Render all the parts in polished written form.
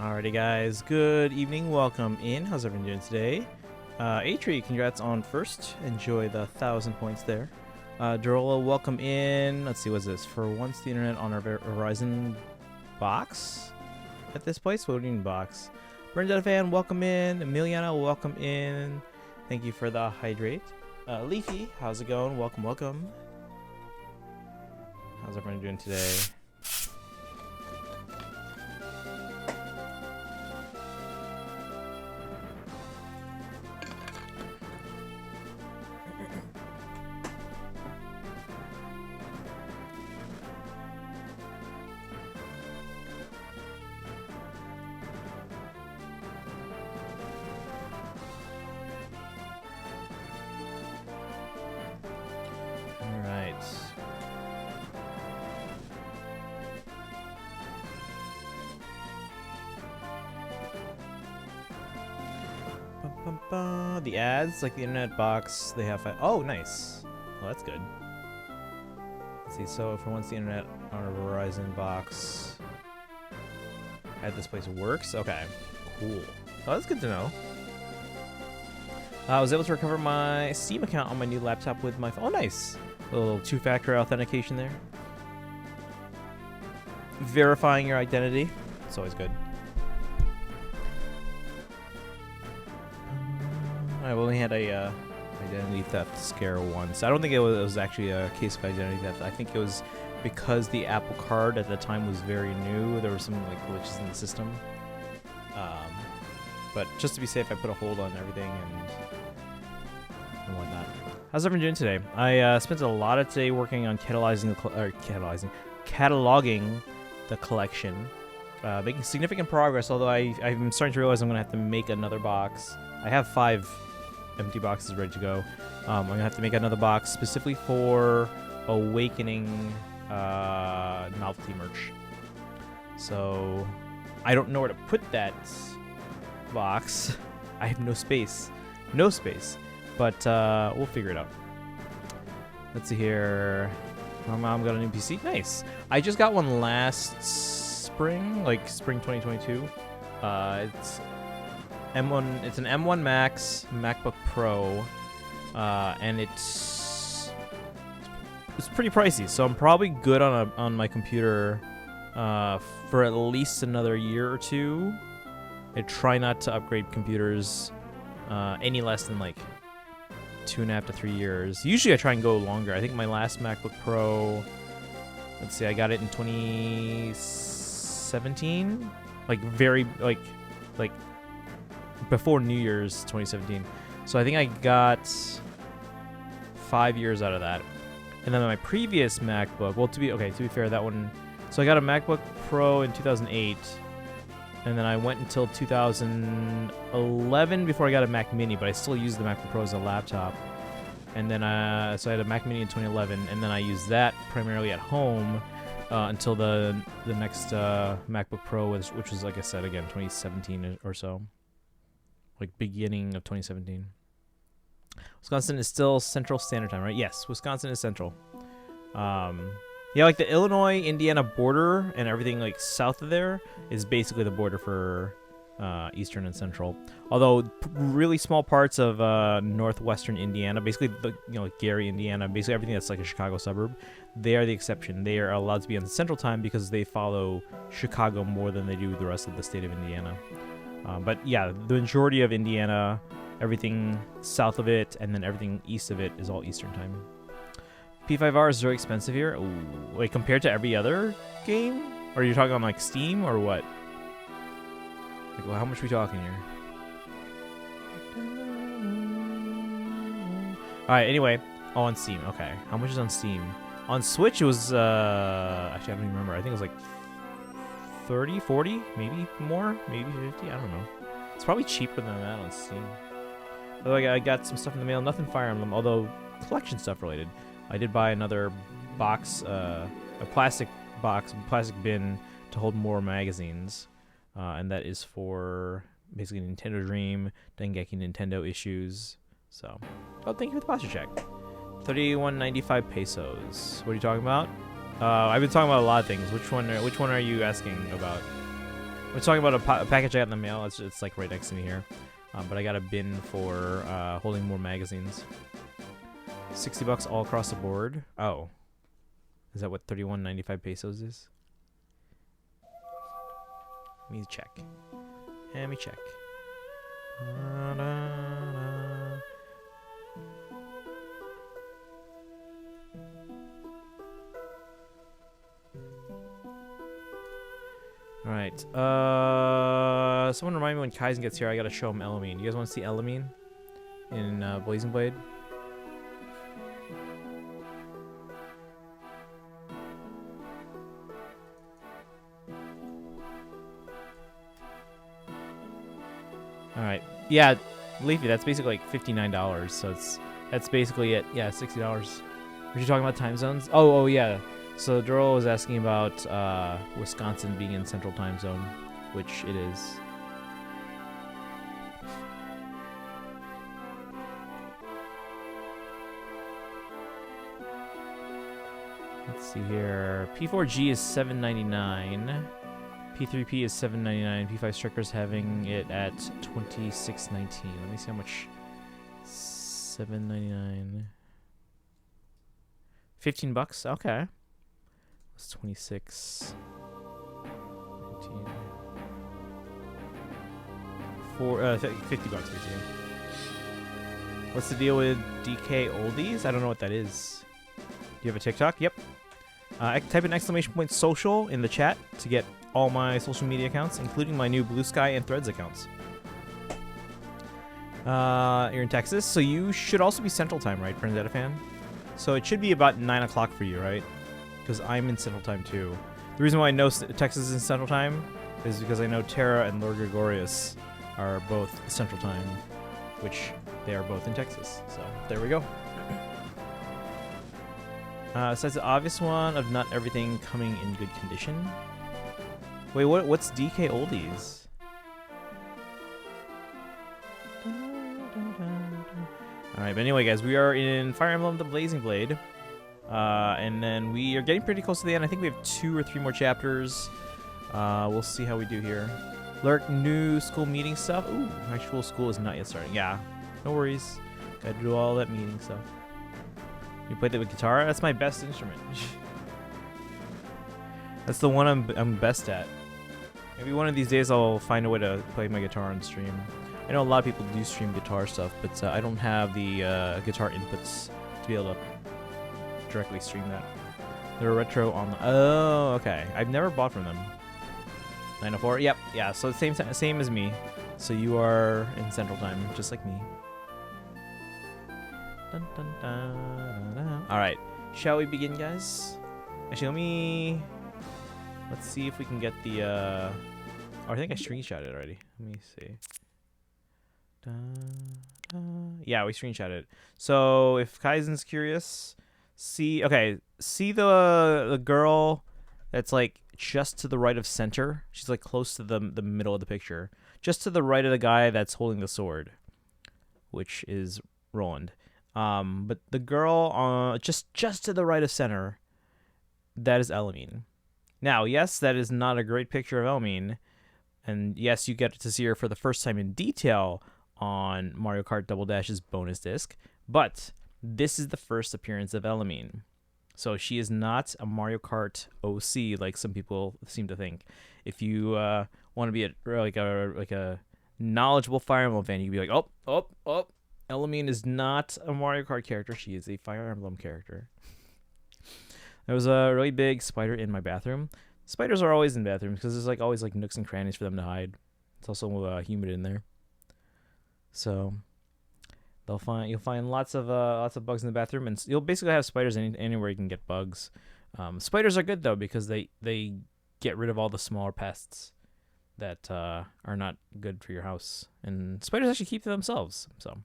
Alrighty guys, good evening, welcome in. How's everyone doing today? Atri, congrats on first. Enjoy the 1,000 points there. Dorola, welcome in. Let's see, what's this? For once the internet on our Horizon box at this place? What do you mean box? Bernadette fan, welcome in. Emiliana, welcome in. Thank you for the hydrate. Leafy, how's it going? Welcome, welcome. How's everyone doing today? The ads, like the internet box, they have. Oh, nice. Well, that's good. Let's see. So, for once the internet on a Verizon box at this place works. Okay, cool. Oh, that's good to know. I was able to recover my Steam account on my new laptop with my phone. Oh, nice. A little two-factor authentication there. Verifying your identity. It's always good. I've only had a identity theft scare once. I don't think it was actually a case of identity theft. I think it was because the Apple Card at the time was very new. There were some like glitches in the system. But just to be safe, I put a hold on everything and whatnot. How's everyone doing today? I spent a lot of today working on cataloging the collection, making significant progress. Although I'm starting to realize I'm gonna have to make another box. I have 5 empty boxes ready to go. I'm gonna have to make another box specifically for Awakening novelty merch. So I don't know where to put that box. I have no space. But we'll figure it out. Let's see here. My mom got a new PC. Nice. I just got one last spring, like spring 2022. It's M1. It's an M1 Max MacBook Pro, and it's pretty pricey. So I'm probably good on my computer for at least another year or two. I try not to upgrade computers any less than like 2.5 to 3 years. Usually I try and go longer. I think my last MacBook Pro, let's see, I got it in 2017, like before New Year's 2017. So I think I got 5 years out of that. And then my previous MacBook, well, to be fair, that one, so I got a MacBook Pro in 2008, and then I went until 2011 before I got a Mac Mini, but I still used the MacBook Pro as a laptop. And then so I had a Mac Mini in 2011, and then I used that primarily at home until the next MacBook Pro, which was, like I said, again, 2017 or so. Like beginning of 2017. Wisconsin is still Central Standard Time, right? Yes, Wisconsin is Central. Yeah, like the Illinois-Indiana border and everything like south of there is basically the border for Eastern and Central. Although really small parts of northwestern Indiana, basically like Gary, Indiana, basically everything that's like a Chicago suburb, they are the exception. They are allowed to be on the Central Time because they follow Chicago more than they do the rest of the state of Indiana. But yeah, the majority of Indiana, everything south of it and then everything east of it is all Eastern Time. P5R is very expensive here. Ooh, like compared to every other game? Or are you talking on like Steam or what? Like, well, how much are we talking here? Alright, anyway. Oh, on Steam. Okay. How much is on Steam? On Switch, it was, actually, I don't even remember. I think it was like 30, 40, maybe more, maybe 50. I don't know. It's probably cheaper than that on Steam. Although I got some stuff in the mail. Nothing Fire Emblem, although collection stuff related. I did buy another box, a plastic box, plastic bin to hold more magazines. And that is for basically Nintendo Dream, Dengeki Nintendo issues. So, oh, thank you for the posture check. 31.95 pesos. What are you talking about? I've been talking about a lot of things. Which one are you asking about? We're talking about a package I got in the mail. It's like right next to me here. But I got a bin for holding more magazines. $60 all across the board. Oh. Is that what 31.95 pesos is? Let me check. Let me check. Alright. Someone remind me when Kaizen gets here, I gotta show him Elamine. You guys want to see Elamine in Blazing Blade? Alright. Yeah, Leafy, that's basically like $59, so that's basically it. Yeah, $60. Were you talking about time zones? Oh yeah. So Doral was asking about Wisconsin being in Central Time Zone, which it is. Let's see here. P4G is $7.99. P3P is $7.99. P5 Striker's having it at $26.19. Let me see how much. $7.99. $15. Okay. It's 26. 15. $50 basically. What's the deal with DK Oldies? I don't know what that is. Do you have a TikTok? Yep. Type in !social in the chat to get all my social media accounts, including my new Blue Sky and Threads accounts. You're in Texas, so you should also be Central Time, right, Bernadetta fan? So it should be about 9 o'clock for you, right? Because I'm in Central Time too. The reason why I know Texas is in Central Time is because I know Terra and Lord Gregorius are both Central Time, which they are both in Texas. So there we go. Besides the obvious one of not everything coming in good condition. Wait, what's DK Oldies? Alright, but anyway, guys, we are in Fire Emblem the Blazing Blade. And then we are getting pretty close to the end. I think we have 2 or 3 more chapters. We'll see how we do here. Lurk, new school meeting stuff. Ooh, actual school is not yet starting. Yeah, no worries. Gotta do all that meeting stuff. You played that with guitar? That's my best instrument. That's the one I'm best at. Maybe one of these days I'll find a way to play my guitar on stream. I know a lot of people do stream guitar stuff, but I don't have the guitar inputs to be able to directly stream that. They're retro on the... Oh, okay. I've never bought from them. 904? Yep. Yeah, so same as me. So you are in Central Time, just like me. Dun, dun, dun, dun, dun. All right. Shall we begin, guys? Actually, let's see if we can get the... Oh, I think I screenshot it already. Let me see. Yeah, we screenshot it. So if Kaizen's curious... see the girl that's like just to the right of center. She's like close to the middle of the picture, just to the right of the guy that's holding the sword, which is Roland. But the girl just to the right of center, that is Elamine. Now, yes, that is not a great picture of Elamine, and yes, you get to see her for the first time in detail on Mario Kart Double Dash's bonus disc, but this is the first appearance of Elamine. So she is not a Mario Kart OC like some people seem to think. If you want to be like a knowledgeable Fire Emblem fan, you can be like, oh, Elamine is not a Mario Kart character. She is a Fire Emblem character. There was a really big spider in my bathroom. Spiders are always in bathrooms because there's like always like nooks and crannies for them to hide. It's also humid in there. So you'll find lots of bugs in the bathroom, and you'll basically have spiders anywhere you can get bugs. Spiders are good though because they get rid of all the smaller pests that are not good for your house, and spiders actually keep to themselves. So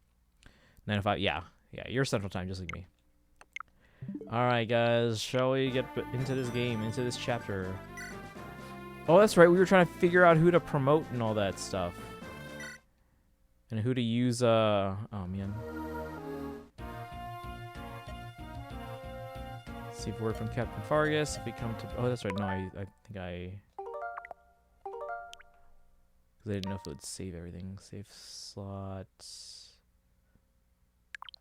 9 to 5, yeah, you're Central Time just like me. All right, guys, shall we get into this game, into this chapter? Oh, that's right. We were trying to figure out who to promote and all that stuff. And who to use, oh man. Let's see if word from Captain Fargus. If we come to, oh, that's right. No, I think Because I didn't know if it would save everything. Save slot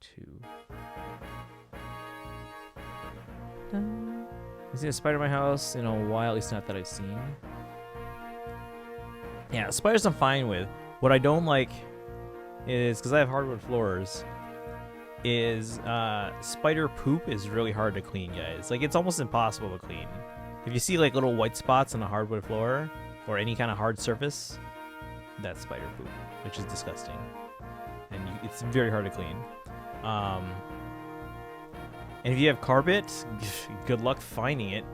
2. I've seen a spider in my house in a while, at least not that I've seen. Yeah, spiders I'm fine with. What I don't like is, because I have hardwood floors, is spider poop is really hard to clean, guys. Like, it's almost impossible to clean. If you see like little white spots on the hardwood floor or any kind of hard surface, that's spider poop, which is disgusting, and it's very hard to clean. And if you have carpet, good luck finding it.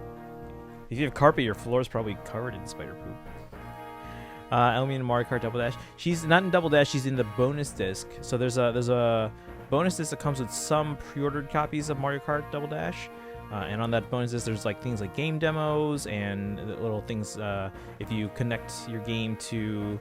If you have carpet, your floor is probably covered in spider poop. Elmi in Mario Kart Double Dash. She's not in Double Dash. She's in the bonus disc. So there's a bonus disc that comes with some pre-ordered copies of Mario Kart Double Dash. And on that bonus disc, there's like things like game demos and little things. If you connect your game to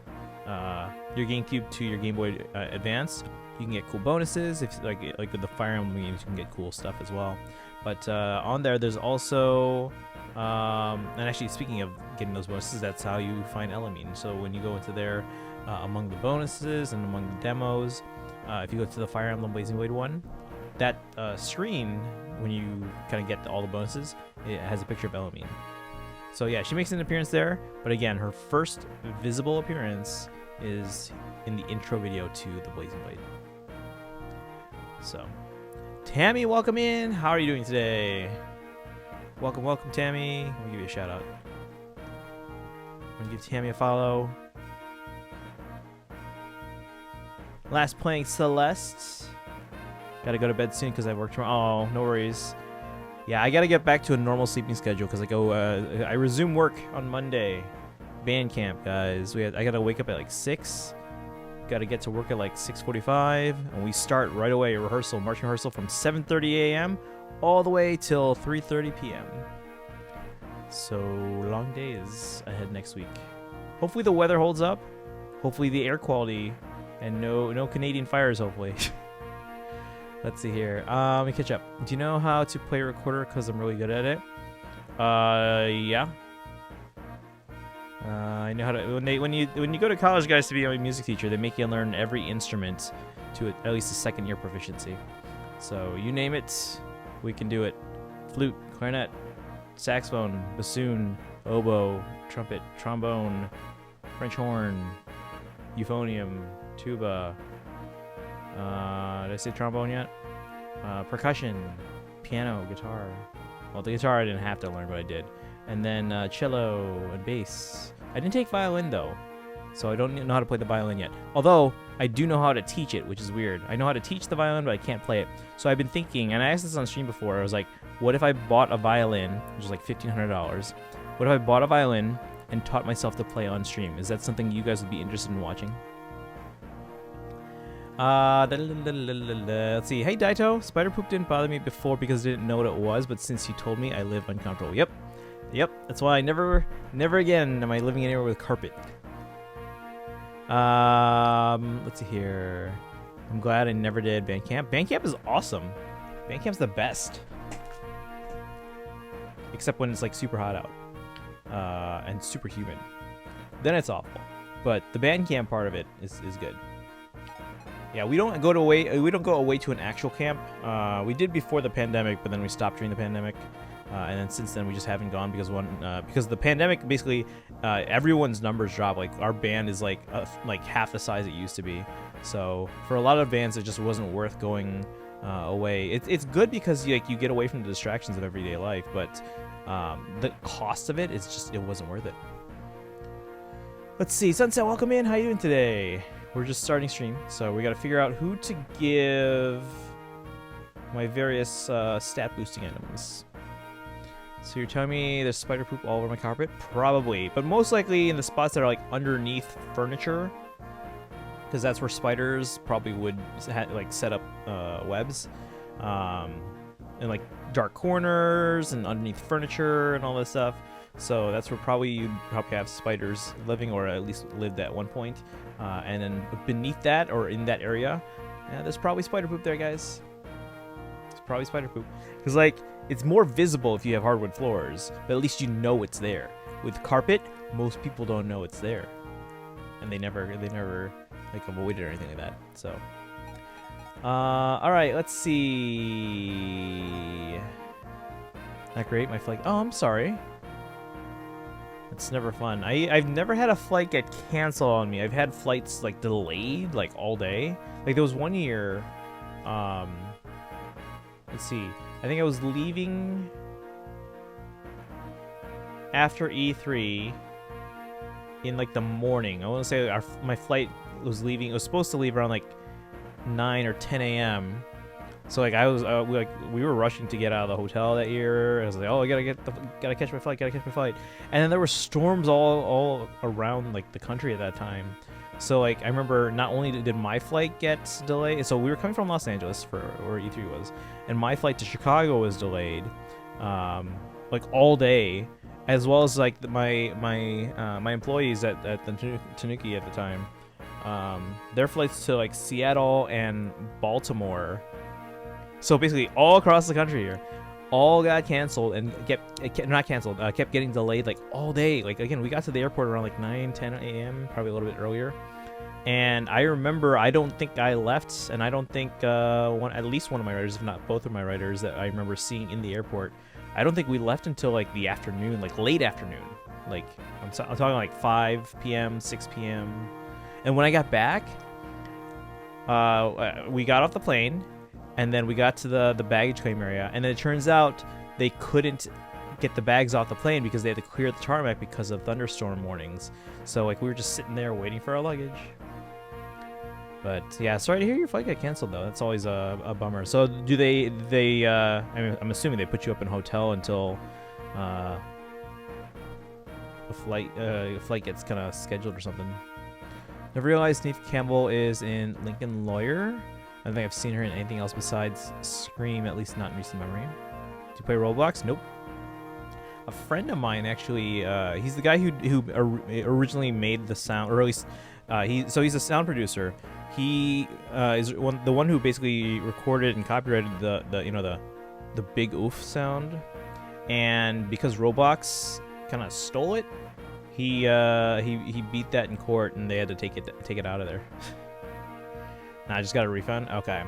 your GameCube to your Game Boy Advance, you can get cool bonuses. If like with the Fire Emblem games, you can get cool stuff as well. But on there's also and actually, speaking of getting those bonuses, that's how you find Elamine. So when you go into there, among the bonuses and among the demos, if you go to the Fire Emblem Blazing Blade one, that screen, when you kind of get all the bonuses, it has a picture of Elamine. So yeah, she makes an appearance there, but again, her first visible appearance is in the intro video to the Blazing Blade. So, Tammy, welcome in. How are you doing today? Welcome, welcome, Tammy. I'm gonna give you a shout out. I'm gonna give Tammy a follow. Last playing Celeste. Gotta go to bed soon because I work tomorrow. Oh, no worries. Yeah, I gotta get back to a normal sleeping schedule because I resume work on Monday. Band camp, guys. I gotta wake up at like 6. Gotta get to work at like 6:45, and we start right away. Marching rehearsal from 7:30 a.m. all the way till 3:30 p.m. So long days ahead next week. Hopefully the weather holds up. Hopefully the air quality, and no Canadian fires. Hopefully. Let's see here. Let me catch up. Do you know how to play a recorder? Because I'm really good at it. Yeah. I know how to. When you go to college, guys, to be a music teacher, they make you learn every instrument to at least a second year proficiency. So you name it, we can do it. Flute, clarinet, saxophone, bassoon, oboe, trumpet, trombone, French horn, euphonium, tuba. Did I say trombone yet? Percussion, piano, guitar. Well, the guitar I didn't have to learn, but I did. And then cello and bass. I didn't take violin though, so I don't know how to play the violin yet. Although I do know how to teach it, which is weird. I know how to teach the violin, but I can't play it. So I've been thinking, and I asked this on stream before. I was like, what if I bought a violin, which is like $1,500? What if I bought a violin and taught myself to play on stream? Is that something you guys would be interested in watching? Let's see. Hey, Daito. Spider poop didn't bother me before because I didn't know what it was, but since you told me, I live uncomfortable. Yep. That's why I never again am I living anywhere with carpet. Let's see here. I'm glad I never did band camp. Band camp is awesome. Band camp's the best. Except when it's like super hot out. And super humid. Then it's awful. But the band camp part of it is good. Yeah, we don't go away to an actual camp. We did before the pandemic, but then we stopped during the pandemic. And then since then we just haven't gone because the pandemic basically everyone's numbers dropped. Like our band is like half the size it used to be. So for a lot of bands it just wasn't worth going away. It's good because you get away from the distractions of everyday life, but the cost of it is just, it wasn't worth it. Let's see, Sunset, welcome in. How you doing today? We're just starting stream, so we got to figure out who to give my various stat boosting items. So you're telling me there's spider poop all over my carpet? Probably, but most likely in the spots that are like underneath furniture, because that's where spiders probably would like set up webs, in like dark corners and underneath furniture and all this stuff. So that's where you'd probably have spiders living, or at least lived at one point. And then beneath that or in that area, there's probably spider poop there, guys. It's probably spider poop, because like, it's more visible if you have hardwood floors, but at least you know it's there. With carpet, most people don't know it's there. and they never like avoided or anything like that. So, all right, let's see. Not great. My flight. Oh, I'm sorry. It's never fun. I've never had a flight get canceled on me. I've had flights like delayed like all day. Like there was one year. Let's see. I think I was leaving after E3 in like the morning. I want to say my flight was leaving. It was supposed to leave around like 9 or 10 a.m. So like I was we were rushing to get out of the hotel that year. I was like, oh, I gotta catch my flight, And then there were storms all around like the country at that time. So like I remember not only did my flight get delayed, so we were coming from Los Angeles for where E3 was, and my flight to Chicago was delayed, like all day, as well as like my employees at the Tanuki at the time, their flights to like Seattle and Baltimore. So basically, all across the country here, all got canceled and kept getting delayed like all day. Like again, we got to the airport around like 9, 10 a.m., probably a little bit earlier. And I remember, I don't think I left, and I don't think at least one of my riders, if not both of my riders, that I remember seeing in the airport, I don't think we left until like the afternoon, like late afternoon. Like I'm talking like 5 p.m., 6 p.m. And when I got back, we got off the plane. And then we got to the baggage claim area, and then it turns out they couldn't get the bags off the plane because they had to clear the tarmac because of thunderstorm warnings. So like we were just sitting there waiting for our luggage. But yeah, sorry to hear your flight got canceled though. That's always a bummer. So do they I mean, I'm assuming they put you up in a hotel until a flight gets kind of scheduled or something. Never realized Neve Campbell is in Lincoln Lawyer. I don't think I've seen her in anything else besides Scream, at least not in recent memory. Do you play Roblox? Nope. A friend of mine actually, he's the guy who originally made the sound, or at least he's a sound producer. He is the one who basically recorded and copyrighted the big oof sound, and because Roblox kind of stole it, he beat that in court, and they had to take it out of there. I just got a refund. Okay.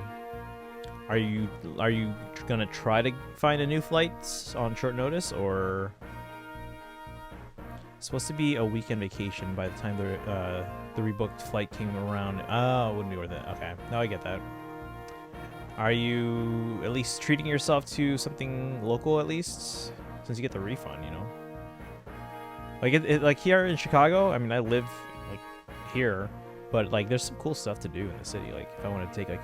Are you gonna try to find a new flight on short notice, or it's supposed to be a weekend vacation by the time the rebooked flight came around? Oh, it wouldn't be worth it. Okay, now I get that. Are you at least treating yourself to something local at least, since you get the refund? You know, like like here in Chicago. I mean, I live like here. But like, there's some cool stuff to do in the city. Like, if I want to take like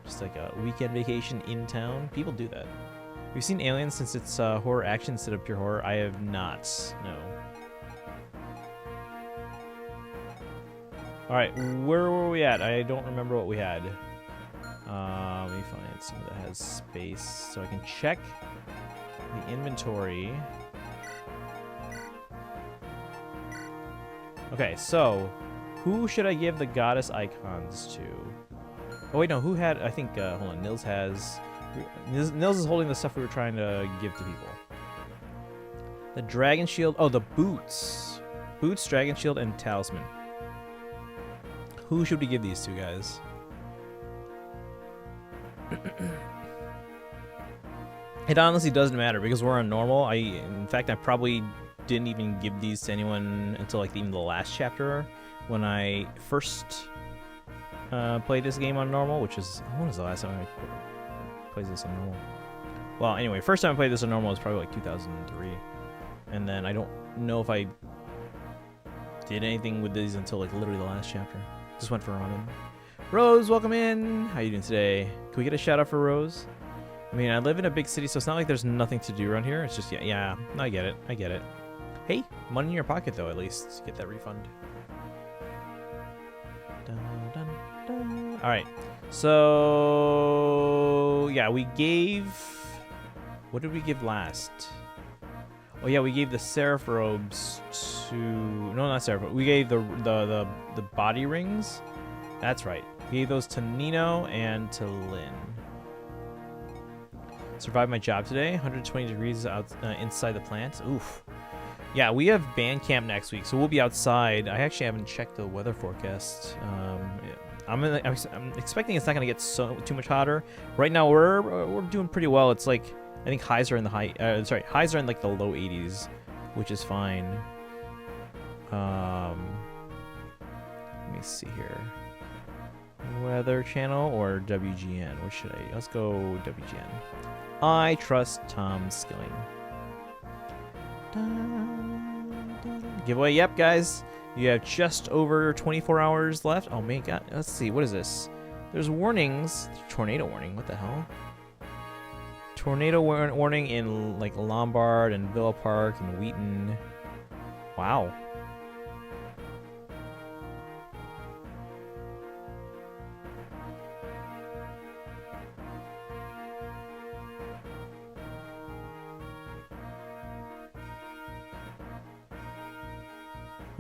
just like a weekend vacation in town, people do that. Have you seen Aliens since it's horror action instead of pure horror? I have not. No. All right, where were we at? I don't remember what we had. Let me find something that has space so I can check the inventory. Okay, so. Who should I give the goddess icons to? Oh wait, no. Who had? I think. Hold on. Nils has. Nils is holding the stuff we were trying to give to people. The dragon shield. Oh, the boots. Boots, dragon shield, and talisman. Who should we give these to, guys? It honestly doesn't matter because we're on normal. In fact, I probably didn't even give these to anyone until like even the last chapter. When I first played this game on normal, which is, when was the last time I played this on normal? Well, anyway, first time I played this on normal was probably like 2003. And then I don't know if I did anything with these until like literally the last chapter. Just went for a run-in. Rose, welcome in. How you doing today? Can we get a shout out for Rose? I mean, I live in a big city, so it's not like there's nothing to do around here. It's just, yeah, I get it. Hey, money in your pocket though, at least. Get that refund. Alright, so yeah, we gave, what did we give last? Oh yeah, we gave the Seraph robes to, no, not Seraph, we gave the body rings. That's right, we gave those to Nino and to Lynn. Survived my job today, 120 degrees out inside the plant. Oof. Yeah, we have band camp next week, so we'll be outside. I actually haven't checked the weather forecast. I'm expecting it's not gonna get too much hotter. Right now we're doing pretty well. It's like I think highs are in like the low 80s, which is fine. Let me see here. Weather Channel or WGN? What should I? Let's go WGN. I trust Tom Skilling. Giveaway, yep, guys. You have just over 24 hours left. Oh my god, let's see. What is this? There's warnings. Tornado warning. What the hell? Tornado warning in like Lombard and Villa Park and Wheaton. Wow.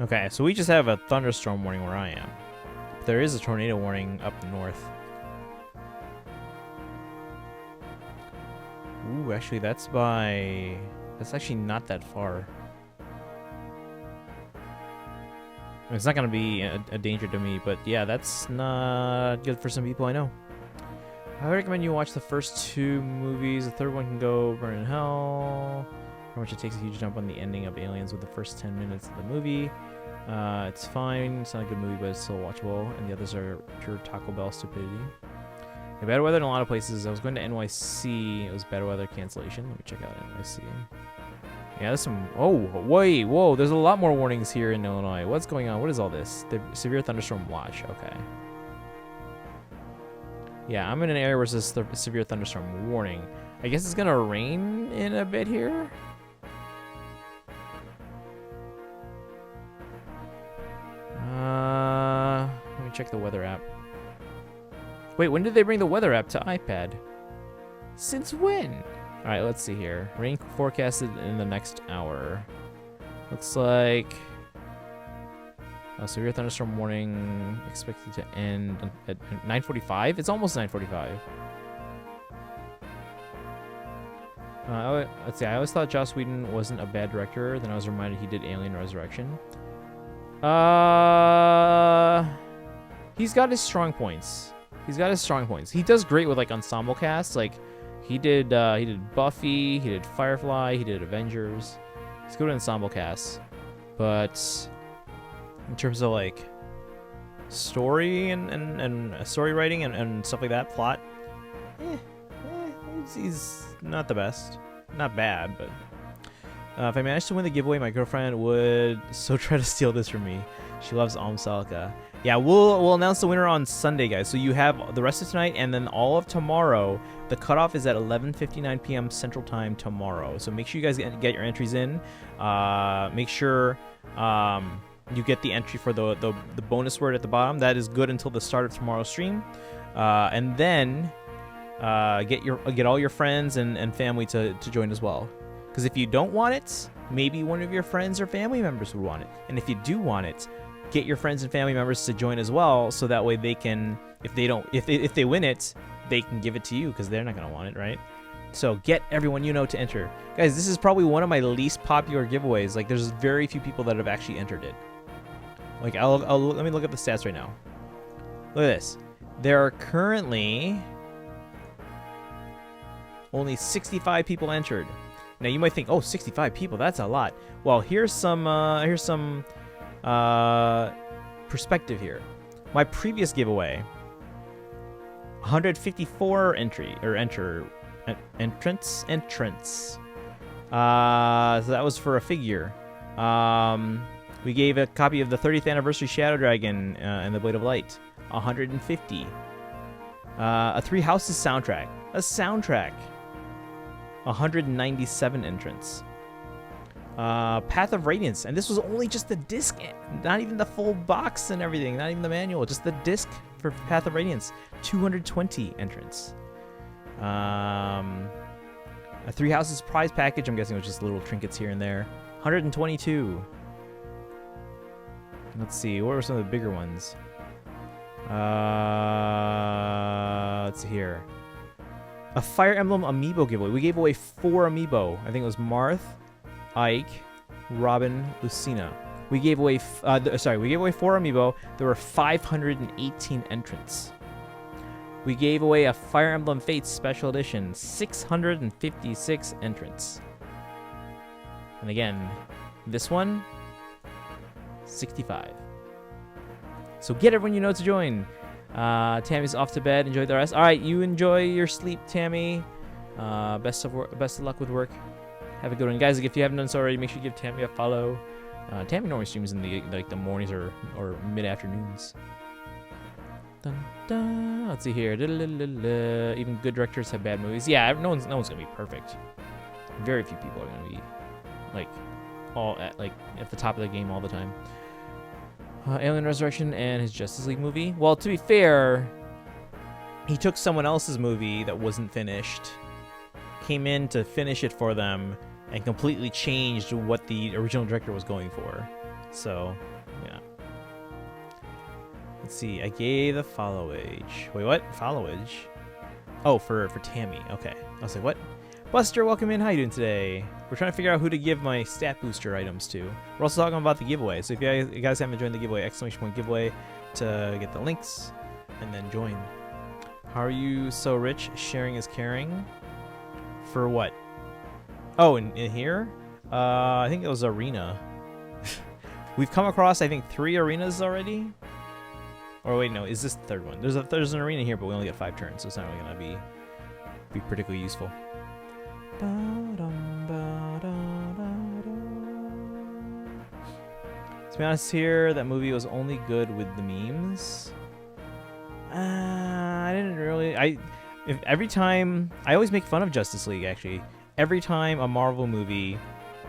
Okay, so we just have a thunderstorm warning where I am. There is a tornado warning up north. Ooh, actually that's actually not that far. It's not gonna be a danger to me, but yeah, that's not good for some people I know. I would recommend you watch the first 2 movies. The third one can go burn in hell. Pretty much it takes a huge jump on the ending of Aliens with the first 10 minutes of the movie. It's fine. It's not a good movie, but it's still watchable. And the others are pure Taco Bell stupidity. Yeah, bad weather in a lot of places. I was going to NYC. It was bad weather cancellation. Let me check out NYC. Yeah, there's some... Oh, wait, whoa. There's a lot more warnings here in Illinois. What's going on? What is all this? The severe thunderstorm watch. Okay. Yeah, I'm in an area where there's the severe thunderstorm warning. I guess it's going to rain in a bit here. Let me check the weather app. Wait, when did they bring the weather app to iPad? Since when? All right, let's see here. Rain forecasted in the next hour. Looks like a severe thunderstorm warning expected to end at 9:45. It's almost 9:45. Let's see. I always thought Joss Whedon wasn't a bad director. Then I was reminded he did Alien Resurrection. He's got his strong points. He does great with like ensemble casts. Like he did Buffy, he did Firefly, he did Avengers. He's good at ensemble casts. But in terms of like story and story writing and stuff like that, plot, he's not the best. Not bad, but if I managed to win the giveaway, my girlfriend would so try to steal this from me. She loves Salka. Yeah, we'll announce the winner on Sunday, guys. So you have the rest of tonight and then all of tomorrow. The cutoff is at 11:59 p.m. Central Time tomorrow. So make sure you guys get your entries in. Make sure you get the entry for the bonus word at the bottom. That is good until the start of tomorrow's stream. And then get all your friends and family to join as well. Because if you don't want it, maybe one of your friends or family members would want it. And if you do want it, get your friends and family members to join as well, so that way they can, if they win it, they can give it to you because they're not gonna want it, right? So get everyone you know to enter, guys. This is probably one of my least popular giveaways. Like, there's very few people that have actually entered it. Like, let me look at the stats right now. Look at this. There are currently only 65 people entered. Now you might think, oh, 65 people, that's a lot. Well, here's some perspective here. My previous giveaway, 154 entrants. So that was for a figure. We gave a copy of the 30th anniversary Shadow Dragon and the Blade of Light, 150. A Three Houses soundtrack, 197 entrants. Path of Radiance, and this was only just the disc, not even the full box and everything, not even the manual, just the disc for Path of Radiance, 220 entrants. A Three Houses prize package, I'm guessing it was just little trinkets here and there, 122. Let's see, what were some of the bigger ones? Let's see here. A Fire Emblem amiibo giveaway. We gave away 4 amiibo. I think it was Marth, Ike, Robin, Lucina. We gave away, we gave away 4 amiibo. There were 518 entrants. We gave away a Fire Emblem Fates Special Edition, 656 entrants. And again, this one, 65. So get everyone you know to join. Tammy's off to bed. Enjoy the rest. All right, you enjoy your sleep, Tammy. Best of luck with work. Have a good one, guys. If you haven't done so already, make sure you give Tammy a follow. Tammy normally streams in the mornings or mid afternoons. Dun, dun. Let's see here. Even good directors have bad movies. Yeah, no one's gonna be perfect. Very few people are gonna be at the top of the game all the time. Alien Resurrection and his Justice League movie. Well, to be fair, he took someone else's movie that wasn't finished, came in to finish it for them, and completely changed what the original director was going for. So, yeah. Let's see. I gave the follow-age. Wait, what? Follow-age? Oh, for Tammy. Okay. I was like, what? Buster, welcome in. How you doing today? We're trying to figure out who to give my stat booster items to. We're also talking about the giveaway. So if you guys haven't joined the giveaway, ! Giveaway to get the links and then join. How are you so rich? Sharing is caring. For what? Oh, in here? I think it was Arena. We've come across, I think, 3 arenas already. Or wait, no, is this the 3rd one? There's an arena here, but we only get 5 turns, so it's not really gonna be particularly useful. To be honest here, that movie was only good with the memes. I didn't really. Every time I always make fun of Justice League. Actually, every time a Marvel movie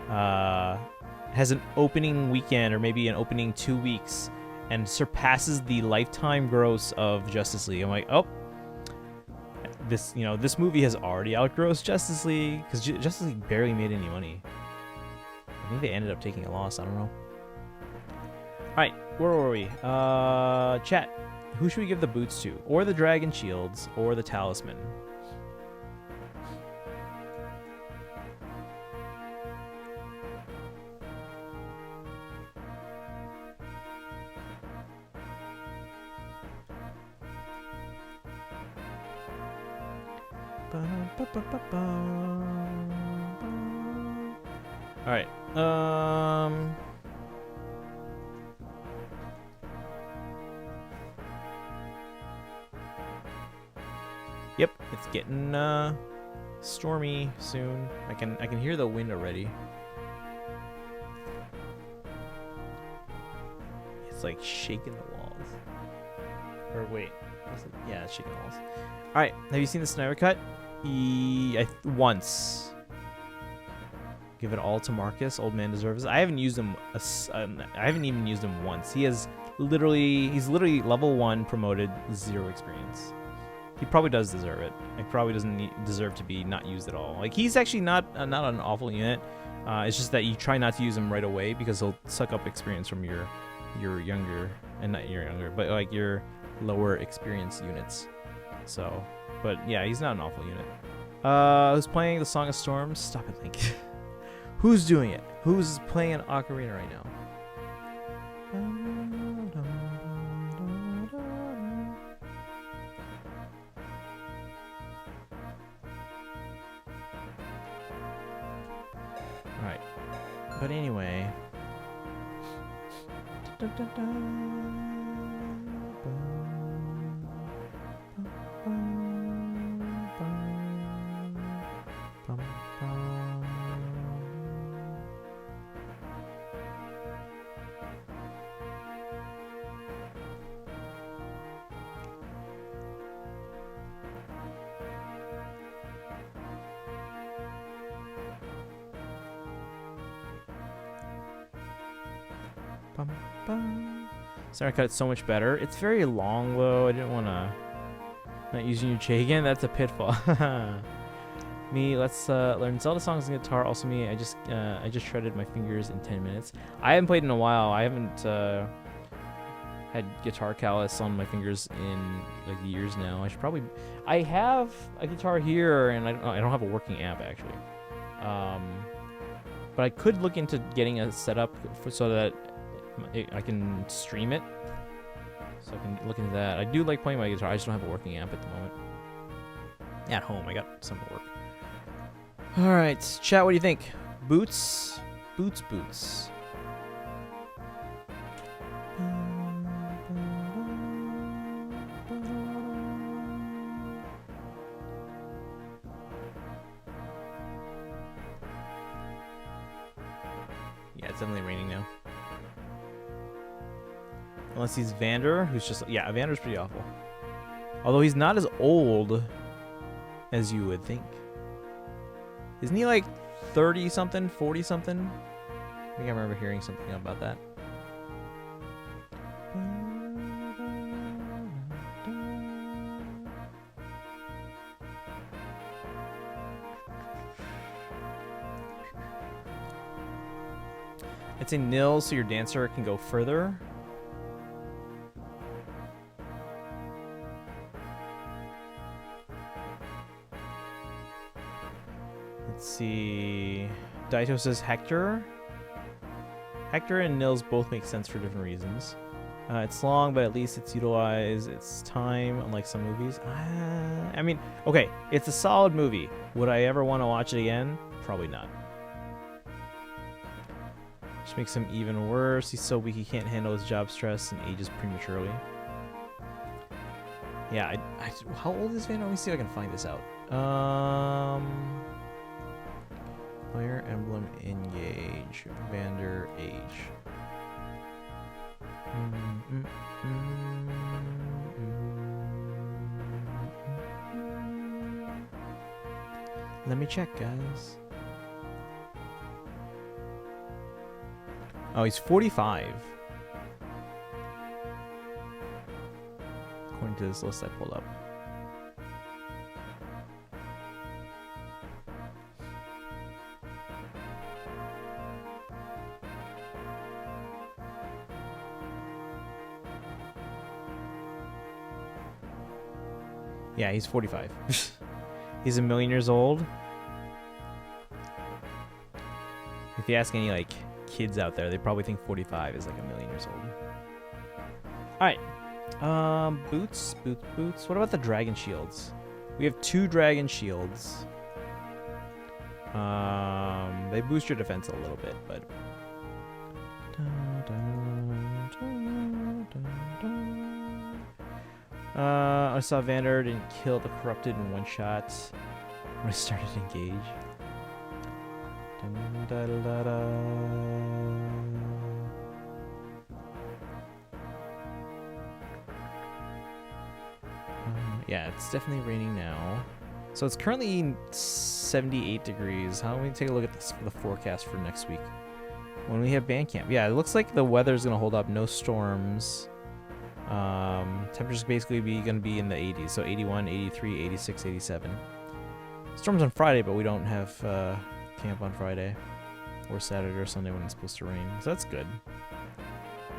has an opening weekend or maybe an opening 2 weeks and surpasses the lifetime gross of Justice League, I'm like, oh, this movie has already outgrossed Justice League, because Justice League barely made any money. I think they ended up taking a loss. I don't know. All right, where were we? Chat. Who should we give the boots to? Or the dragon shields, or the talisman? All right. Yep, it's getting stormy soon. I can hear the wind already. It's like shaking the walls. Or wait, yeah, it's shaking the walls. All right, have you seen the Snyder Cut? Once. Give it all to Marcus. Old man deserves it. I haven't used him. I haven't even used him once. He's literally level 1 promoted, 0 experience. He probably does deserve it. He probably doesn't deserve to be not used at all. Like, he's actually not an awful unit. It's just that you try not to use him right away because he'll suck up experience from your younger, and not your younger, but like your lower experience units. So, but yeah, he's not an awful unit. Who's playing the Song of Storms? Stop it, Link. Who's doing it? Who's playing an ocarina right now? Alright. But anyway. Sorry, I cut it so much better. It's very long though. I didn't want to. Not using your J again. That's a pitfall. Me, let's learn Zelda songs and guitar. Also me, I just shredded my fingers in 10 minutes. I haven't played in a while. I haven't had guitar callus on my fingers in like years now. I should probably. I have a guitar here, and I don't have a working amp actually. But I could look into getting a setup so that I can stream it. So I can look into that. I do like playing my guitar. I just don't have a working amp at the moment. At home, I got some at work. All right, chat. What do you think? Boots, boots, boots. Yeah, it's definitely raining now. Unless he's Vander, who's just... Yeah, Vander's pretty awful. Although he's not as old as you would think. Isn't he like 30-something, 40-something? I think I remember hearing something about that. I'd say nil so your dancer can go further. Let's see. Daito says Hector. Hector and Nils both make sense for different reasons. It's long, but at least it's utilized its time, unlike some movies. I mean, okay, it's a solid movie. Would I ever want to watch it again? Probably not. Which makes him even worse. He's so weak he can't handle his job stress and ages prematurely. Yeah, how old is Vander? Let me see if I can find this out. Fire Emblem Engage. Vander age. Let me check, guys. Oh, he's 45. According to this list I pulled up. Yeah, he's 45. He's 1,000,000 years old. If you ask any, like, kids out there, they probably think 45 is like 1,000,000 years old. Alright. Boots, boots, boots. What about the dragon shields? We have 2 dragon shields. They boost your defense a little bit, but... I saw Vander didn't kill the corrupted in one shot when I started to engage. Yeah, it's definitely raining now. So it's currently 78 degrees. How about we take a look at the forecast for next week when we have band camp? Yeah, it looks like the weather's gonna hold up. No storms. Temperatures basically gonna be in the 80s. So 81, 83, 86, 87. Storms on Friday, but we don't have camp on Friday or Saturday or Sunday when it's supposed to rain. So that's good.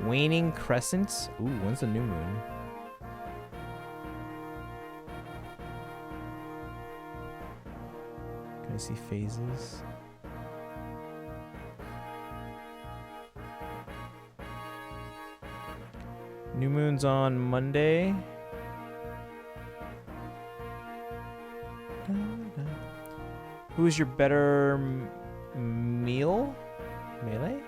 Waning crescent. Ooh, when's the new moon? Can I see phases? New moon's on Monday. Who is your better meal? Melee?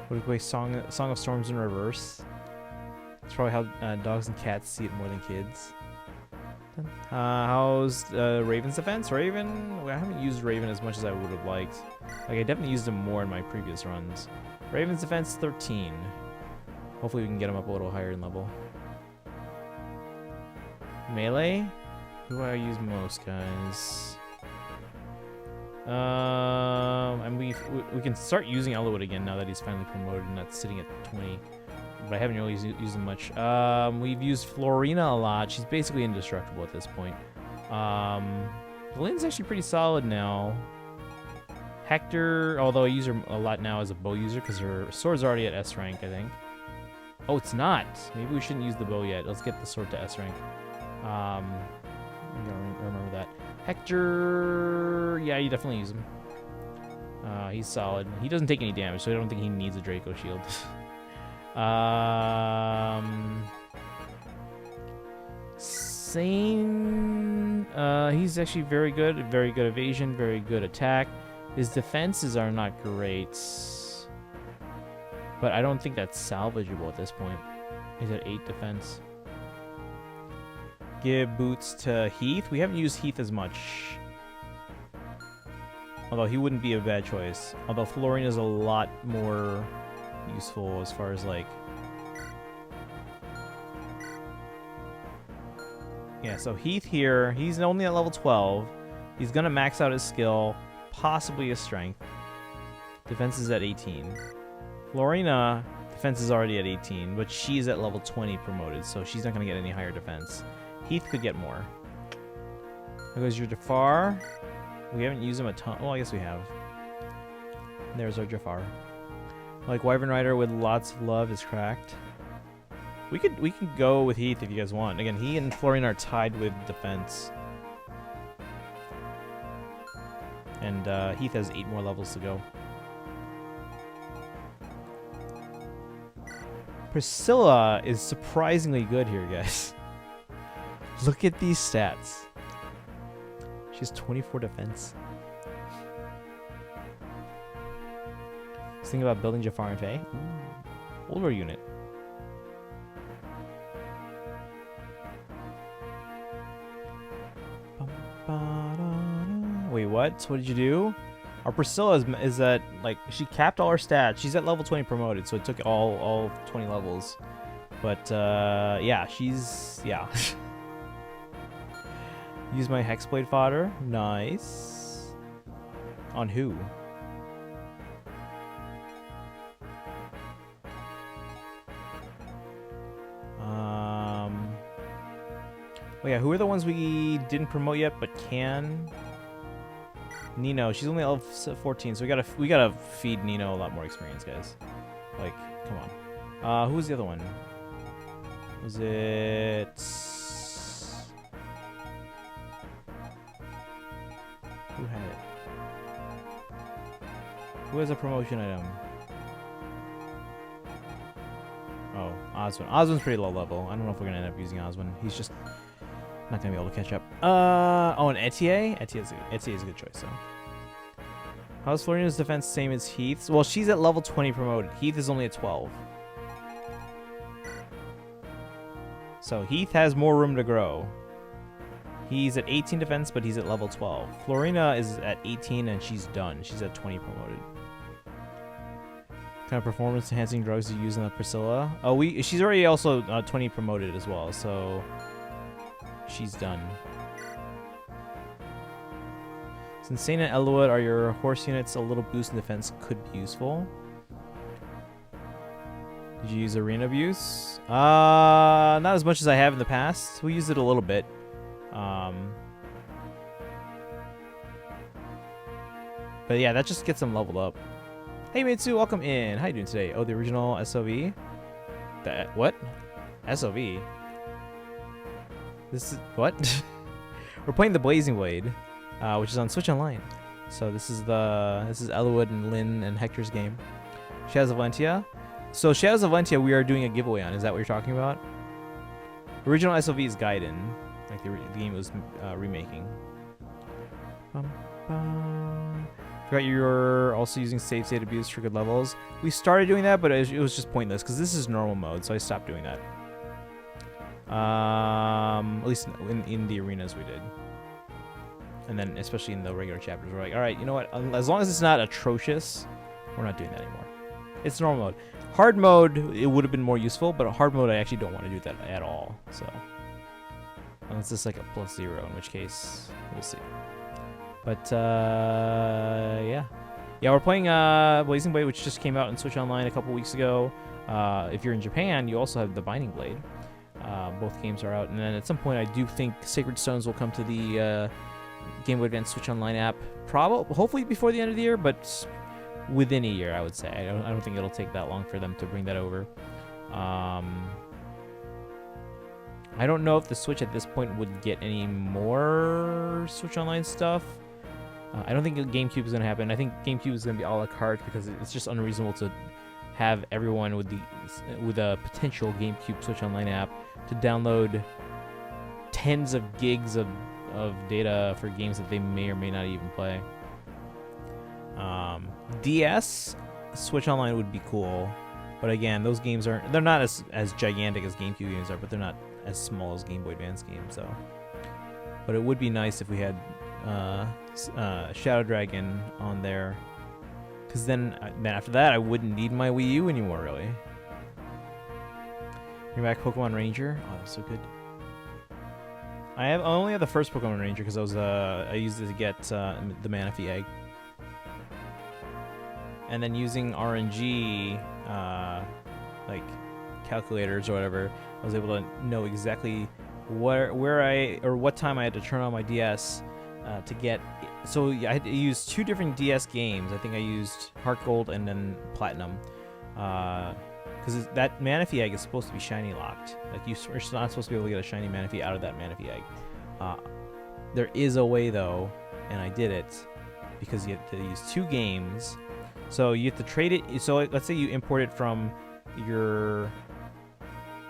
Would we play Song of Storms in reverse? That's probably how dogs and cats see it more than kids. How's Raven's defense? Raven? I haven't used Raven as much as I would have liked. Like, I definitely used him more in my previous runs. Raven's defense 13. Hopefully we can get him up a little higher in level. Melee? Who do I use most, guys? And we can start using Elowood again now that he's finally promoted and not sitting at 20. But I haven't really used him much. We've used Florina a lot. She's basically indestructible at this point. Lynn's actually pretty solid now. Hector, although I use her a lot now as a bow user because her sword's already at S rank, I think. Oh, it's not. Maybe we shouldn't use the bow yet. Let's get the sword to S rank. I gotta remember that. Hector, yeah, you definitely use him. He's solid. He doesn't take any damage, so I don't think he needs a Draco shield. Sane. He's actually very good. Very good evasion. Very good attack. His defenses are not great, but I don't think that's salvageable at this point. He's at 8 defense. Give boots to Heath. We haven't used Heath as much. Although he wouldn't be a bad choice. Although Florina is a lot more useful as far as like... Yeah, so Heath here, he's only at level 12. He's going to max out his skill, possibly his strength. Defense is at 18. Florina, defense is already at 18, but she's at level 20 promoted, so she's not going to get any higher defense. Heath could get more. There goes your Jafar. We haven't used him a ton. Well, I guess we have. There's our Jafar. Like Wyvern Rider with lots of love is cracked. We can go with Heath if you guys want. Again, he and Florian are tied with defense. And Heath has 8 more levels to go. Priscilla is surprisingly good here, guys. Look at these stats. She has 24 defense. Just think about building Jafar and Faye. Older unit. Wait, what? What did you do? Our Priscilla is at, like, she capped all her stats. She's at level 20 promoted, so it took all 20 levels. But, yeah, she's, yeah. Use my Hexblade fodder. Nice. On who? Oh yeah, who are the ones we didn't promote yet but can? Nino, she's only level 14, so we gotta feed Nino a lot more experience, guys. Like, come on. Who was the other one? Was it? Who had it? Who has a promotion item? Oh, Oswin. Oswin's pretty low level. I don't know if we're gonna end up using Oswin. He's just not gonna be able to catch up. Oh, and Etier? Etier is a good choice, so. How's Floriana's defense same as Heath's? Well, she's at level 20 promoted. Heath is only at 12. So Heath has more room to grow. He's at 18 defense, but he's at level 12. Florina is at 18, and she's done. She's at 20 promoted. What kind of performance-enhancing drugs do you use on the Priscilla? Oh, she's already also 20 promoted as well, so she's done. Since Sane and Elwood are your horse units, a little boost in defense could be useful. Did you use Arena Abuse? Not as much as I have in the past. We used it a little bit. But yeah, that just gets them leveled up. Hey Mitsu, welcome in. How you doing today? Oh, the original SOV? What? SOV? This is... what? We're playing the Blazing Blade, which is on Switch Online. So this is Elwood and Lynn and Hector's game. Shadows of Valentia. So Shadows of Valentia we are doing a giveaway on. Is that what you're talking about? Original SOV is Gaiden. Like the game was remaking. Forgot you were also using save state abuse for good levels. We started doing that, but it was just pointless because this is normal mode, so I stopped doing that. At least in the arenas we did. And then especially in the regular chapters, we're like, all right, you know what? As long as it's not atrocious, we're not doing that anymore. It's normal mode. Hard mode, it would have been more useful, but hard mode, I actually don't want to do that at all. So unless it's like a +0, in which case we'll see. But yeah, we're playing Blazing Blade, which just came out on Switch Online a couple weeks ago. If you're in Japan, you also have the Binding Blade. Both games are out, and then at some point, I do think Sacred Stones will come to the Game Boy Advance Switch Online app. Hopefully before the end of the year, but within a year, I would say. I don't think it'll take that long for them to bring that over. I don't know if the Switch at this point would get any more Switch Online stuff. I don't think GameCube is going to happen. I think GameCube is going to be a la carte because it's just unreasonable to have everyone with a potential GameCube Switch Online app to download tens of gigs of data for games that they may or may not even play. DS Switch Online would be cool, but again, those games they're not as gigantic as GameCube games are, but they're not as small as Game Boy Advance games. So, but it would be nice if we had Shadow Dragon on there, because then after that I wouldn't need my Wii U anymore, really. Bring back Pokemon Ranger. Oh, that's so good. I only have the first Pokemon Ranger because I used it to get the Manaphy egg, and then using RNG like calculators or whatever, I was able to know exactly what time I had to turn on my DS to get. So I had to use 2 different DS games. I think I used Heart Gold and then Platinum, because that Manaphy egg is supposed to be shiny locked. Like you're not supposed to be able to get a shiny Manaphy out of that Manaphy egg. There is a way though, and I did it because you have to use 2 games. So you have to trade it. So let's say you import it from your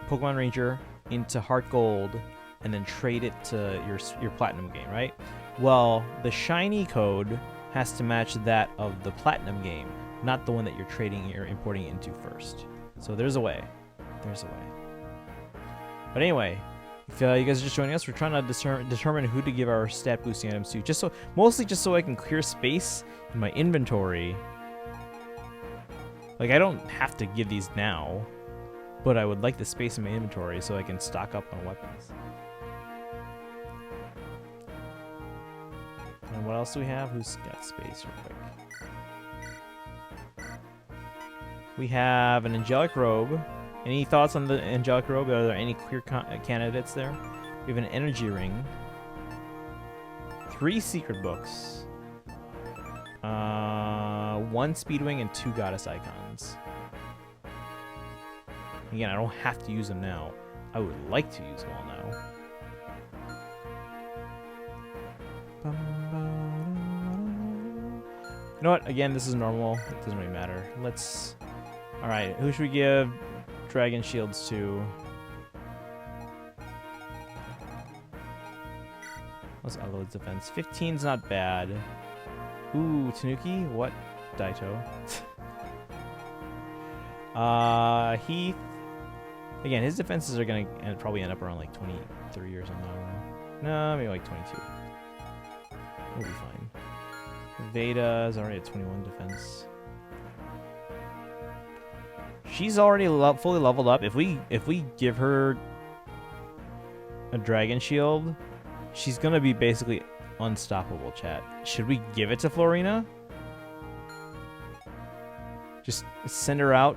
Pokemon Ranger into Heart Gold, and then trade it to your Platinum game, right? Well, the shiny code has to match that of the Platinum game, not the one that you're importing into first. So there's a way. There's a way. But anyway, if you guys are just joining us, we're trying to determine who to give our stat boosting items to. Mostly just so I can clear space in my inventory. Like, I don't have to give these now, but I would like the space in my inventory so I can stock up on weapons. And what else do we have? Who's got space real quick? We have an Angelic Robe. Any thoughts on the Angelic Robe? Are there any clear candidates there? We have an Energy Ring. 3 Secret Books. 1 Speedwing and 2 Goddess Icons. Again, I don't have to use them now. I would like to use them all now. You know what? Again, this is normal. It doesn't really matter. Alright, who should we give Dragon Shields to? What's Elo's defense? 15's not bad. Ooh, Tanuki? What? Daito. Heath. Again, his defenses are going to probably end up around like 23 or something. I don't know. No, maybe like 22. We'll be fine. Veda is already at 21 defense. She's already fully leveled up. If we give her a Dragon Shield, she's going to be basically unstoppable, chat. Should we give it to Florina? Just send her out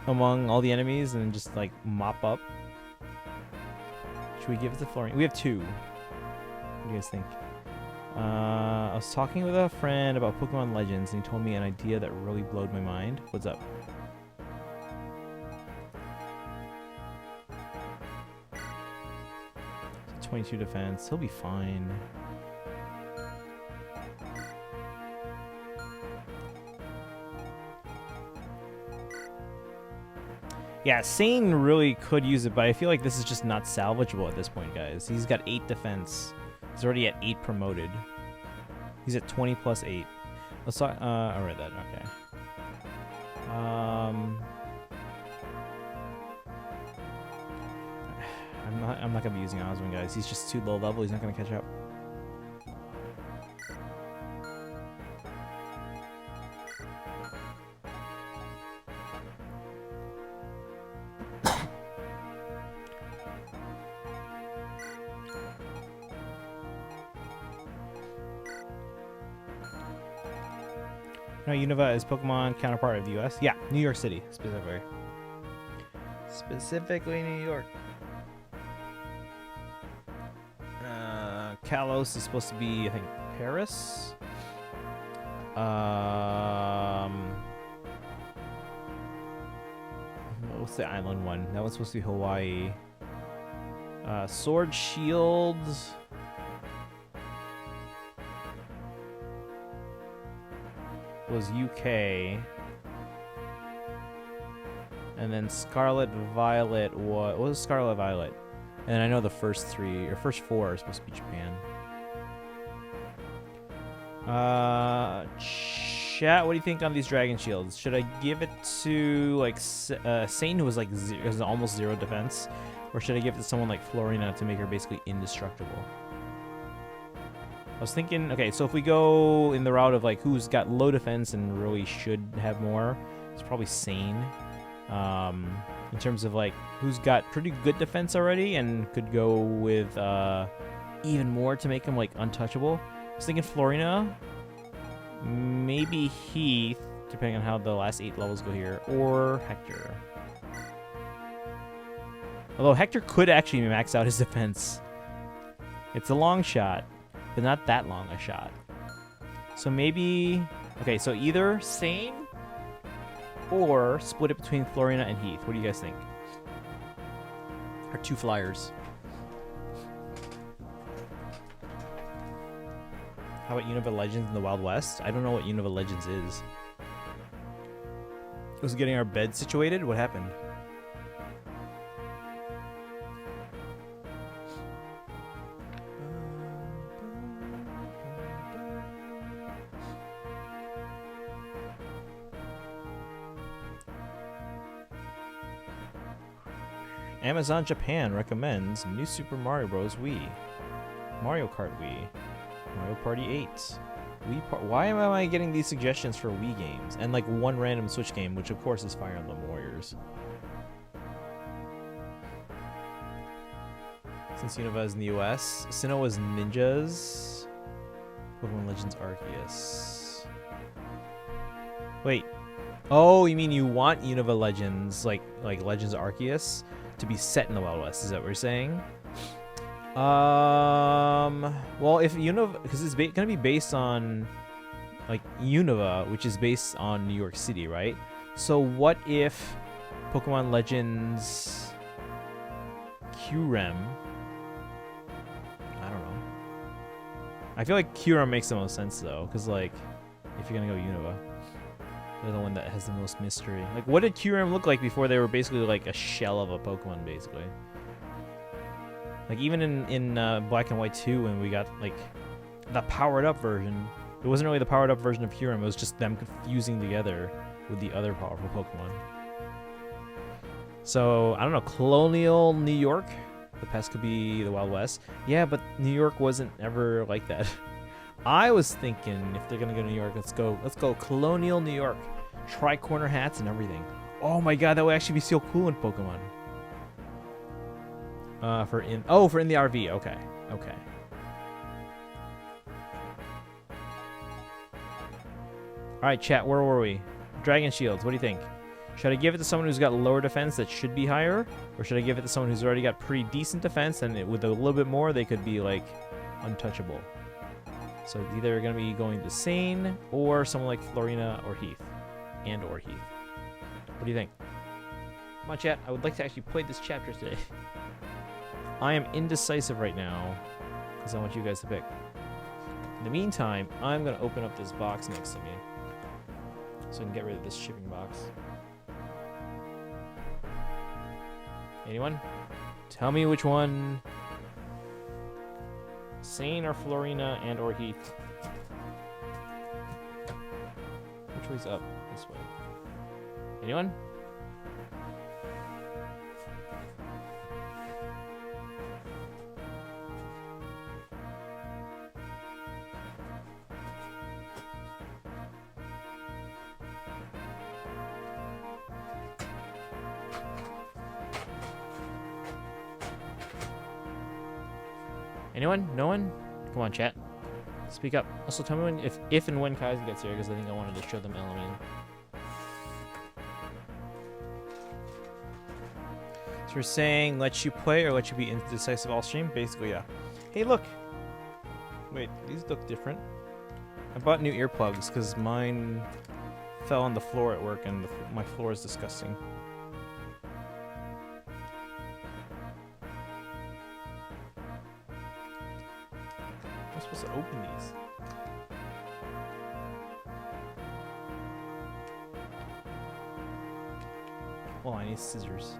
among all the enemies and just like mop up? Should we give it to Florina? We have 2. What do you guys think? I was talking with a friend about Pokemon Legends and he told me an idea that really blowed my mind. What's up? So 22 defense. He'll be fine. Yeah, Sane really could use it, but I feel like this is just not salvageable at this point, guys. He's got 8 defense. He's already at 8 promoted. He's at 20 plus 8. Let's talk. I read that. Okay. I'm not gonna be using Osmond, guys. He's just too low level. He's not gonna catch up. No, Unova is Pokemon counterpart of the US. Yeah, New York City, specifically. Specifically New York. Kalos is supposed to be, I think, Paris. What's the island one? That one's supposed to be Hawaii. Sword Shield. was UK. And then Scarlet Violet was... What was Scarlet Violet? And I know the first three, or first four are supposed to be Japan. Chat, what do you think on these Dragon Shields? Should I give it to, like, Sane, who was, like, has almost 0 defense? Or should I give it to someone like Florina to make her basically indestructible? I was thinking, okay, so if we go in the route of, like, who's got low defense and really should have more, it's probably Sane. In terms of, like, who's got pretty good defense already and could go with even more to make him, like, untouchable. I was thinking Florina, maybe Heath, depending on how the last 8 levels go here, or Hector. Although Hector could actually max out his defense. It's a long shot, but not that long a shot. So maybe... Okay, so either Sane or split it between Florina and Heath. What do you guys think? Or 2 flyers. How about Unova Legends in the Wild West? I don't know what Unova Legends is. Was getting our bed situated? What happened? Amazon Japan recommends New Super Mario Bros. Wii, Mario Kart Wii, Mario Party 8. Why am I getting these suggestions for Wii games? And like one random Switch game, which of course is Fire Emblem Warriors. Since Unova is in the US, Sinnoh's Ninjas, Pokemon Legends Arceus. Wait. Oh, you mean you want Unova Legends, like Legends Arceus, to be set in the Wild West? Is that what you're saying? Well, if Unova, because it's gonna be based on, like, Unova, which is based on New York City, right? So what if Pokemon Legends Kyurem? I don't know. I feel like Kyurem makes the most sense though, because like, if you're gonna go Unova, they're the one that has the most mystery. Like, what did Kyurem look like before they were basically like a shell of a Pokemon, basically? Like, even in Black and White 2, when we got, like, the powered-up version, it wasn't really the powered-up version of Kyurem, it was just them fusing together with the other powerful Pokemon. So, I don't know, Colonial New York? The past could be the Wild West. Yeah, but New York wasn't ever like that. I was thinking, if they're gonna go to New York, let's go Colonial New York. Tri-corner hats and everything. Oh my god, that would actually be so cool in Pokemon. For in the RV. Okay. Okay. All right, chat. Where were we? Dragon Shields. What do you think? Should I give it to someone who's got lower defense that should be higher, or should I give it to someone who's already got pretty decent defense and with a little bit more they could be like untouchable? So it's either gonna be going to Sane or someone like Florina or Heath, or Heath. What do you think? Come on, chat. I would like to actually play this chapter today. I am indecisive right now because I want you guys to pick. In the meantime, I'm going to open up this box next to me so I can get rid of this shipping box. Anyone? Tell me which one. Sane or Florina and or Heath? Which way's up? This way. Anyone? Anyone? No one? Come on, chat. Speak up. Also, tell me when, if and when Kaizen gets here, because I think I wanted to show them Element. So we're saying let you play or let you be indecisive all stream? Basically, yeah. Hey, look. Wait, these look different. I bought new earplugs because mine fell on the floor at work and my floor is disgusting. I'm supposed to open these. Oh, I need scissors.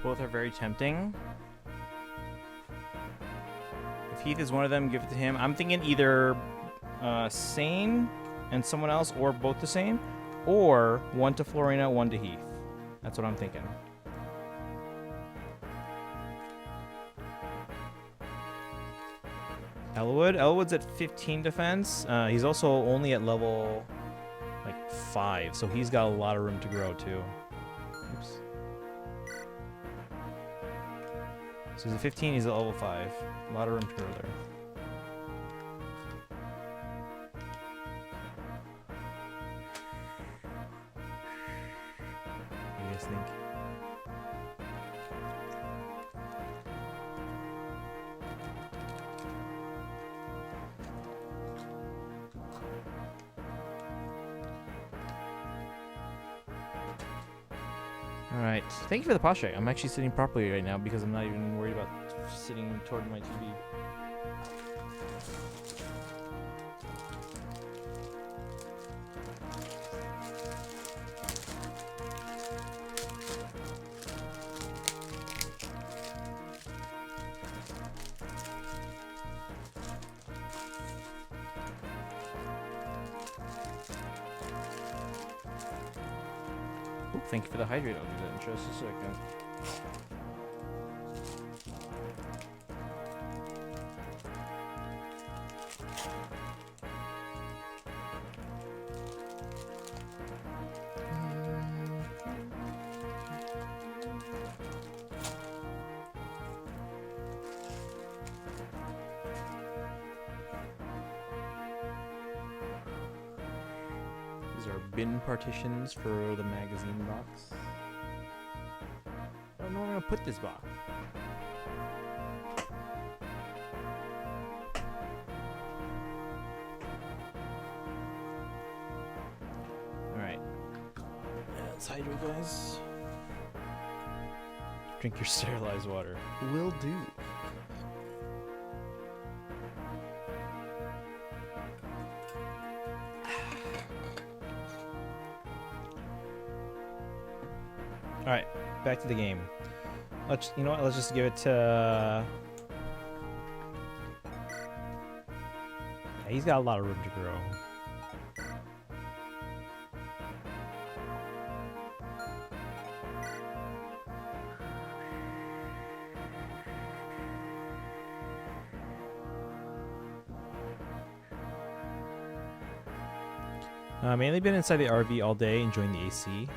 Both are very tempting. If Heath is one of them, give it to him. I'm thinking either Sane and someone else, or both the same, or one to Florina, one to Heath. That's what I'm thinking. Elwood's at 15 defense. He's also only at level like 5, so he's got a lot of room to grow too. Oops. So he's at 15, he's at level 5. A lot of room to grow there. What do you guys think? Alright, thank you for the posture. I'm actually sitting properly right now because I'm not even worried about sitting toward my TV. Ooh, thank you for the hydrate. I'll do that in just a second. These are bin partitions for the magazine box. I don't know where I'm gonna put this box. Alright. Let's hydrate, guys. Drink your sterilized water. Will do. All right, back to the game. You know what? Let's just give it to. Yeah, he's got a lot of room to grow. Mainly been inside the RV all day, enjoying the AC.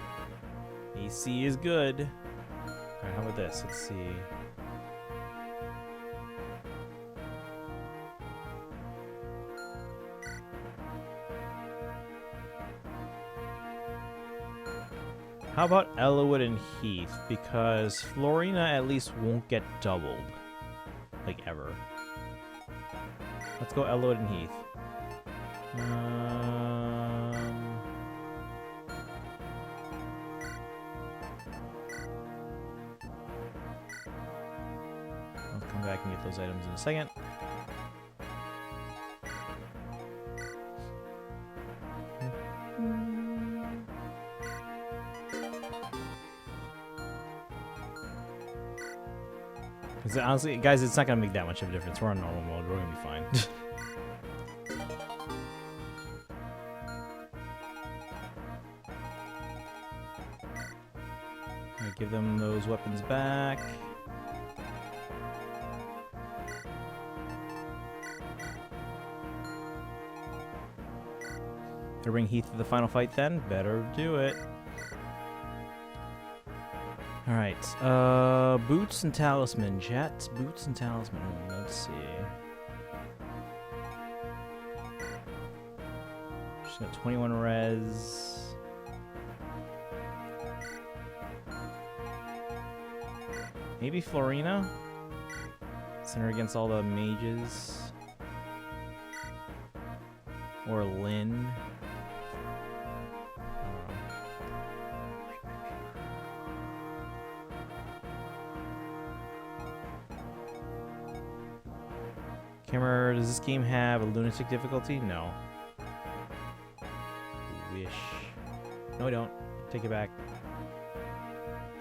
AC is good. Alright, how about this? Let's see. How about Elwood and Heath? Because Florina at least won't get doubled. Like, ever. Let's go Elwood and Heath. I'll come back and get those items in a second. Honestly, guys, it's not gonna make that much of a difference. We're on normal mode. We're gonna be fine. Alright, give them those weapons back. To bring Heath to the final fight then? Better do it. Alright, boots and talisman, chat. Boots and talisman, let's see. Just got 21 res. Maybe Florina? Send her against all the mages. Or Lynn. Camera, does this game have a lunatic difficulty? No. Wish. No, I don't. Take it back.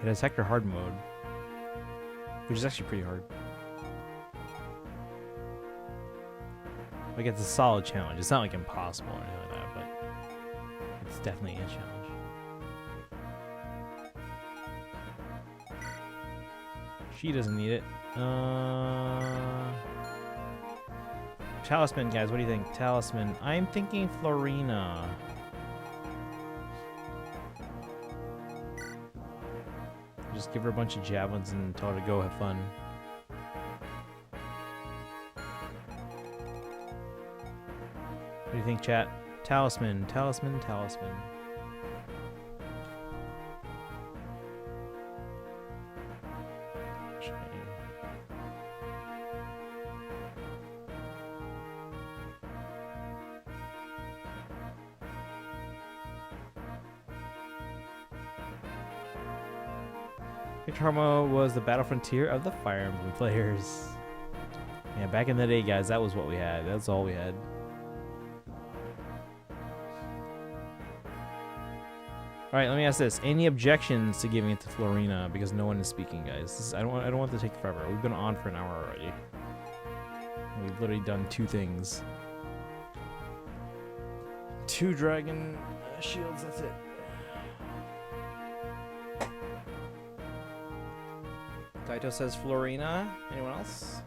It has Hector hard mode, which is actually pretty hard. Like, it's a solid challenge. It's not like impossible or anything like that, but it's definitely a challenge. She doesn't need it. Talisman, guys, what do you think? Talisman. I'm thinking Florina. Just give her a bunch of javelins and tell her to go have fun. What do you think, chat? Talisman, talisman, talisman. Trauma was the battle frontier of the Fire Emblem players. Yeah, back in the day, guys, that was what we had. That's all we had. Alright, let me ask this. Any objections to giving it to Florina? Because no one is speaking, guys. I don't want to take forever. We've been on for an hour already. We've literally done 2 things. 2 dragon shields, that's it. Kaito says Florina. Anyone else?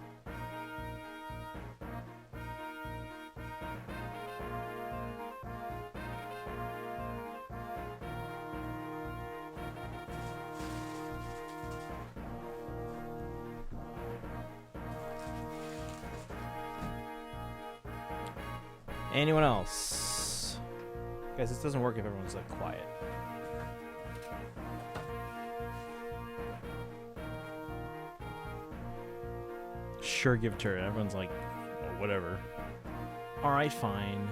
Anyone else? Guys, this doesn't work if everyone's like quiet. Sure, give it to her. Everyone's like, oh, whatever. Alright, fine.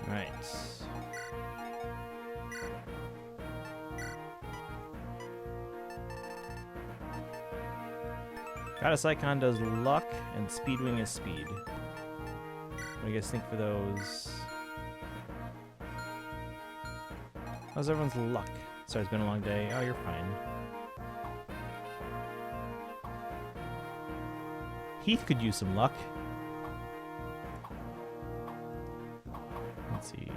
Right. Goddess Icon does luck, and Speedwing is speed. What do you guys think for those? How's everyone's luck? Sorry, it's been a long day. Oh, you're fine. Heath could use some luck. Let's see.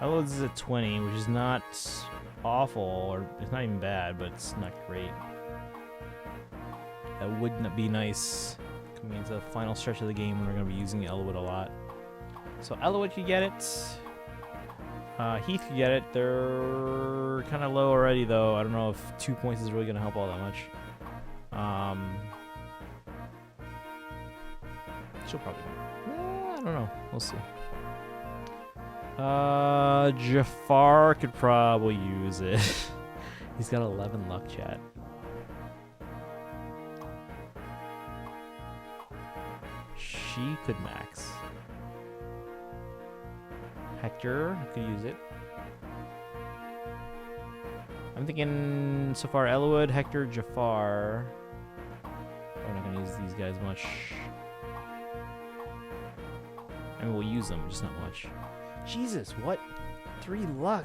Elo's is at 20, which is not awful, or it's not even bad, but it's not great. That would not be nice coming into the final stretch of the game when we're going to be using Elwood a lot. So Elwood could get it. Heath could get it. They're kind of low already, though. I don't know if 2 points is really going to help all that much. She'll probably... I don't know. We'll see. Jafar could probably use it. He's got 11 luck, chat. She could max. Hector could use it. I'm thinking so far Elwood, Hector, Jafar. We're not gonna use these guys much. I mean, we'll use them, just not much. Jesus, what? 3 luck.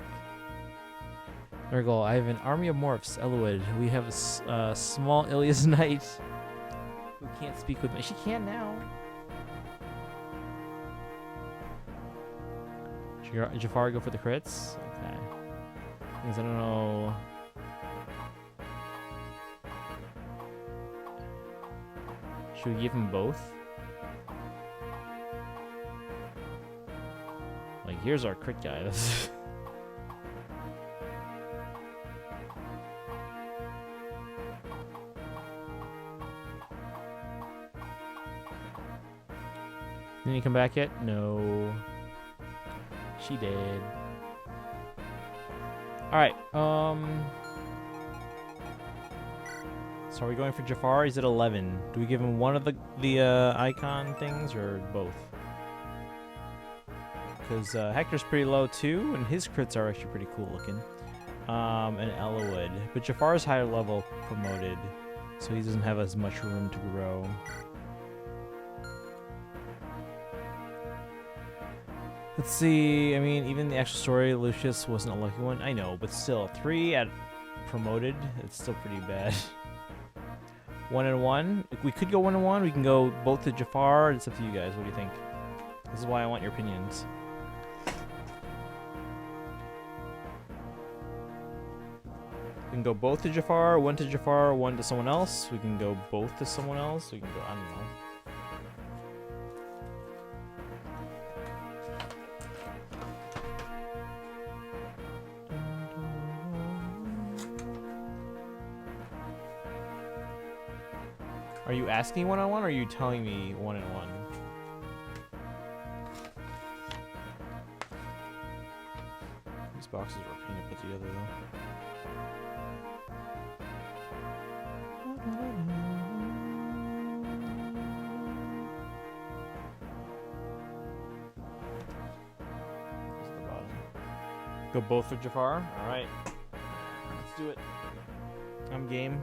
There we go. I have an army of morphs, Elwood. We have a small Ilias Knight who can't speak with me. She can now. Jafar go for the crits? Okay. Because I don't know. Should we give him both? Like, here's our crit guy. Didn't he come back yet? No. She did. Alright, so are we going for Jafar? He's at 11. Do we give him one of the icon things or both? Because Hector's pretty low too, and his crits are actually pretty cool looking. And Elowood. But Jafar's higher level promoted, so he doesn't have as much room to grow. Let's see, I mean, even the actual story, Lucius wasn't a lucky one. I know, but still, 3 at promoted, it's still pretty bad. 1 and 1. We could go 1 and 1. We can go both to Jafar. It's up to you guys. What do you think? This is why I want your opinions. We can go both to Jafar, 1 to Jafar, 1 to someone else. We can go both to someone else. We can go, I don't know. Are you asking 1-on-1 or are you telling me 1-on-1? These boxes were a pain to put together though. Go both with Jafar? Alright. Let's do it. I'm game.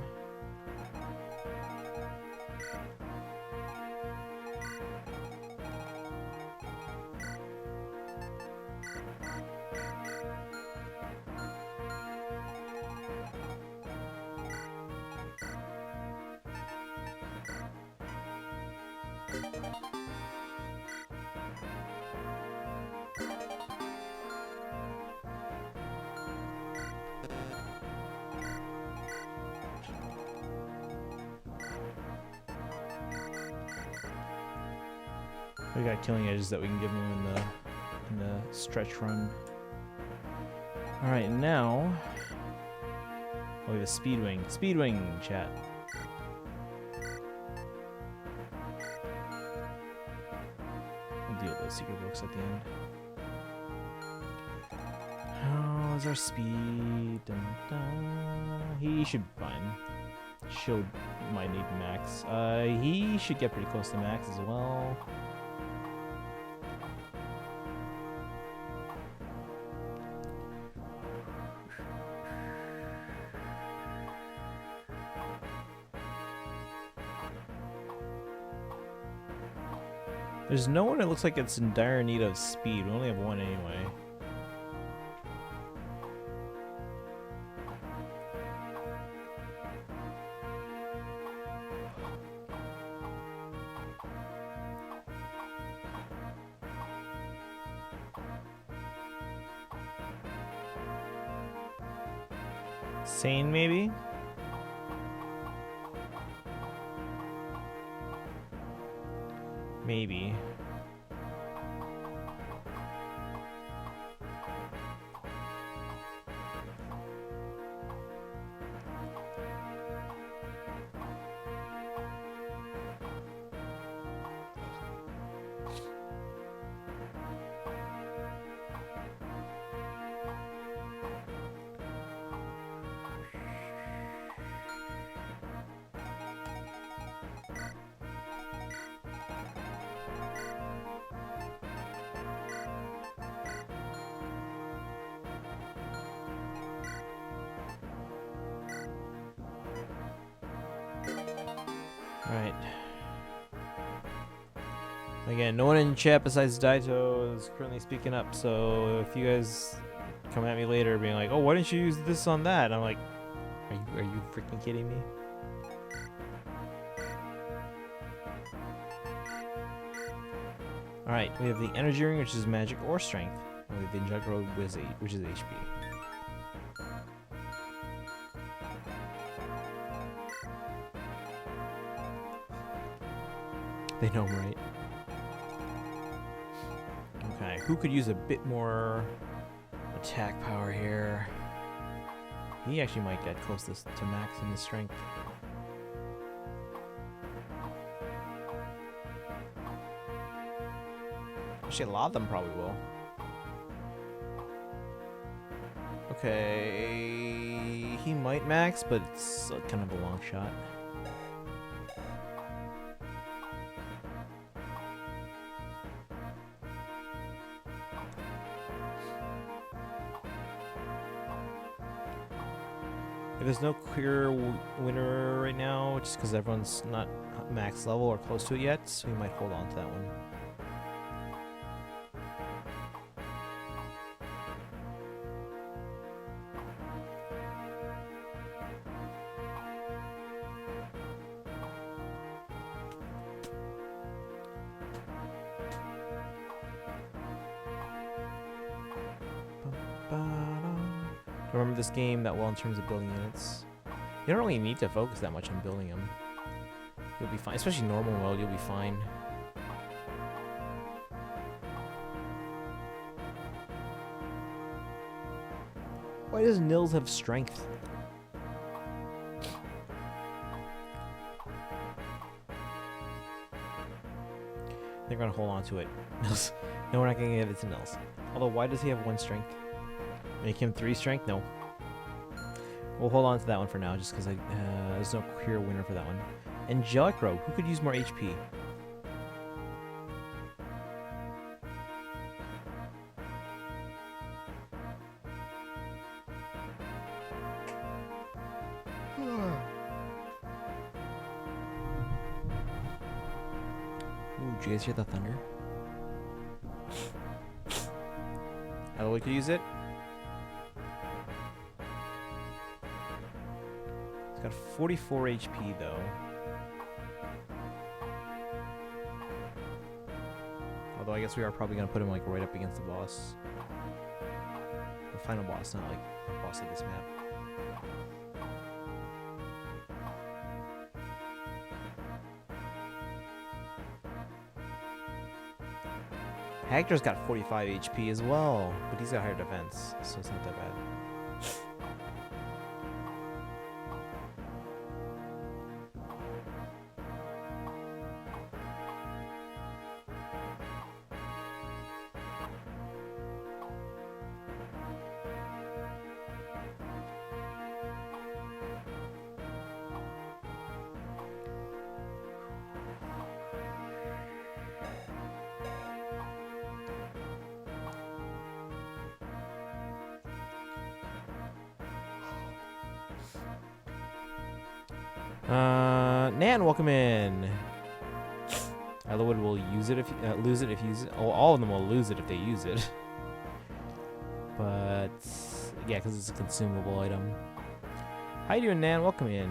We got killing edges that we can give him in the stretch run. All right, now we have a speed wing. Speed wing, chat. We'll deal with those secret books at the end. How is our speed? Dun, dun. He should be fine. Shield might need max. He should get pretty close to max as well. There's no one that looks like it's in dire need of speed. We only have one anyway. Sane, maybe? Maybe. Alright. Again, no one in chat besides Daito is currently speaking up, so if you guys come at me later being like, oh, why didn't you use this on that? I'm like, are you freaking kidding me? Alright, we have the Energy Ring, which is magic or strength. And we have the Juggalo Wizard, which is HP. They know him, right? Okay, who could use a bit more attack power here? He actually might get close to max in his strength. Actually, a lot of them probably will. Okay, he might max, but it's kind of a long shot. There's no clear winner right now, just because everyone's not max level or close to it yet, so we might hold on to that one. Remember this game that well in terms of building units. You don't really need to focus that much on building them. You'll be fine, especially normal mode, you'll be fine. Why does Nils have strength? They're gonna hold on to it. Nils. No, we're not gonna get it to Nils. Although, why does he have 1 strength? Make him 3 strength? No. We'll hold on to that one for now, just because there's no clear winner for that one. Angelic Rogue, who could use more HP? Ooh, did you guys hear the thunder? Eloy could use it. He's got 44 HP though. Although I guess we are probably gonna put him like right up against the boss. The final boss, not like the boss of this map. Hector's got 45 HP as well, but he's got higher defense, so it's not that bad. Nan, welcome in. Elwood will use it if lose it if you use it. Oh, all of them will lose it if they use it. But yeah, because it's a consumable item. How you doing, Nan? Welcome in.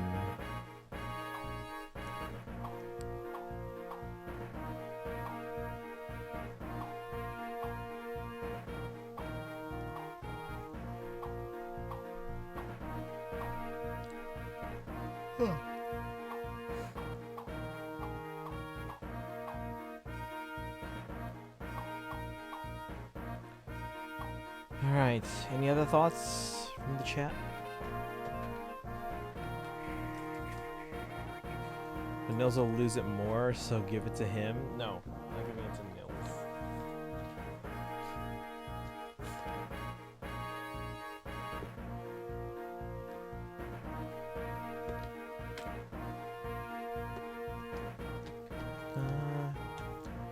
Alright, any other thoughts from the chat? The Nils will lose it more, so give it to him. No, I'm not giving it to Nils.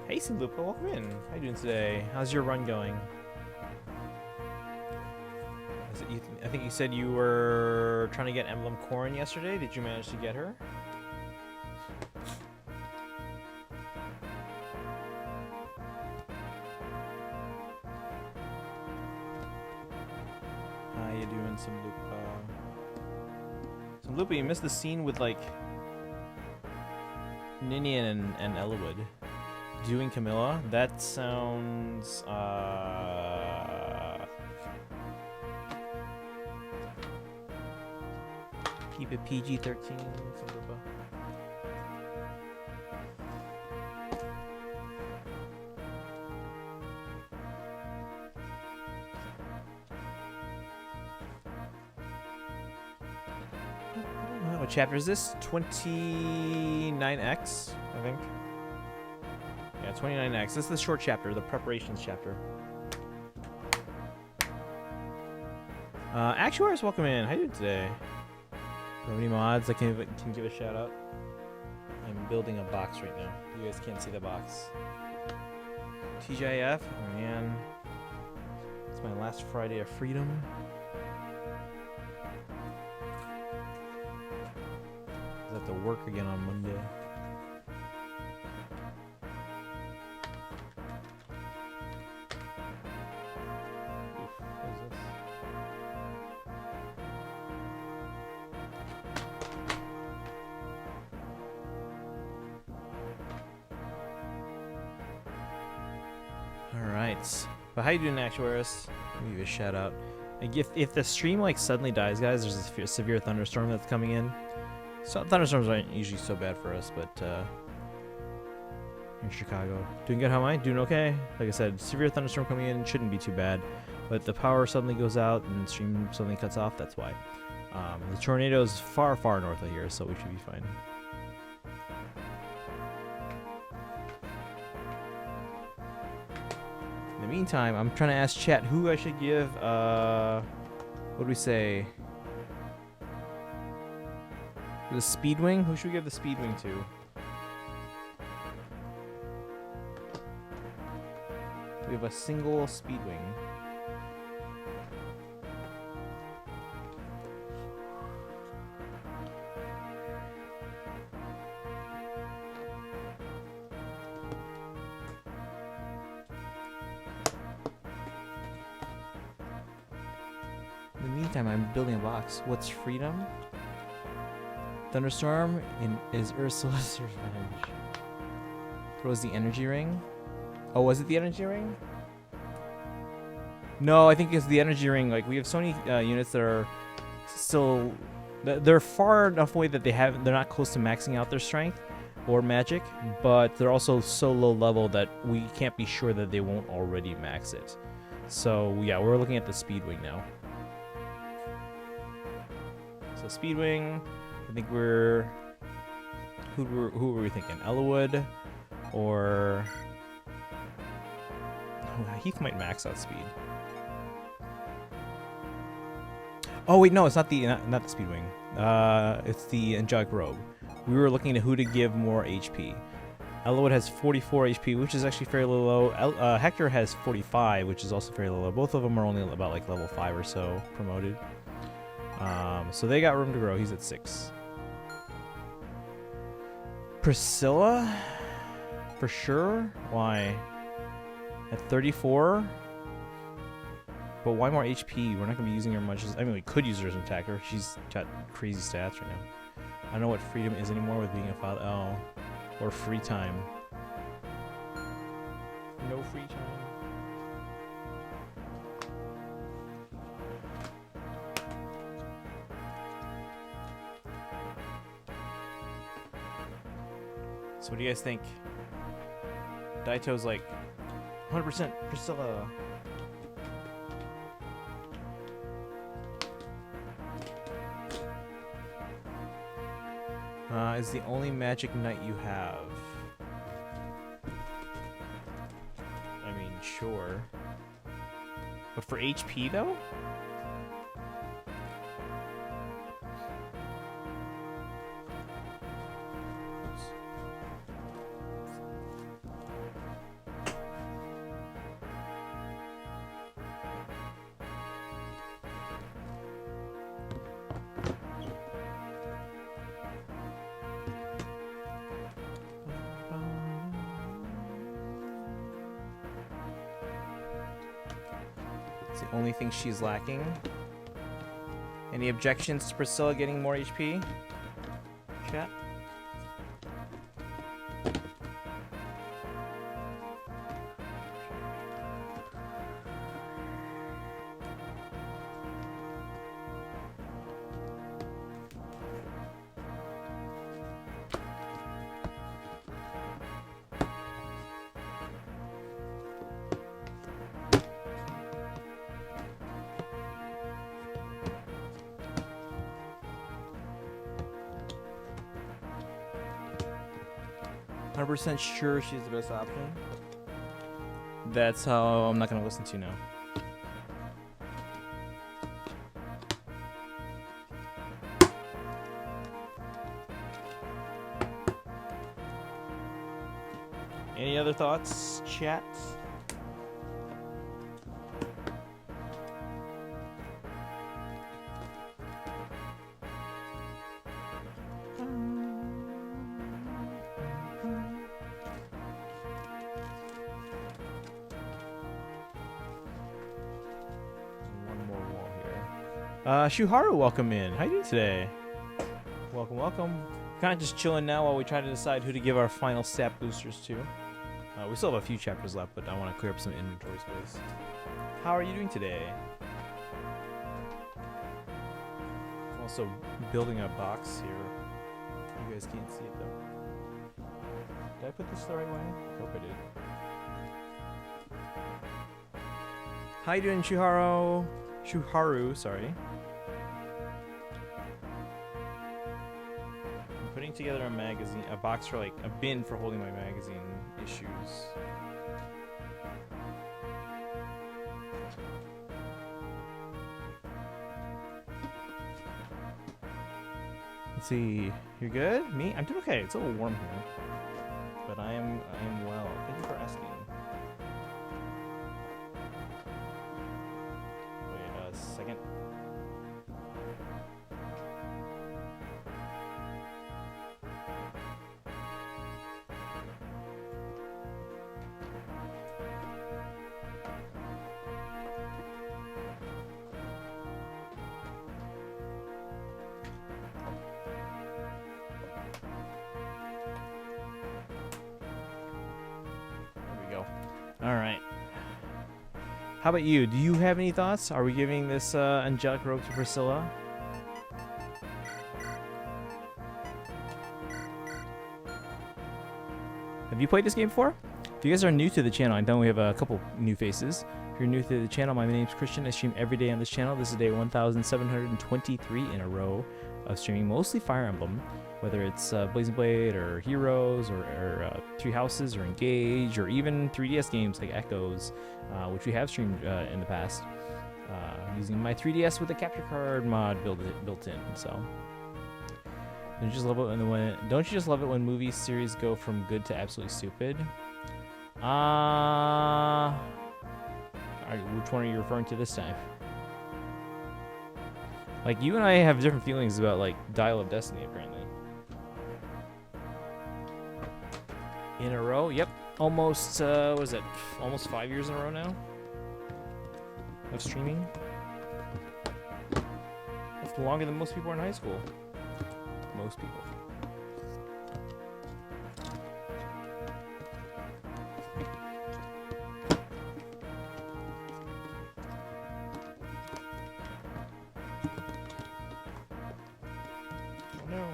Hey, Sinlupa, welcome in. How you doing today? How's your run going? I think you said you were trying to get Emblem Corrin yesterday. Did you manage to get her? How you doing, Sinlupa? Sinlupa, you missed the scene with like Ninian and Elwood doing Camilla. That sounds keep it PG-13, Sinlupa. What chapter is this? 29X, I think. Yeah, 29X. This is the short chapter, the preparations chapter. Actuaries, welcome in. How you doing today? Do you have any mods I can give a shout out? I'm building a box right now. You guys can't see the box. TGIF? Oh man. It's my last Friday of freedom. I have to work again on Monday. But how you doing, Actuaris? Let me give you a shout out. And if the stream like suddenly dies, guys, there's a severe thunderstorm that's coming in. So thunderstorms aren't usually so bad for us, but in Chicago, doing good. How am I? Doing okay. Like I said, severe thunderstorm coming in shouldn't be too bad, but the power suddenly goes out and the stream suddenly cuts off. That's why. The tornado is far, far north of here, so we should be fine. In the meantime, I'm trying to ask chat who I should give, what do we say? The Speedwing? Who should we give the Speedwing to? We have a single Speedwing. In the meantime, I'm building a box. What's freedom? Thunderstorm is Ursula's revenge. Throws the energy ring. Oh, was it the energy ring? No, I think it's the energy ring. Like, we have so many units that are still... They're far enough away that they're not close to maxing out their strength or magic, but they're also so low level that we can't be sure that they won't already max it. So, yeah, we're looking at the Speedwing now. So, Speedwing... I think we're... Who were we thinking? Elwood or... Oh, Heath might max out speed. Oh wait, no, it's not the Speedwing. It's the Angelic Rogue. We were looking at who to give more HP. Elwood has 44 HP, which is actually fairly low. Hector has 45, which is also fairly low. Both of them are only about like level 5 or so promoted. So they got room to grow. He's at 6. Priscilla? For sure? Why? At 34? But why more HP? We're not going to be using her much. I mean, we could use her as an attacker. She's got crazy stats right now. I don't know what freedom is anymore with being a father. Oh. Or free time. No free time. So what do you guys think? Daito's like 100% Priscilla. Is the only magic knight you have. I mean, sure. But for HP though? Only thing she's lacking. Any objections to Priscilla getting more HP? Chat? 100% sure she's the best option. That's how I'm not gonna listen to you now. Any other thoughts, chat? One more wall here. Shuharu, welcome in. How you doing today? Welcome, welcome. Kind of just chilling now while we try to decide who to give our final stat boosters to. We still have a few chapters left, but I want to clear up some inventory space. How are you doing today? I'm also building a box here. You guys can't see it though. Did I put this the right way? I hope I did. How you doing, Shuharu? Shuharu, sorry. I'm putting together a magazine, a box for like a bin for holding my magazine issues. Let's see. You're good? Me? I'm doing okay. It's a little warm here, but I am well. Thank you for asking. Wait a second. Alright. How about you? Do you have any thoughts? Are we giving this Angelic Rogue to Priscilla? Have you played this game before? If you guys are new to the channel, I know we have a couple new faces. If you're new to the channel, my name's Christian. I stream every day on this channel. This is day 1723 in a row of streaming mostly Fire Emblem. Whether it's Blazing Blade or Heroes or Three Houses or Engage or even 3DS games like Echoes, which we have streamed in the past, using my 3DS with a capture card mod built in. So, don't you just love it when movie series go from good to absolutely stupid? Which one are you referring to this time? Like, you and I have different feelings about like Dial of Destiny apparently. In a row? Yep. Almost, what is it? Almost 5 years in a row now? Of streaming? That's longer than most people in high school. Most people. Oh no.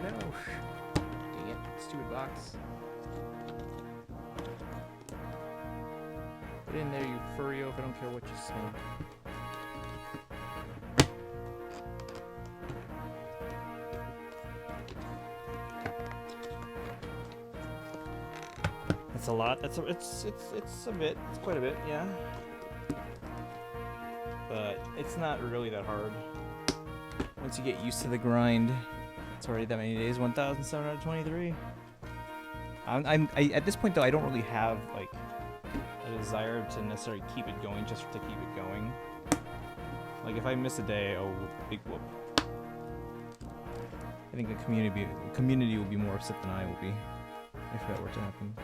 No. Dang it. Stupid box. Get in there, you furry oaf. I don't care what you say. That's a lot. It's a bit. It's quite a bit, yeah. But it's not really that hard. Once you get used to the grind. It's already that many days. 1,723. At this point though, I don't really have like a desire to necessarily keep it going just to keep it going. Like if I miss a day, oh, big whoop. I think the community will be more upset than I will be if that were to happen.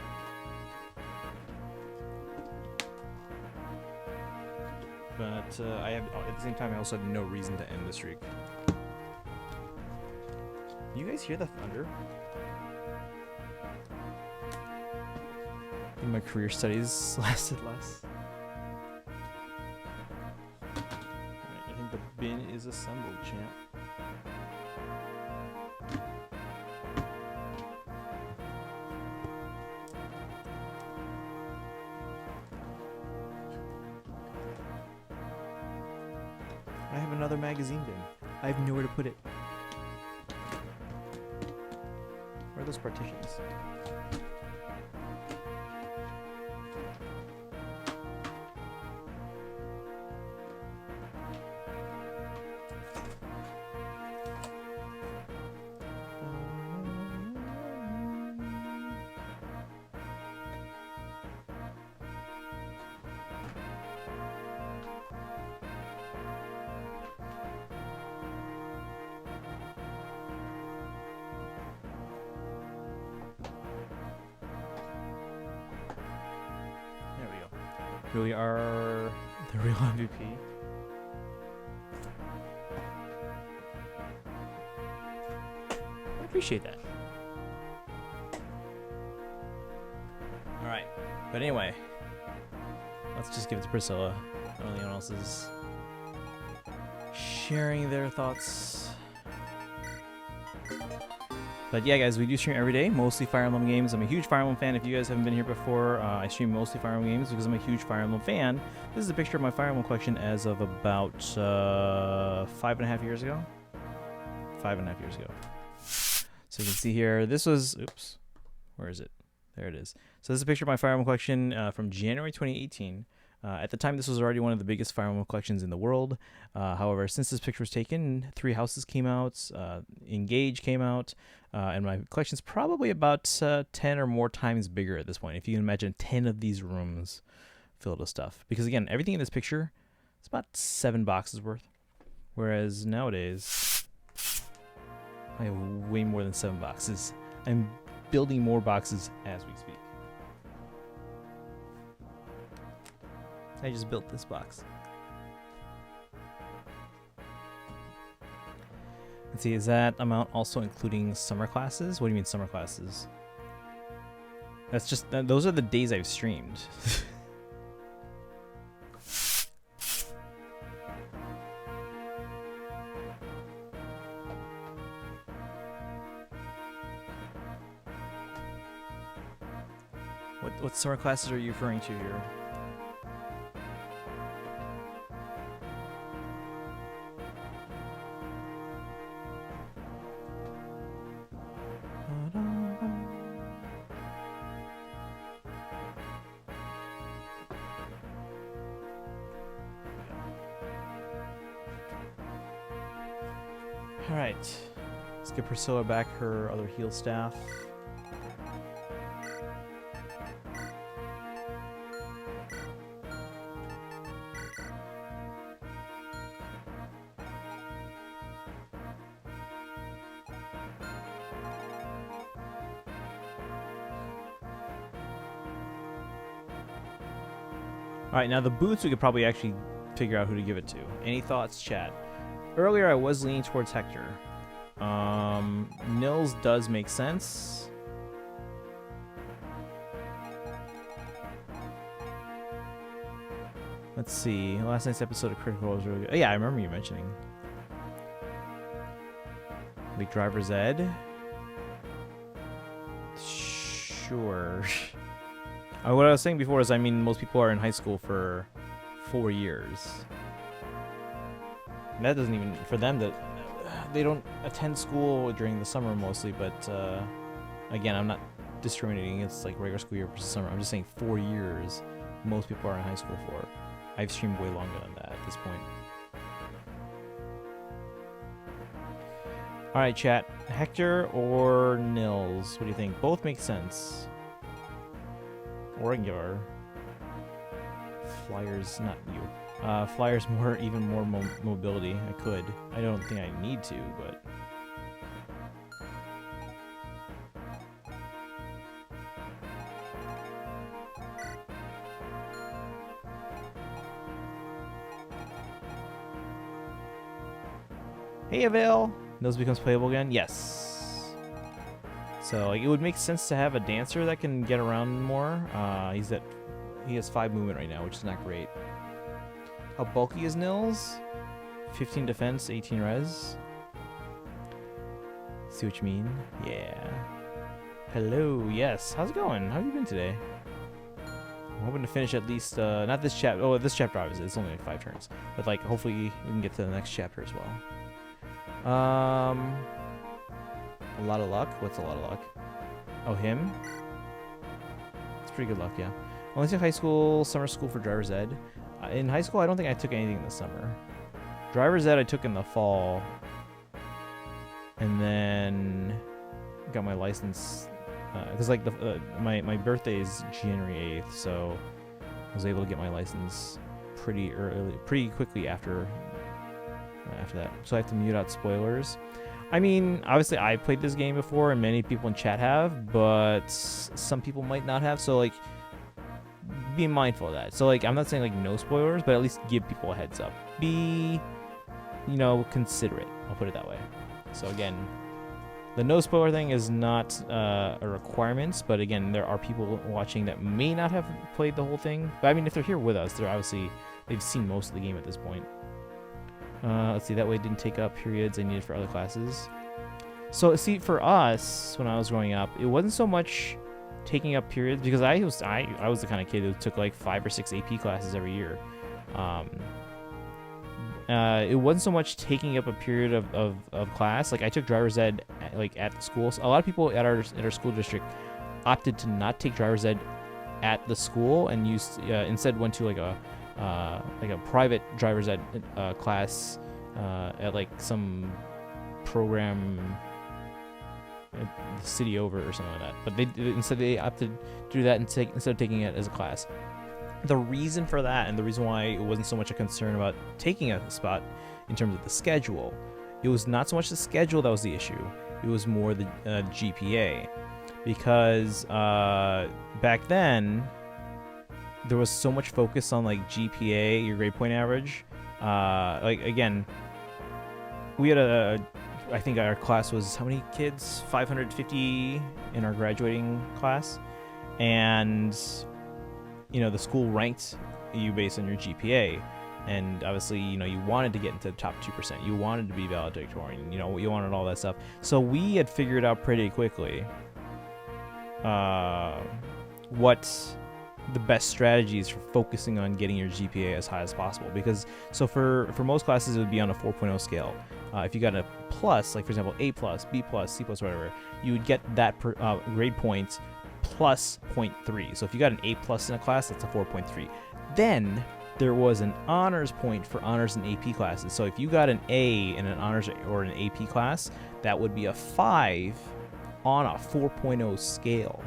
But I have at the same time I also have no reason to end the streak. You guys hear the thunder? I think my career studies lasted less. Alright, I think the bin is assembled, champ. I have another magazine bin. I have nowhere to put it. Where are those partitions? Really are the real MVP. I appreciate that. Alright. But anyway, let's just give it to Priscilla. I don't think anyone else is sharing their thoughts. But yeah, guys, we do stream every day, mostly Fire Emblem games. I'm a huge Fire Emblem fan. If you guys haven't been here before, I stream mostly Fire Emblem games because I'm a huge Fire Emblem fan. This is a picture of my Fire Emblem collection as of about 5.5 years ago. 5.5 years ago. So you can see here, this was, oops, where is it? There it is. So this is a picture of my Fire Emblem collection from January 2018. At the time, this was already one of the biggest Fire Emblem collections in the world. However, since this picture was taken, 3 Houses came out, Engage came out, and my collection's probably about 10 or more times bigger at this point. If you can imagine 10 of these rooms filled with stuff. Because again, everything in this picture is about 7 boxes worth. Whereas nowadays, I have way more than 7 boxes. I'm building more boxes as we speak. I just built this box. Let's see, is that amount also including summer classes? What do you mean summer classes? That's just, those are the days I've streamed. What summer classes are you referring to here? Alright, let's get Priscilla back her other heal staff. Alright, now the boots we could probably actually figure out who to give it to. Any thoughts, chat? Earlier I was leaning towards Hector. Nils does make sense. Let's see. Last night's episode of Critical was really good. Oh, yeah, I remember you mentioning. Like Driver's Ed? Sure. What I was saying before is, I mean, most people are in high school for 4 years. And that doesn't even, for them, that they don't attend school during the summer mostly, but again, I'm not discriminating. It's like regular school year versus summer. I'm just saying 4 years most people are in high school for. I've streamed way longer than that at this point. Alright, chat. Hector or Nils? What do you think? Both make sense. Or I can give her Flyers, not you. Flyers more, even more mobility. I could. I don't think I need to, but. Hey, Avail! Nils becomes playable again? Yes. So like, it would make sense to have a dancer that can get around more. He has 5 movement right now, which is not great. How bulky is Nils? 15 defense, 18 res. See what you mean? Yeah. Hello, yes. How's it going? How have you been today? I'm hoping to finish at least, not this chapter. Oh, this chapter obviously, it's only like 5 turns. But like, hopefully we can get to the next chapter as well. A lot of luck? What's a lot of luck? Oh, him? It's pretty good luck, yeah. I went to high school, summer school for driver's ed. In high school, I don't think I took anything in the summer. Driver's ed I took in the fall. And then got my license. Because like my birthday is January 8th, so I was able to get my license pretty quickly after that. So I have to mute out spoilers. I mean, obviously I played this game before and many people in chat have, but some people might not have, so like be mindful of that. So like I'm not saying like no spoilers, but at least give people a heads up. Be, you know, considerate. I'll put it that way. So again, the no spoiler thing is not a requirement, but again, there are people watching that may not have played the whole thing. But I mean, if they're here with us, they've seen most of the game at this point. Let's see, that way it didn't take up periods I needed for other classes. So see, for us, when I was growing up, it wasn't so much taking up periods, because I was the kind of kid who took like 5 or 6 AP classes every year. It wasn't so much taking up a period of class. Like I took driver's ed at the school. So a lot of people at our school district opted to not take driver's ed at the school and instead went to like a private driver's ed class at like some program the city over or something like that. But they opted to do that instead of taking it as a class. The reason for that, and the reason why it wasn't so much a concern about taking a spot in terms of the schedule, it was not so much the schedule that was the issue. It was more the GPA, because back then there was so much focus on like GPA, your grade point average. Like again, we had I think our class was how many kids? 550 in our graduating class, and you know, the school ranked you based on your GPA, and obviously, you know, you wanted to get into the top 2%. You wanted to be valedictorian. You know, you wanted all that stuff. So we had figured out pretty quickly what the best strategies for focusing on getting your GPA as high as possible. Because so for most classes, it would be on a 4.0 scale. If you got a plus, like for example, A plus, B plus, C plus, whatever, you would get that grade point plus 0.3. So if you got an A plus in a class, that's a 4.3. Then there was an honors point for honors and AP classes. So if you got an A in an honors or an AP class, that would be a 5 on a 4.0 scale.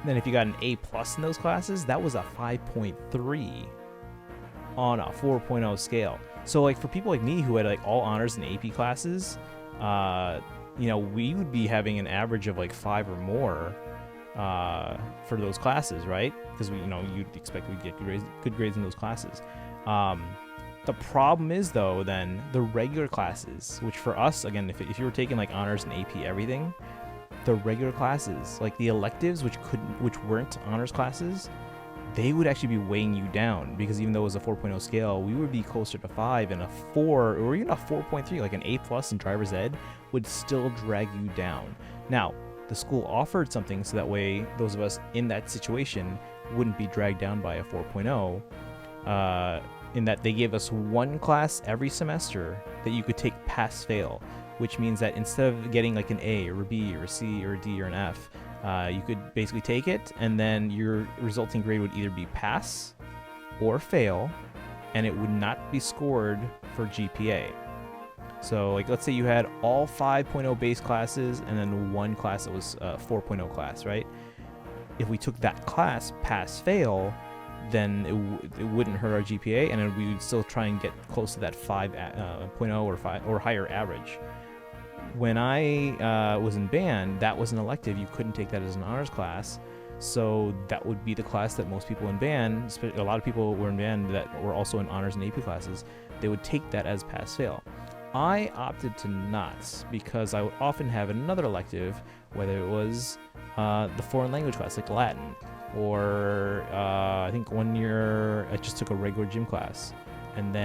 Then if you got an A plus in those classes, that was a 5.3 on a 4.0 scale. So like for people like me who had like all honors and AP classes, you know, we would be having an average of like 5 or more for those classes, right? Because we, you know, you'd expect we'd get good grades in those classes. The problem is though, then the regular classes, which for us, again, if you were taking like honors and AP everything, the regular classes, like the electives, which weren't honors classes, they would actually be weighing you down, because even though it was a 4.0 scale, we would be closer to 5, and a 4 or even a 4.3, like an A plus in driver's ed, would still drag you down. Now, the school offered something so that way those of us in that situation wouldn't be dragged down by a 4.0, in that they gave us one class every semester that you could take pass-fail, which means that instead of getting like an A or a B or a C or a D or an F, you could basically take it, and then your resulting grade would either be pass or fail, and it would not be scored for GPA. So like let's say you had all 5.0 base classes and then one class that was 4.0 class, right? If we took that class pass-fail, then it wouldn't hurt our GPA, and we would still try and get close to that 5.0 or 5 or higher average. When I was in band, that was an elective. You couldn't take that as an honors class, so that would be the class that most people in band, a lot of people were in band that were also in honors and AP classes, they would take that as pass-fail. I opted to not, because I would often have another elective, whether it was the foreign language class like Latin, or I think one year I just took a regular gym class, and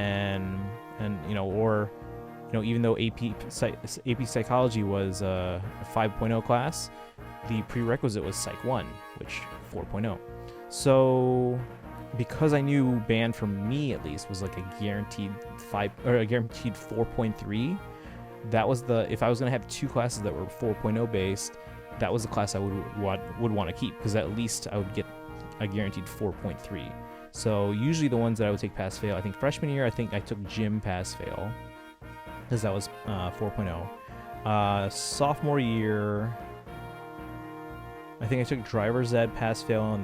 even though AP Psychology was a 5.0 class, the prerequisite was Psych 1, which 4.0. So because I knew band for me at least was like a guaranteed 4.3. That was if I was gonna have 2 classes that were 4.0 based, that was the class I would want to keep, because at least I would get a guaranteed 4.3. So usually the ones that I would take pass fail, I think freshman year I think I took gym pass fail, because that was 4.0. Sophomore year, I think I took driver's ed pass fail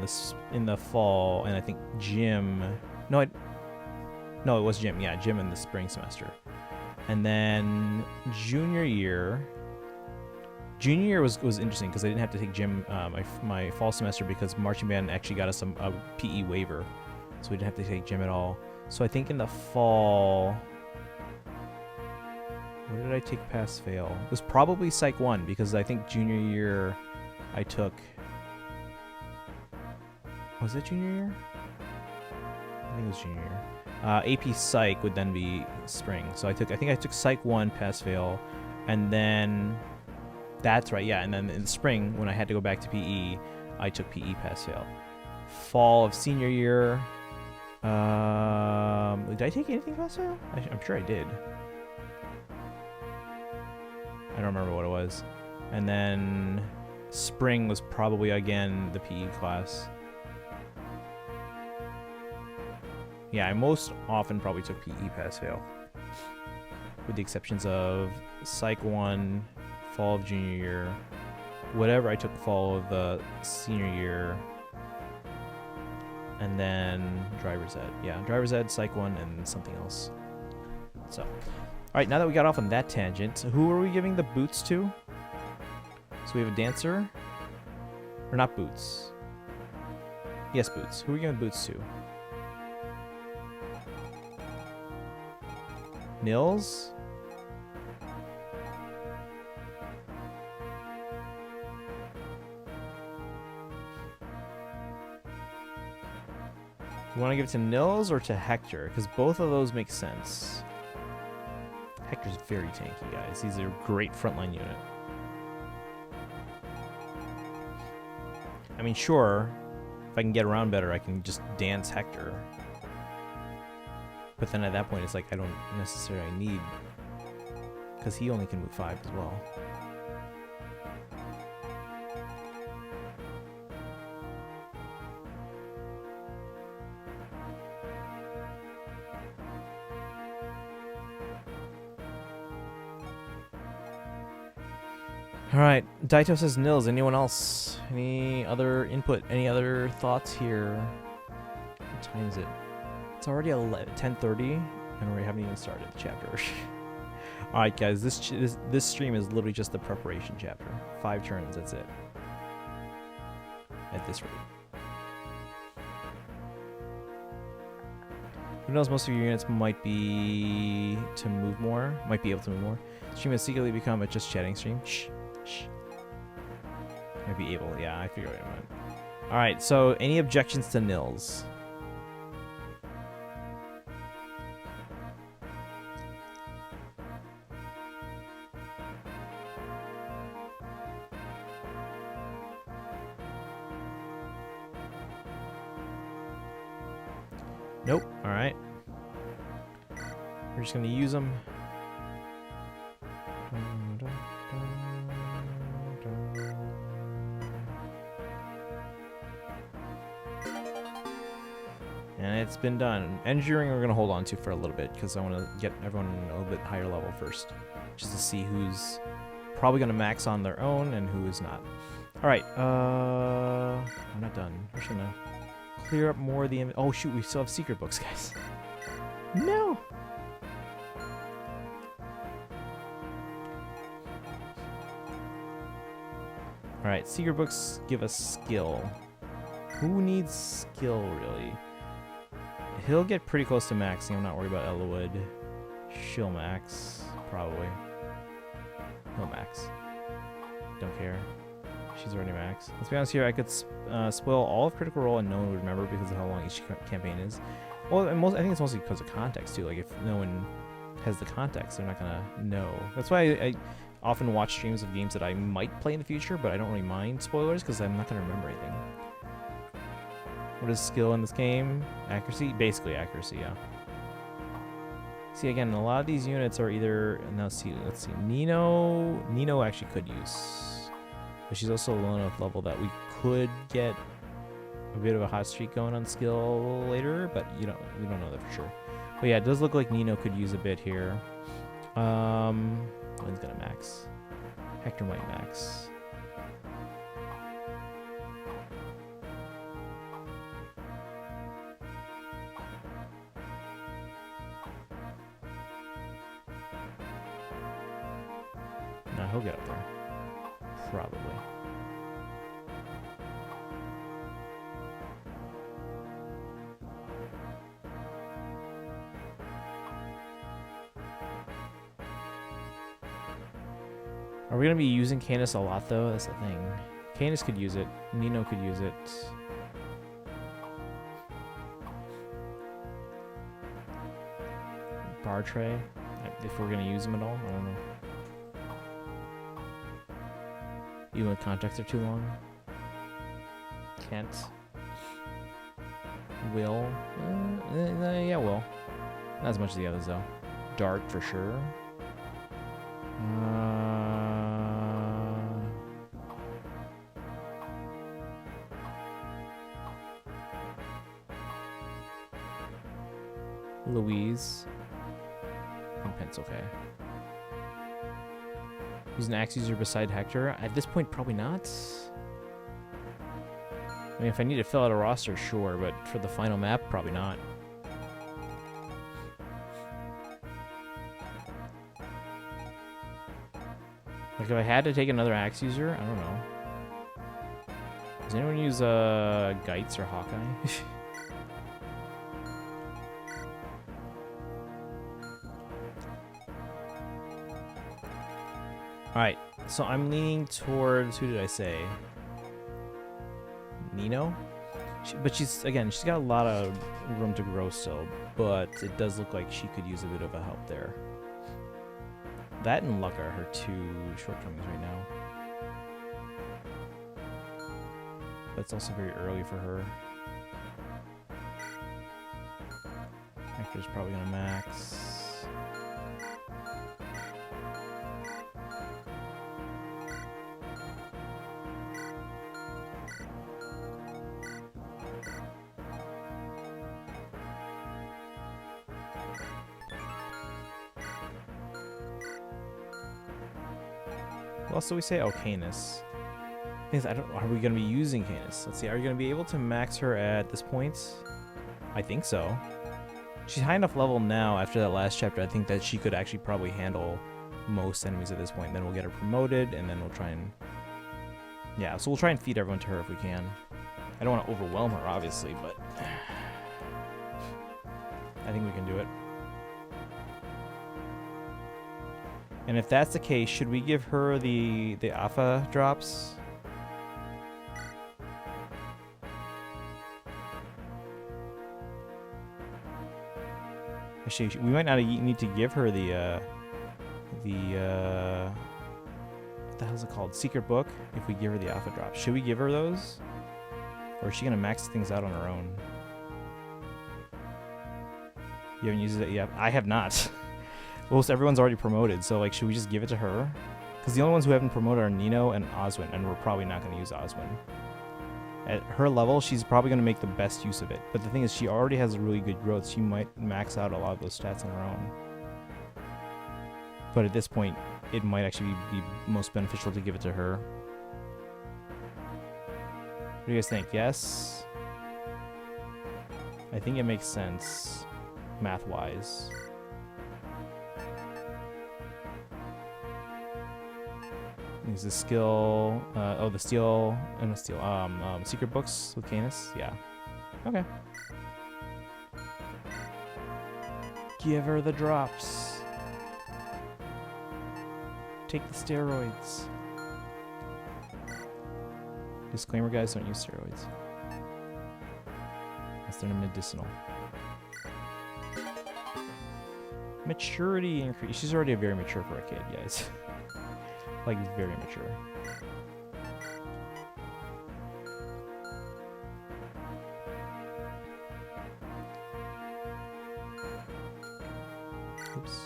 in the fall, and I think gym. No, it was gym. Yeah, gym in the spring semester. And then junior year was interesting because I didn't have to take gym my fall semester, because marching band actually got us a PE waiver, so we didn't have to take gym at all. So I think in the fall, where did I take pass fail? It was probably Psych 1, because I think junior year I took. Was it junior year? I think it was junior year. AP Psych would then be spring. So I think I took Psych 1 pass fail, and then that's right, yeah. And then in the spring, when I had to go back to PE, I took PE pass fail. Fall of senior year, did I take anything pass fail? I'm sure I did. I don't remember what it was. And then spring was probably again the PE class. Yeah, I most often probably took PE pass fail, with the exceptions of Psych 1, fall of junior year, whatever I took fall of the senior year, and then driver's ed. Yeah, driver's ed, Psych 1, and something else. So, all right, now that we got off on that tangent, who are we giving the boots to? So we have a dancer, or not boots. Yes, boots. Who are we giving boots to? Nils? You want to give it to Nils or to Hector? Because both of those make sense. Hector's very tanky, guys. He's a great frontline unit. I mean, sure, if I can get around better, I can just dance Hector. But then at that point, it's like I don't necessarily need, because he only can move 5 as well. All right, Daito says Nils. Anyone else? Any other input? Any other thoughts here? What time is it? It's already 10:30, and we haven't even started the chapter. All right, guys, this stream is literally just the preparation chapter. 5 turns, that's it. At this rate. Who knows? Most of your units might be able to move more. Stream has secretly become a just chatting stream. Shh. Might be able. Yeah, I figured what I meant. All right. So, any objections to Nils? Nope. All right. We're just gonna use them. And it's been done. Engineering we're going to hold on to for a little bit, because I want to get everyone a little bit higher level first, just to see who's probably going to max on their own and who is not. Alright, I'm not done. We're just going to clear up more of the... Oh shoot, we still have secret books, guys. No! Alright, secret books give us skill. Who needs skill, really? He'll get pretty close to maxing. I'm not worried about Elwood. She'll max, probably. He'll max. Don't care. She's already maxed. Let's be honest here. I could spoil all of Critical Role and no one would remember because of how long each campaign is. Well, and I think it's mostly because of context too. Like if no one has the context, they're not gonna know. That's why I often watch streams of games that I might play in the future, but I don't really mind spoilers because I'm not gonna remember anything. What is skill in this game? Accuracy? Basically accuracy, yeah. See, again, a lot of these units are either... Now, see, let's see. Nino actually could use. But she's also low enough level that we could get a bit of a hot streak going on skill later, but we don't know that for sure. But yeah, it does look like Nino could use a bit here. When's gonna max? Hector might max. No, he'll get up there. Probably. Are we going to be using Canis a lot, though? That's the thing. Canis could use it. Nino could use it. Bar tray. If we're going to use him at all. I don't know. Even when contacts are too long. Can't. Will. Yeah, will. Not as much as the others, though. Dart, for sure. Louise. I think Pent's okay. Use an axe user beside Hector? At this point, probably not. I mean, if I need to fill out a roster, sure, but for the final map, probably not. Like, if I had to take another axe user, I don't know. Does anyone use Geitz or Hawkeye? Alright, so I'm leaning towards, who did I say? Nino? But she's got a lot of room to grow still, but it does look like she could use a bit of a help there. That and Luck are her two shortcomings right now. But it's also very early for her. Hector's probably gonna max. What else do we say? Oh, Canis. Are we going to be using Canis? Let's see. Are you going to be able to max her at this point? I think so. She's high enough level now after that last chapter. I think that she could actually probably handle most enemies at this point. Then we'll get her promoted, and then we'll try and... Yeah, so we'll try and feed everyone to her if we can. I don't want to overwhelm her, obviously, but... I think we can do it. And if that's the case, should we give her the alpha drops? Actually, we might not need to give her the what the hell's it called? Secret book. If we give her the alpha drops, should we give her those, or is she gonna max things out on her own? You haven't used it yet. I have not. Most everyone's already promoted, so like, should we just give it to her? Because the only ones who haven't promoted are Nino and Oswin, and we're probably not going to use Oswin. At her level, she's probably going to make the best use of it. But the thing is, she already has a really good growth. She might max out a lot of those stats on her own. But at this point, it might actually be most beneficial to give it to her. What do you guys think? Yes? I think it makes sense, math-wise. Use the skill, the steal, and the steal, secret books with Canis, yeah. Okay. Give her the drops. Take the steroids. Disclaimer, guys, don't use steroids. Unless they're medicinal. Maturity increase. She's already very mature for a kid, guys. Like, very mature. Oops.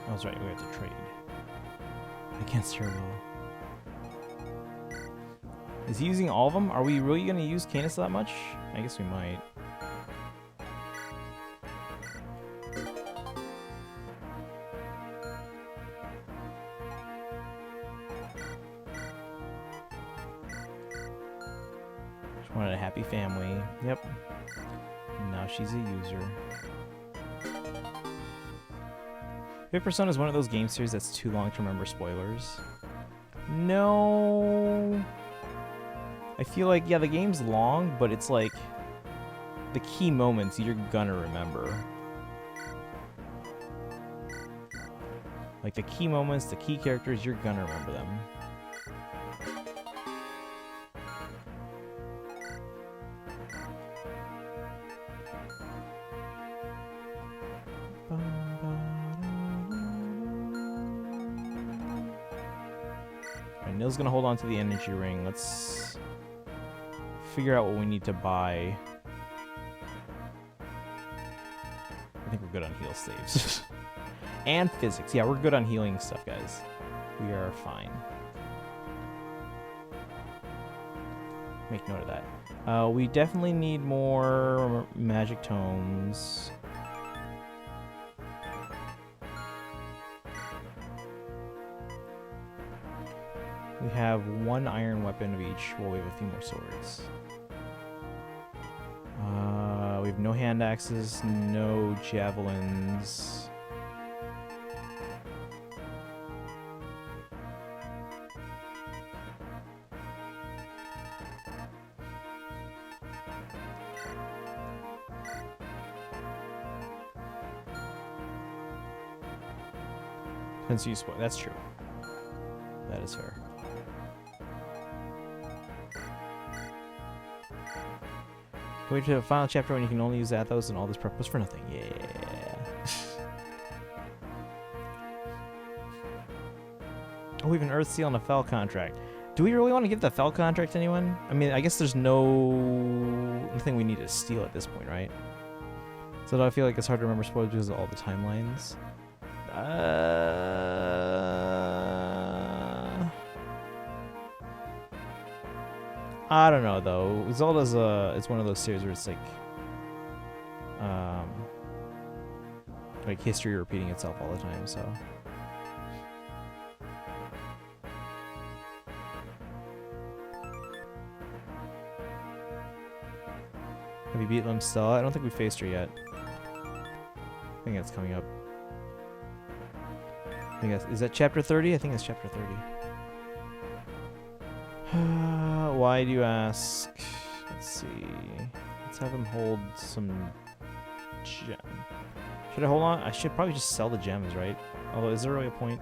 Oh, that's right, we have to trade. Against her will. Is he using all of them? Are we really going to use Canis that much? I guess we might. Just wanted a happy family. Yep. Now she's a user. Big Persona is one of those game series that's too long to remember spoilers. No. I feel like, yeah, the game's long, but it's like the key moments you're gonna remember. Like the key moments, the key characters, you're gonna remember them. Nil's gonna hold on to the energy ring. Let's figure out what we need to buy. I think we're good on heal saves. And physics. Yeah, we're good on healing stuff, guys. We are fine. Make note of that. We definitely need more magic tomes. We have one iron weapon of each. Well, we have a few more swords. We have no hand axes, no javelins. Depends who you spoil. That's true. That is fair. Wait to the final chapter when you can only use Athos and all this prep was for nothing. Yeah. Oh, we have an Earth Seal and a Fel contract. Do we really want to give the Fel contract to anyone? I mean, I guess there's nothing we need to steal at this point, right? So I feel like it's hard to remember spoilers because of all the timelines. I don't know though. Zelda's it's one of those series where it's like history repeating itself all the time. So have you beat Limstella? I don't think we faced her yet. I think that's coming up. I think is that chapter 30? I think that's chapter 30. Why do you ask? Let's see. Let's have him hold some gem. Should I hold on? I should probably just sell the gems, right? Although, is there really a point?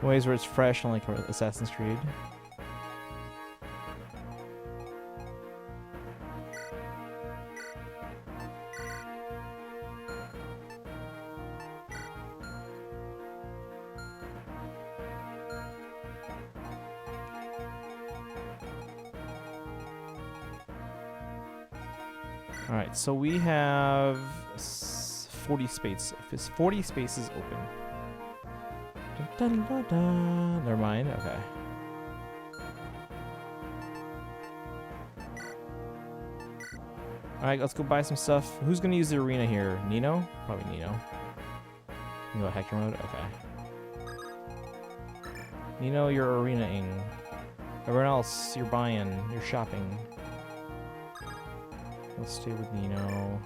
Ways where it's fresh, unlike Assassin's Creed. All right, so we have 40 spaces open. Dun, dun, dun. Never mind. Okay. All right, let's go buy some stuff. Who's gonna use the arena here? Nino? Probably Nino. You go Hector mode. Okay. Nino, you're arena-ing. Everyone else, you're buying, you're shopping. Let's stay with Nino.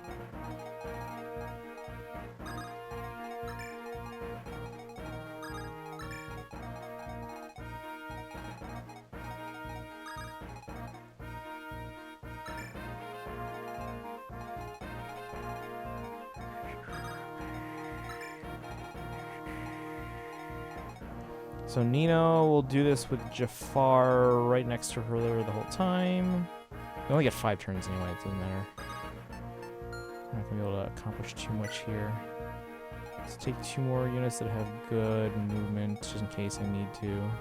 So Nino will do this with Jafar right next to her the whole time. We only get 5 turns anyway, it doesn't matter. I'm not gonna be able to accomplish too much here. Let's take 2 more units that have good movement, just in case I need to.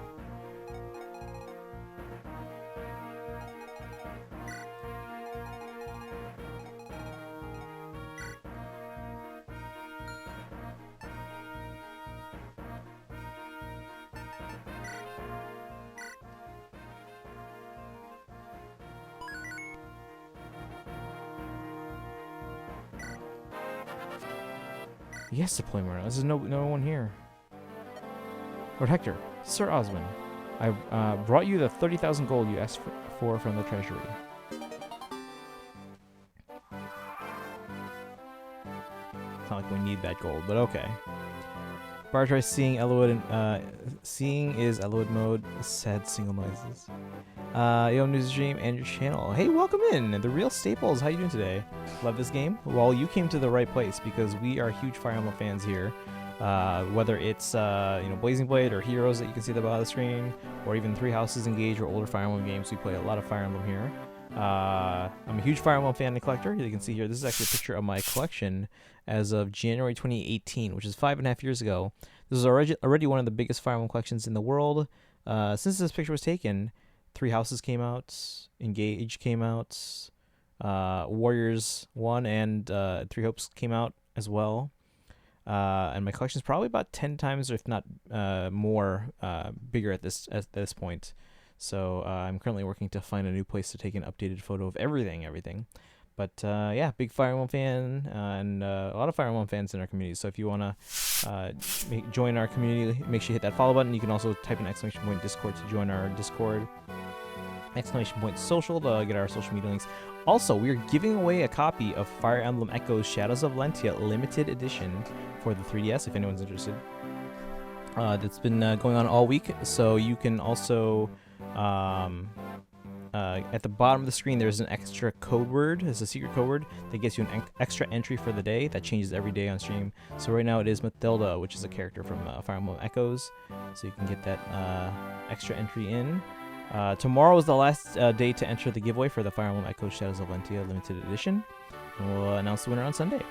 Yes, deployment. There's no one here. Lord Hector, Sir Osmond, I brought you the 30,000 gold you asked for from the treasury. It's not like we need that gold, but okay. Bar tries seeing Elwood seeing is Elwood mode. Sad single noises. Yo, Newsstream and your channel. Hey, welcome in. The Real Staples. How you doing today? Love this game? Well, you came to the right place because we are huge Fire Emblem fans here. Whether it's Blazing Blade or Heroes that you can see at the bottom of the screen, or even Three Houses Engage or older Fire Emblem games, we play a lot of Fire Emblem here. I'm a huge Fire Emblem fan and collector. You can see here, this is actually a picture of my collection as of January 2018, which is 5.5 years ago. This is already one of the biggest Fire Emblem collections in the world. Since this picture was taken, Three Houses came out, Engage came out, Warriors 1 and Three Hopes came out as well. And my collection is probably about 10 times, or if not more, bigger at this point. So I'm currently working to find a new place to take an updated photo of everything. But yeah, big Fire Emblem fan, and a lot of Fire Emblem fans in our community. So if you want to join our community, make sure you hit that follow button. You can also type an ! Discord to join our Discord. ! Social to get our social media links. Also, we are giving away a copy of Fire Emblem Echoes Shadows of Valentia limited edition for the 3DS, if anyone's interested. That's been going on all week, so you can also... at the bottom of the screen, there's an extra code word. There's a secret code word that gets you an extra entry for the day. That changes every day on stream. So right now it is Mathilda, which is a character from Fire Emblem Echoes. So you can get that extra entry in. Tomorrow is the last day to enter the giveaway for the Fire Emblem Echoes Shadows of Valentia limited edition. And we'll announce the winner on Sunday.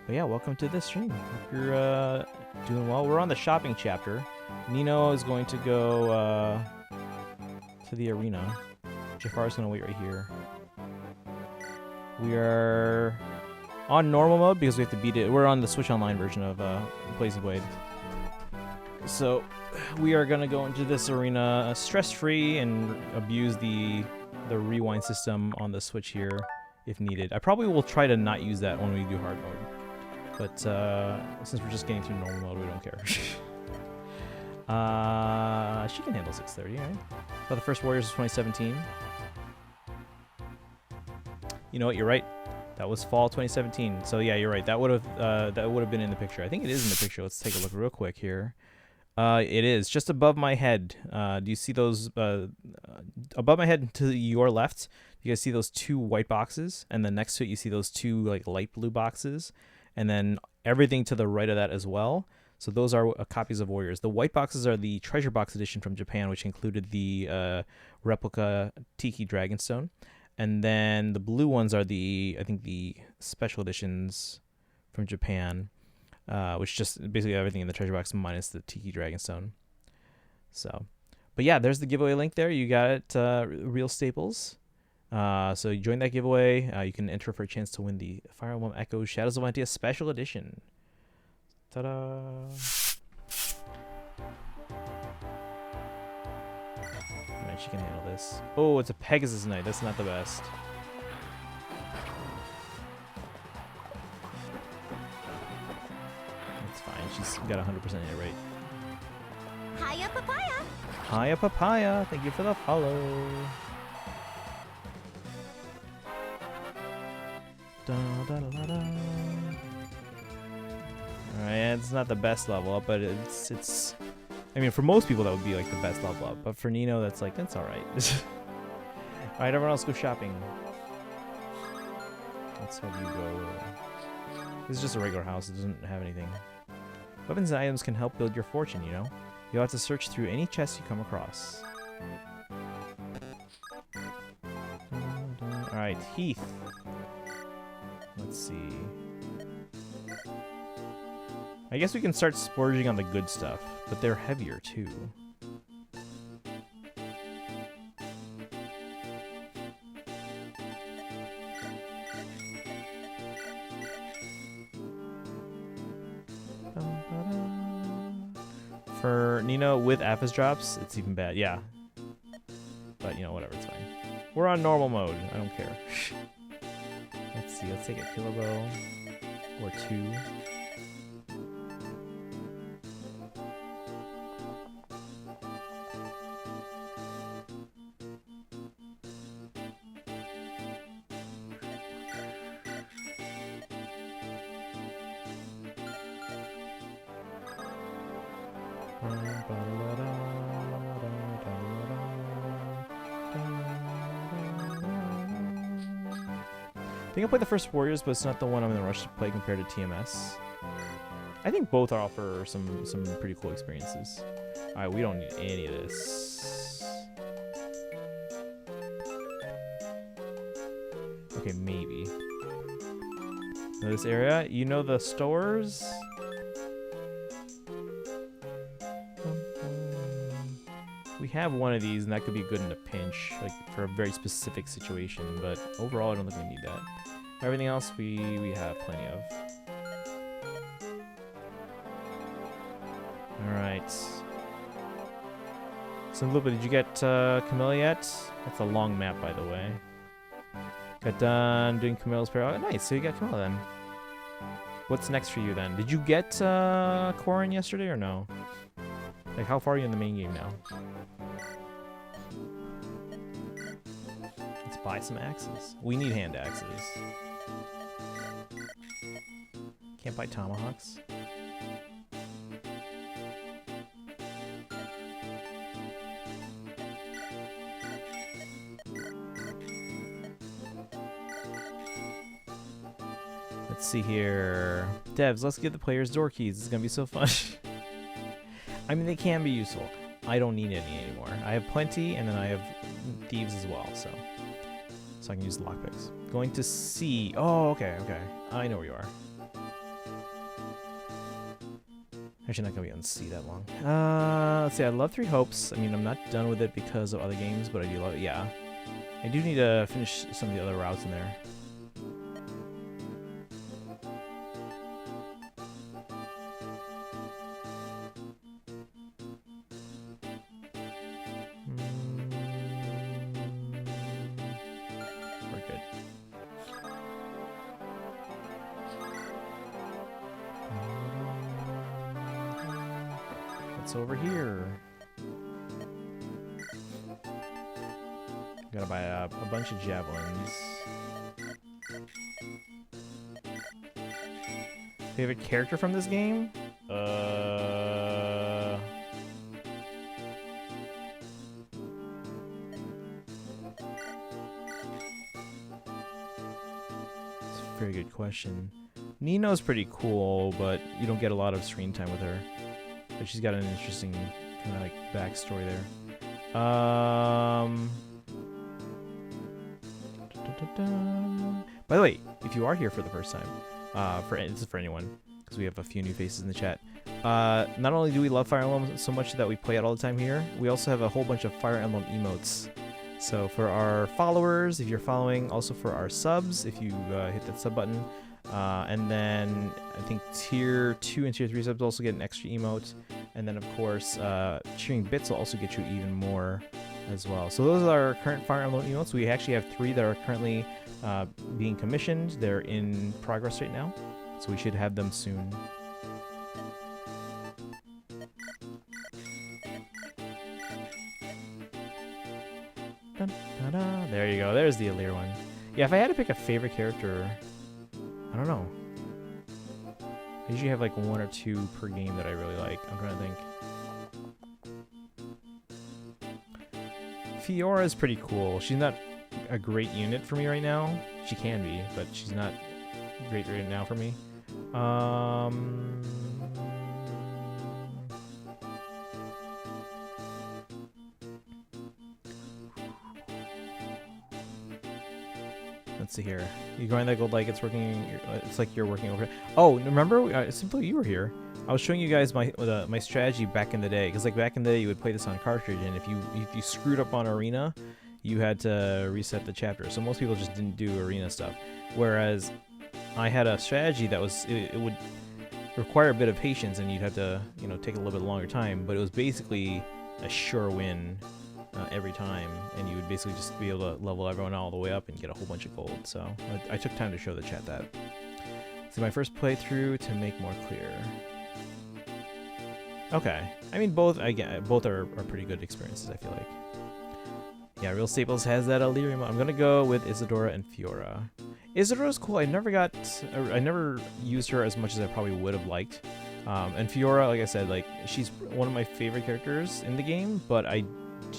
But yeah, welcome to this stream. Hope you're doing well. We're on the shopping chapter. Nino is going to go... to the arena. Jafar's gonna wait right here. We are on normal mode because we have to beat it. We're on the Switch Online version of Blazing Blade. So we are gonna go into this arena stress-free and abuse the rewind system on the Switch here if needed. I probably will try to not use that when we do hard mode. But since we're just getting through normal mode, we don't care. She can handle 630, right? But the first Warriors is 2017. You know what? You're right. That was fall 2017. So yeah, you're right. That would have been in the picture. I think it is in the picture. Let's take a look real quick here. It is just above my head. Do you see those above my head to your left? You guys see those 2 white boxes, and then next to it you see those 2 like light blue boxes, and then everything to the right of that as well. So those are copies of Warriors. The white boxes are the Treasure Box edition from Japan, which included the replica Tiki Dragonstone. And then the blue ones are I think the special editions from Japan, which just basically everything in the Treasure Box minus the Tiki Dragonstone. So, but yeah, there's the giveaway link there. You got it, Real Staples. So you join that giveaway. You can enter for a chance to win the Fire Emblem Echoes Shadows of Valentia special edition. Ta-da! Alright, she can handle this. Oh, it's a Pegasus Knight. That's not the best. That's fine. She's got 100% hit rate. Hiya, papaya. Hiya, papaya. Thank you for the follow. Da, da, da, da, da. Alright, it's not the best level up, but it's. I mean, for most people that would be like the best level up, but for Nino, that's like that's all right. All right, everyone else go shopping. Let's have you go. This is just a regular house. It doesn't have anything. Weapons and items can help build your fortune, you know? You'll have to search through any chest you come across. Alright, Heath. Let's see. I guess we can start splurging on the good stuff, but they're heavier too. For Nino with Apis drops, it's even bad. Yeah. But, you know, whatever, it's fine. We're on normal mode. I don't care. Let's see. Let's take a killer bow. Or two. I think I played the first Warriors, but it's not the one I'm in a rush to play compared to TMS. I think both offer some pretty cool experiences. Alright, we don't need any of this. Okay, maybe. Know this area? You know the stores? We have one of these, and that could be good in a pinch, like for a very specific situation. But overall, I don't think we need that. Everything else, we have plenty of. All right. So, Lupa, did you get Camilla yet? That's a long map, by the way. Got done doing Camilla's Peril. Oh, nice. So you got Camilla then. What's next for you then? Did you get Corin yesterday or no? Like, how far are you in the main game now? Let's buy some axes. We need hand axes. Can't buy tomahawks. Let's see here. Devs, let's give the players door keys. It's gonna be so fun. I mean, they can be useful. I don't need any anymore. I have plenty, and then I have thieves as well, so I can use the lockpicks. Going to C. Oh, okay. I know where you are. Actually, not gonna be on C that long. Let's see. I love Three Hopes. I mean, I'm not done with it because of other games, but I do love it. Yeah, I do need to finish some of the other routes in there. Over here. Gotta buy a bunch of javelins. Favorite character from this game? It's a very good question. Nino's pretty cool, but you don't get a lot of screen time with her. But she's got an interesting kind of like backstory there. By the way, if you are here for the first time, this is for anyone, because we have a few new faces in the chat. Not only do we love Fire Emblem so much that we play it all the time here, we also have a whole bunch of Fire Emblem emotes. So for our followers, if you're following, also for our subs, if you hit that sub button. And then I think tier 2 and tier 3 subs also get an extra emote. And then of course, cheering bits will also get you even more as well. So those are our current Fire Emblem emotes. We actually have 3 that are currently being commissioned. They're in progress right now, so we should have them soon. There you go. There's the Alear one. Yeah, if I had to pick a favorite character, I don't know. I usually have like 1 or 2 per game that I really like. I'm trying to think. Fiora's pretty cool. She's not a great unit for me right now. She can be, but she's not great right now for me. Let's see here. You going that gold like it's working? It's like you're working over. Oh, remember? Simply you were here. I was showing you guys my my strategy back in the day. Because like back in the day, you would play this on cartridge, and if you screwed up on arena, you had to reset the chapter. So most people just didn't do arena stuff. Whereas I had a strategy that was it would require a bit of patience, and you'd have to take a little bit longer time. But it was basically a sure win. Every time, and you would basically just be able to level everyone all the way up and get a whole bunch of gold. So I took time to show the chat that. So my first playthrough to make more clear. Okay, I mean both are pretty good experiences. I feel like. Yeah, Real Staples has that Illyrium. I'm gonna go with Isadora and Fiora. Isadora's cool. I never used her as much as I probably would have liked. And Fiora, like I said, like she's one of my favorite characters in the game, but I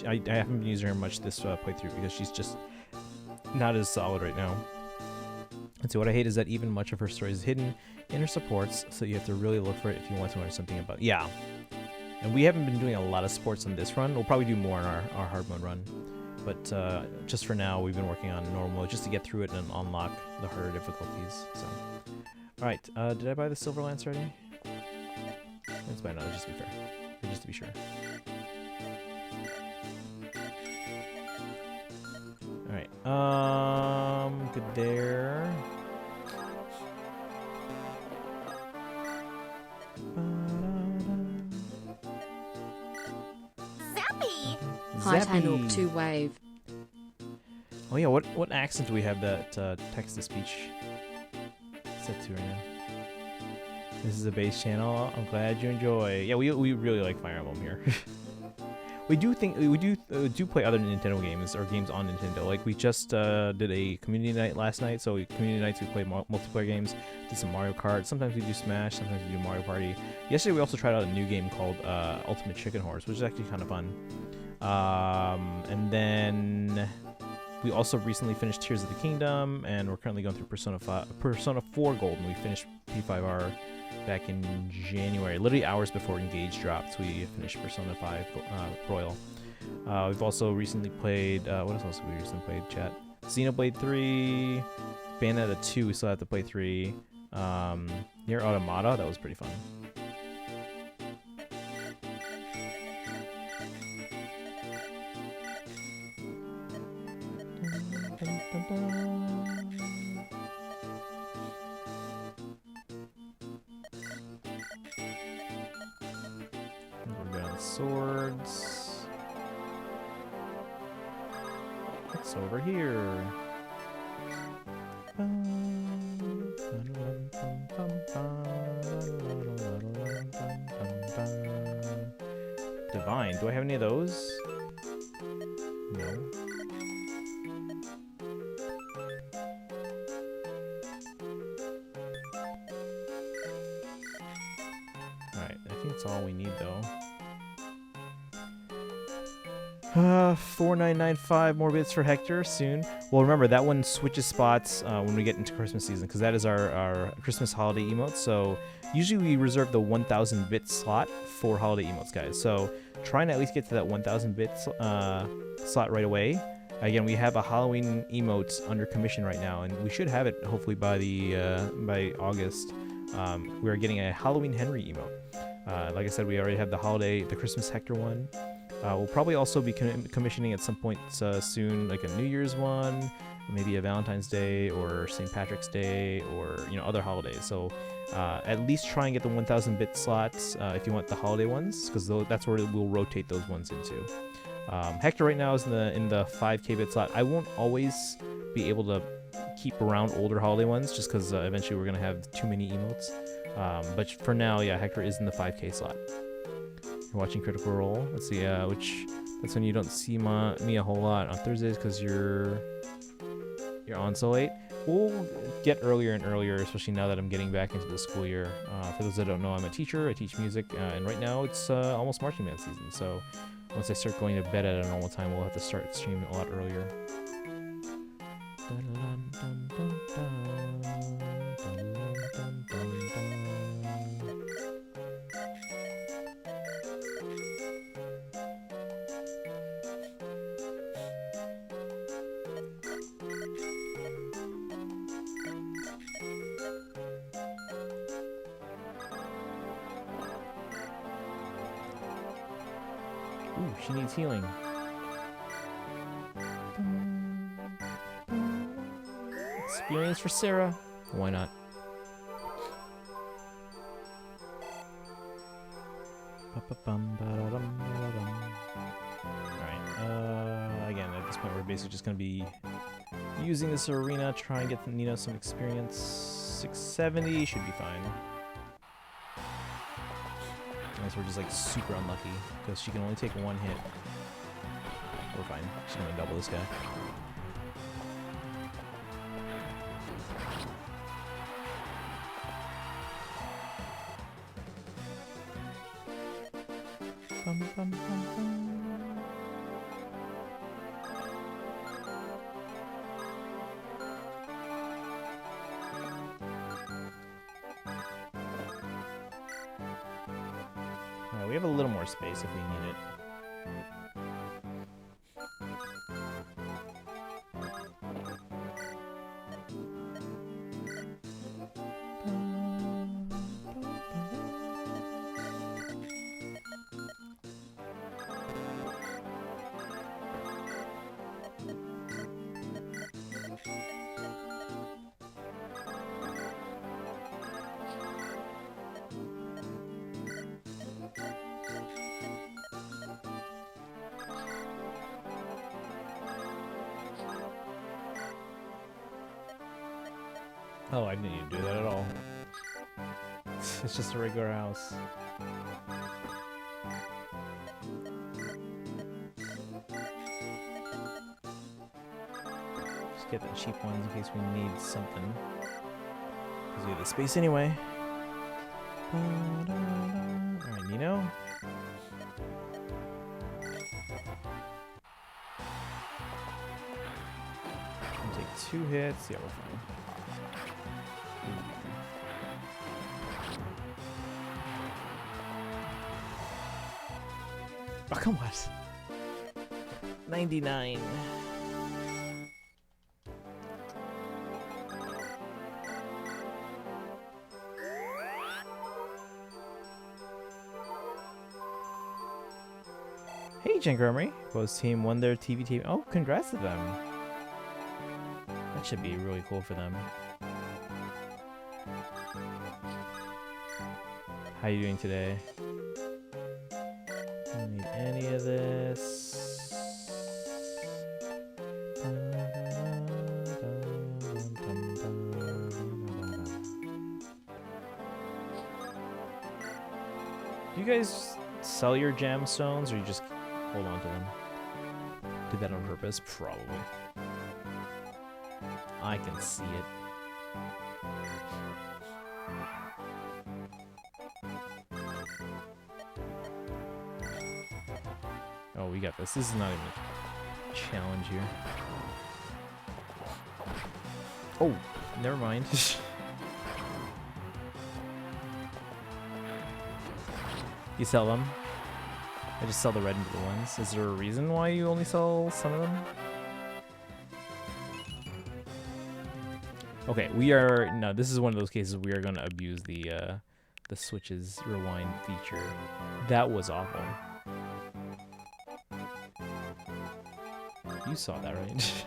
haven't been using her much this playthrough because she's just not as solid right now. And so what I hate is that even much of her story is hidden in her supports, so you have to really look for it if you want to learn something about it. Yeah. And we haven't been doing a lot of supports on this run. We'll probably do more in our hard mode run. But just for now, we've been working on normal mode just to get through it and unlock the harder difficulties. So, alright, did I buy the Silver Lance already? Let's buy another just to be fair. Just to be sure. Alright, good there. Zappy! High handle 2 wave. Oh yeah, what accent do we have that text-to-speech set to right now? This is a base channel. I'm glad you enjoy. Yeah, we really like Fire Emblem here. We do play other Nintendo games or games on Nintendo. Like we just did a community night last night. So community nights we play multiplayer games. Did some Mario Kart. Sometimes we do Smash. Sometimes we do Mario Party. Yesterday we also tried out a new game called Ultimate Chicken Horse, which is actually kind of fun. And then we also recently finished Tears of the Kingdom, and we're currently going through Persona 4 Gold, and we finished P5R back in January, literally hours before Engage dropped. We finished Persona 5 Royal. We've also recently played, what else have we recently played, chat? Xenoblade 3, Bayonetta 2, we still have to play 3. Nier Automata, that was pretty fun. We're down the swords. What's over here? Divine. Do I have any of those? No. Alright, I think that's all we need though. 4995 more bits for Hector soon. Well, remember that one switches spots when we get into Christmas season, because that is our Christmas holiday emotes. So usually we reserve the 1000 bit slot for holiday emotes, guys. So trying to at least get to that 1000 bit slot right away. Again, we have a Halloween emote under commission right now, and we should have it hopefully by by August. We're getting a Halloween Henry emote. Like I said, we already have the Christmas Hector one. We'll probably also be commissioning at some point soon, like a New Year's one, maybe a Valentine's Day or St. Patrick's Day, or other holidays. So at least try and get the 1000 bit slots if you want the holiday ones, because that's where we'll rotate those ones into. Hector right now is in the 5k bit slot. I won't always be able to keep around older holiday ones, just because eventually we're gonna have too many emotes. But for now, yeah, Hector is in the 5k slot. You're watching Critical Role. Let's see, which That's when you don't see me a whole lot on Thursdays because you're on so late. We'll get earlier and earlier, especially now that I'm getting back into the school year. For those that don't know, I'm a teacher. I teach music, and right now it's almost marching band season. So once I start going to bed at a normal time, we'll have to start streaming a lot earlier. Ooh, she needs healing. Experience for Sarah. Why not? Alright, again, at this point we're basically just going to be using this arena, try and get Nina some experience. 670 should be fine. Unless we're just like super unlucky, because she can only take one hit. We're fine. She's going to double this guy. Bum, bum, bum, bum. Alright, we have a little more space if we need it. Oh, I didn't even do that at all. It's just a regular house. Just get the cheap ones in case we need something. Because we have the space anyway. Alright, Nino. I'll take 2 hits. Yeah, we're fine. Oh, come on. 99. Hey, Jen Germery. Bo's team won their TV team. Oh, congrats to them. That should be really cool for them. How you doing today? Don't need any of this. Do you guys sell your gemstones or you just hold on to them? Did that on purpose? Probably. I can see it. Oh, we got this. This is not even a challenge here. Oh, never mind. You sell them? I just sell the red and blue ones. Is there a reason why you only sell some of them? Okay, we are... No, this is one of those cases we are going to abuse the Switch's rewind feature. That was awful. You saw that, right?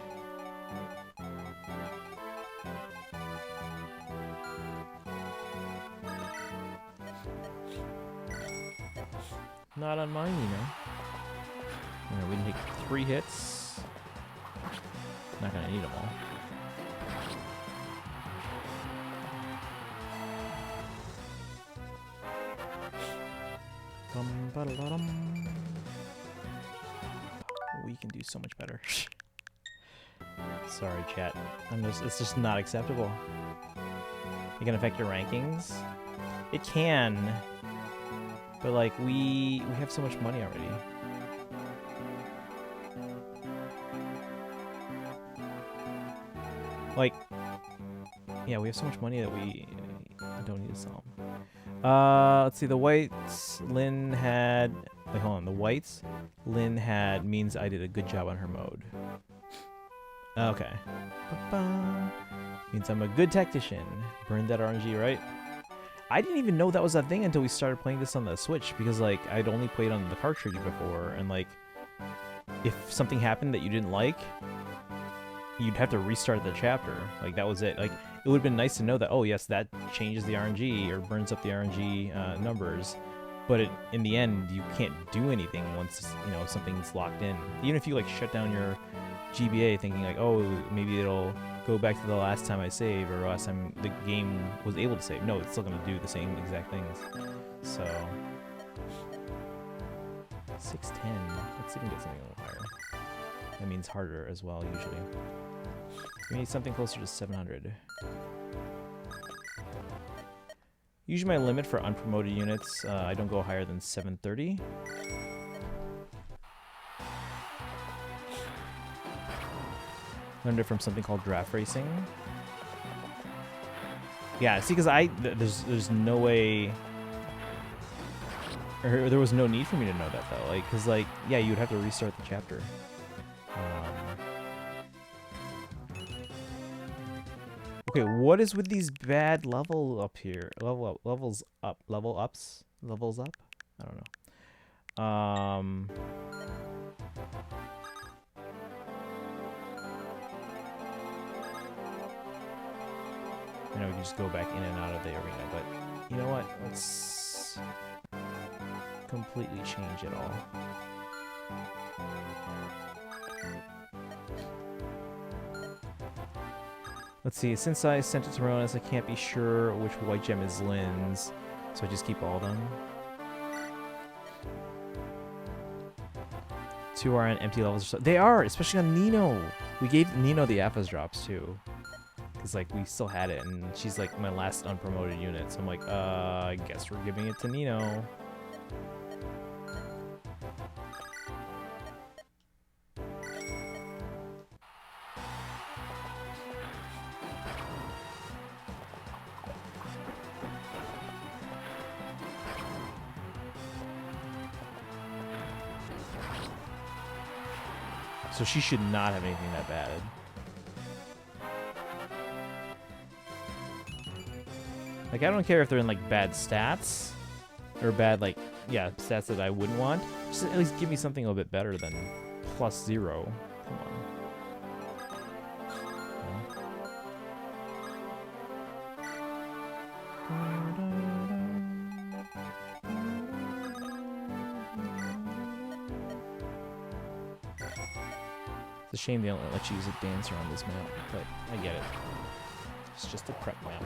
Not on mine, you know. Alright, we can take 3 hits. Not gonna need them all. can do so much better. Sorry, chat. It's just not acceptable. It can affect your rankings. It can, but like we have so much money already. Like, yeah, we have so much money that we don't need to sell them. Let's see. The whites Lynn had. Wait, hold on. The whites Lynn had means I did a good job on her mode. Okay. Ba-ba. Means I'm a good tactician. Burn that RNG, right? I didn't even know that was a thing until we started playing this on the Switch, because like I'd only played on the cartridge before, and like if something happened that you didn't like, you'd have to restart the chapter. Like that was it. Like it would have been nice to know that, oh yes, that changes the RNG or burns up the RNG numbers, but in the end you can't do anything once something's locked in. Even if you like shut down your GBA thinking like, oh, maybe it'll go back to the last time I saved or last time the game was able to save. No, it's still going to do the same exact things. So 610. Let's see if we can get something a little higher. That means harder as well, usually. We need something closer to 700. Usually my limit for unpromoted units, I don't go higher than 730. Learned it from something called draft racing. Yeah, see, because there's no way, or there was no need for me to know that though. Like, cause like, yeah, you would have to restart the chapter. Okay, what is with these bad level up here? Levels up? Levels up? I don't know. I know we can just go back in and out of the arena, but you know what? Let's completely change it all. Let's see, since I sent it to Ronas, I can't be sure which white gem is Lynn's, so I just keep all of them. 2 are on empty levels or so. They are, especially on Nino. We gave Nino the Appas drops too. Because like we still had it, and she's like my last unpromoted unit, so I'm like, I guess we're giving it to Nino. So she should not have anything that bad. Like, I don't care if they're in, like, bad stats. Or bad, like, yeah, stats that I wouldn't want. Just at least give me something a little bit better than +0. Come on. It's a shame they don't let you use a dancer on this map, but I get it. It's just a prep map.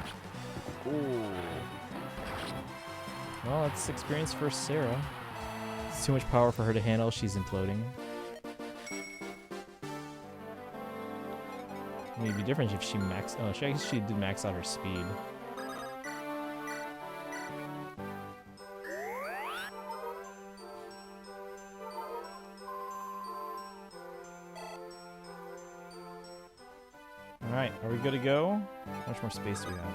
Ooh. Well, it's experience for Sarah. It's too much power for her to handle. She's imploding. It would be different if she maxed... Oh, I guess she did max out her speed. Alright, are we good to go? How much more space do we have?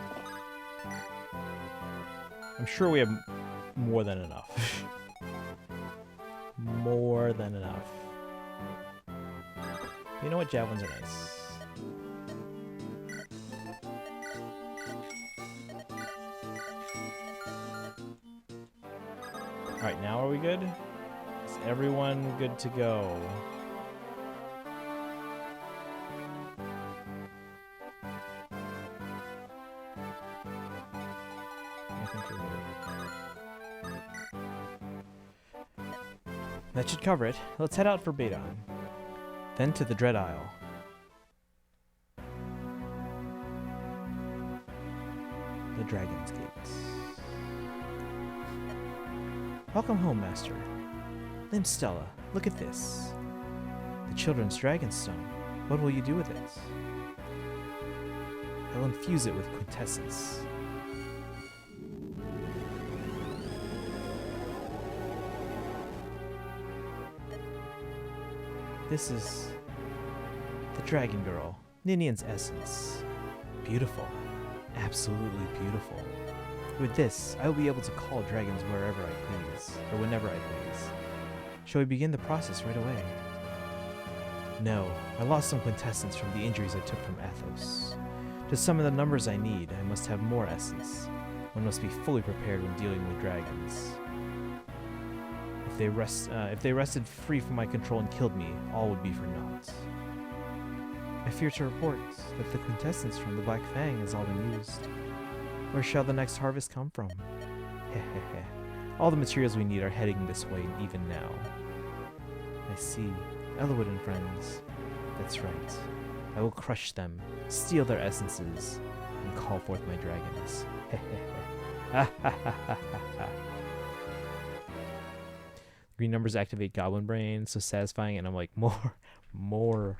I'm sure we have more than enough. More than enough. You know what? Javelins are nice. Alright, now are we good? Is everyone good to go? That should cover it. Let's head out for Badon. Then to the Dread Isle. The Dragon's Gate. Welcome home, Master. Limb Stella, look at this. The children's dragonstone. What will you do with it? I'll infuse it with quintessence. This is the Dragon Girl, Ninian's essence. Beautiful. Absolutely beautiful. With this, I will be able to call dragons wherever I please, or whenever I please. Shall we begin the process right away? No, I lost some quintessence from the injuries I took from Athos. To summon the numbers I need, I must have more essence. One must be fully prepared when dealing with dragons. If they rested free from my control and killed me, all would be for naught. I fear to report that the quintessence from the Black Fang has all been used. Where shall the next harvest come from? Hehehe. All the materials we need are heading this way even now. I see. Elwood and friends. That's right. I will crush them, steal their essences, and call forth my dragons. Green numbers activate Goblin Brain, so satisfying, and I'm like, more.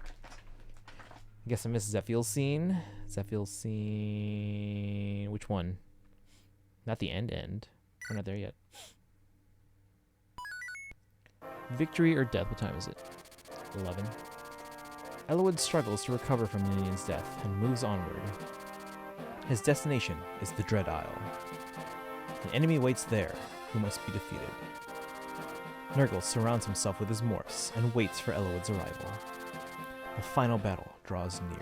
I guess I missed Zephiel's scene. Zephiel's scene. Which one? Not the end. We're not there yet. Victory or death? What time is it? 11. Elwood struggles to recover from Ninian's death and moves onward. His destination is the Dread Isle. An enemy waits there who must be defeated. Nurgle surrounds himself with his morphs and waits for Elwood's arrival. The final battle draws near.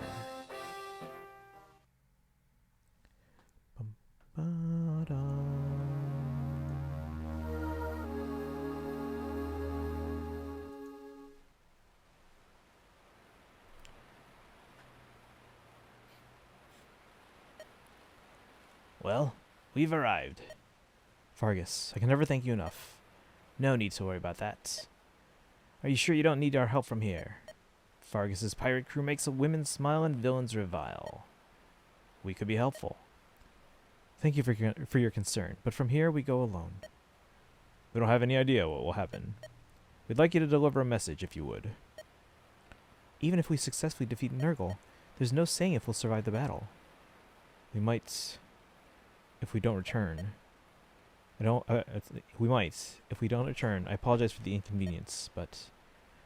Well, we've arrived. Fargus, I can never thank you enough. No need to worry about that. Are you sure you don't need our help from here? Fargus's pirate crew makes women smile and villains revile. We could be helpful. Thank you for your concern, but from here we go alone. We don't have any idea what will happen. We'd like you to deliver a message, if you would. Even if we successfully defeat Nurgle, there's no saying if we'll survive the battle. We might, if we don't return. We might. If we don't return, I apologize for the inconvenience, but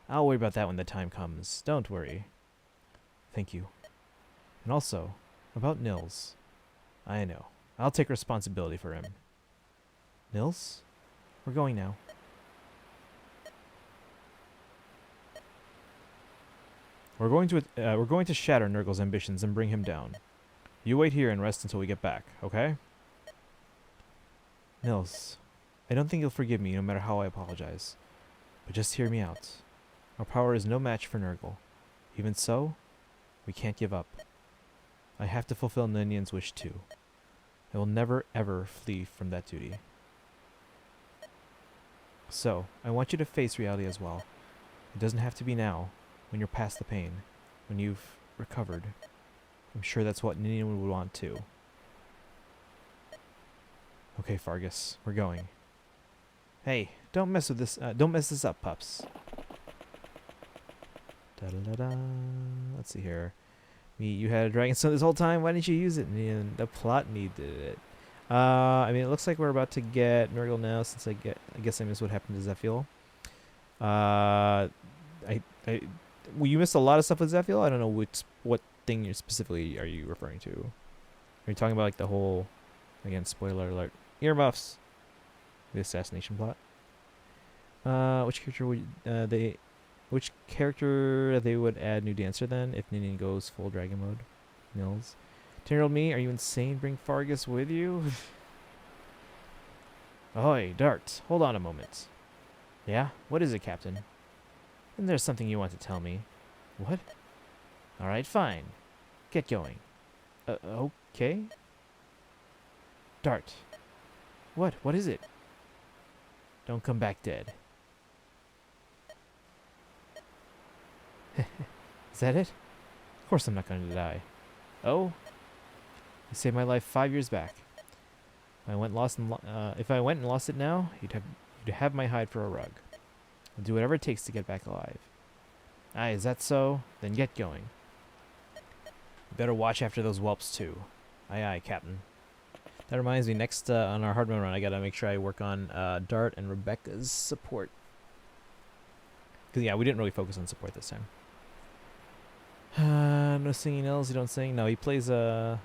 I'll worry about that when the time comes. Don't worry. Thank you. And also, about Nils. I know. I'll take responsibility for him. Nils? We're going now. We're going to shatter Nurgle's ambitions and bring him down. You wait here and rest until we get back, okay? Nils, I don't think you'll forgive me no matter how I apologize. But just hear me out. Our power is no match for Nurgle. Even so, we can't give up. I have to fulfill Ninian's wish too. I will never ever flee from that duty. So, I want you to face reality as well. It doesn't have to be now, when you're past the pain, when you've recovered. I'm sure that's what Ninian would want too. Okay, Fargus, we're going. Hey, don't mess with this. Don't mess this up, pups. Da-da-da-da. Let's see here. You had a dragon stone this whole time. Why didn't you use it? And the plot needed it. I mean, it looks like we're about to get Nurgle now. Since I guess I missed what happened to Zephiel. Well, you missed a lot of stuff with Zephiel. I don't know what thing you specifically are you referring to. Are you talking about like the whole? Again, spoiler alert. Earmuffs. The assassination plot. Which character they would add new dancer then if Ninian goes full dragon mode? Nils. 10-year-old me, are you insane? Bring Fargus with you? Ahoy, Dart. Hold on a moment. Yeah? What is it, Captain? And there's something you want to tell me. What? Alright, fine. Get going. Okay? Dart. What? What is it? Don't come back dead. Is that it? Of course I'm not going to die. Oh? You saved my life 5 years back. If I went and lost it now, you'd have my hide for a rug. I'll do whatever it takes to get back alive. Aye, is that so? Then get going. You better watch after those whelps, too. Aye, aye, Captain. That reminds me, next on our hard mode run, I gotta make sure I work on Dart and Rebecca's support. Because, yeah, we didn't really focus on support this time. No singing L's, you don't sing? No, he plays a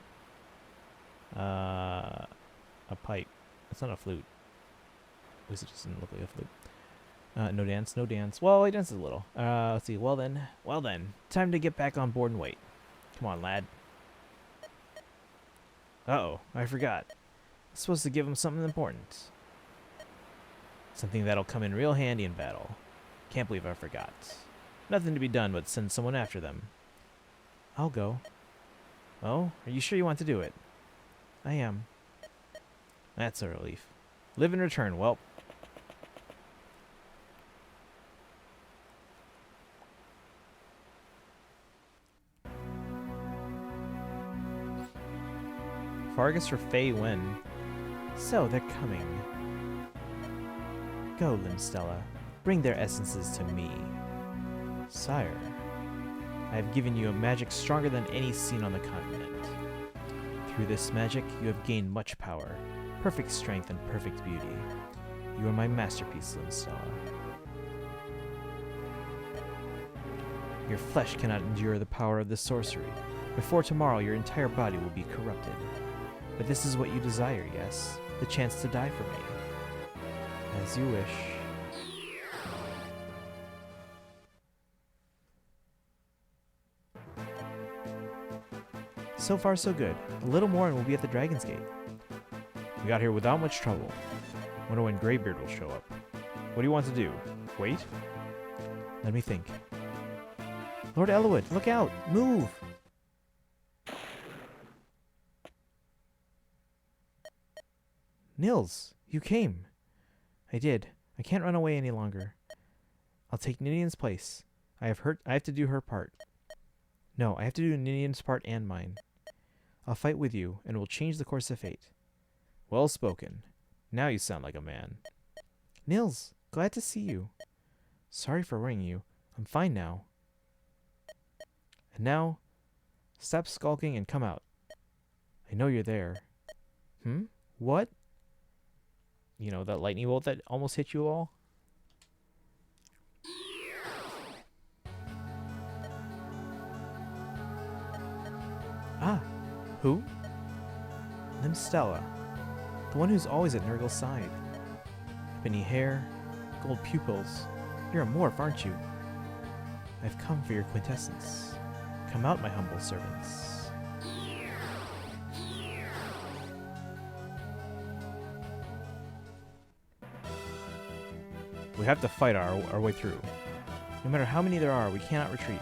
pipe. It's not a flute. At least it doesn't look like a flute. No dance, no dance. Well, he dances a little. Let's see. Well then. Time to get back on board and wait. Come on, lad. Uh-oh, I forgot. I'm supposed to give him something important. Something that'll come in real handy in battle. Can't believe I forgot. Nothing to be done but send someone after them. I'll go. Oh, are you sure you want to do it? I am. That's a relief. Live and return, whelp. Fargus for Fei Wen. So, they're coming. Go, Limstella. Bring their essences to me. Sire, I have given you a magic stronger than any seen on the continent. Through this magic, you have gained much power, perfect strength, and perfect beauty. You are my masterpiece, Limstella. Your flesh cannot endure the power of this sorcery. Before tomorrow, your entire body will be corrupted. But this is what you desire, yes? The chance to die for me. As you wish. So far, so good. A little more and we'll be at the Dragon's Gate. We got here without much trouble. Wonder when Greybeard will show up. What do you want to do? Wait? Let me think. Lord Elowood, look out! Move! Nils, you came. I did. I can't run away any longer. I'll take Ninian's place. I have to do her part. No, I have to do Ninian's part and mine. I'll fight with you, and we'll change the course of fate. Well spoken. Now you sound like a man. Nils, glad to see you. Sorry for worrying you. I'm fine now. And now, stop skulking and come out. I know you're there. What? You know, that lightning bolt that almost hit you all? Ah, who? Limstella, the one who's always at Nurgle's side. Ebony hair, gold pupils. You're a morph, aren't you? I've come for your quintessence. Come out, my humble servants. We have to fight our way through. No matter how many there are, we cannot retreat.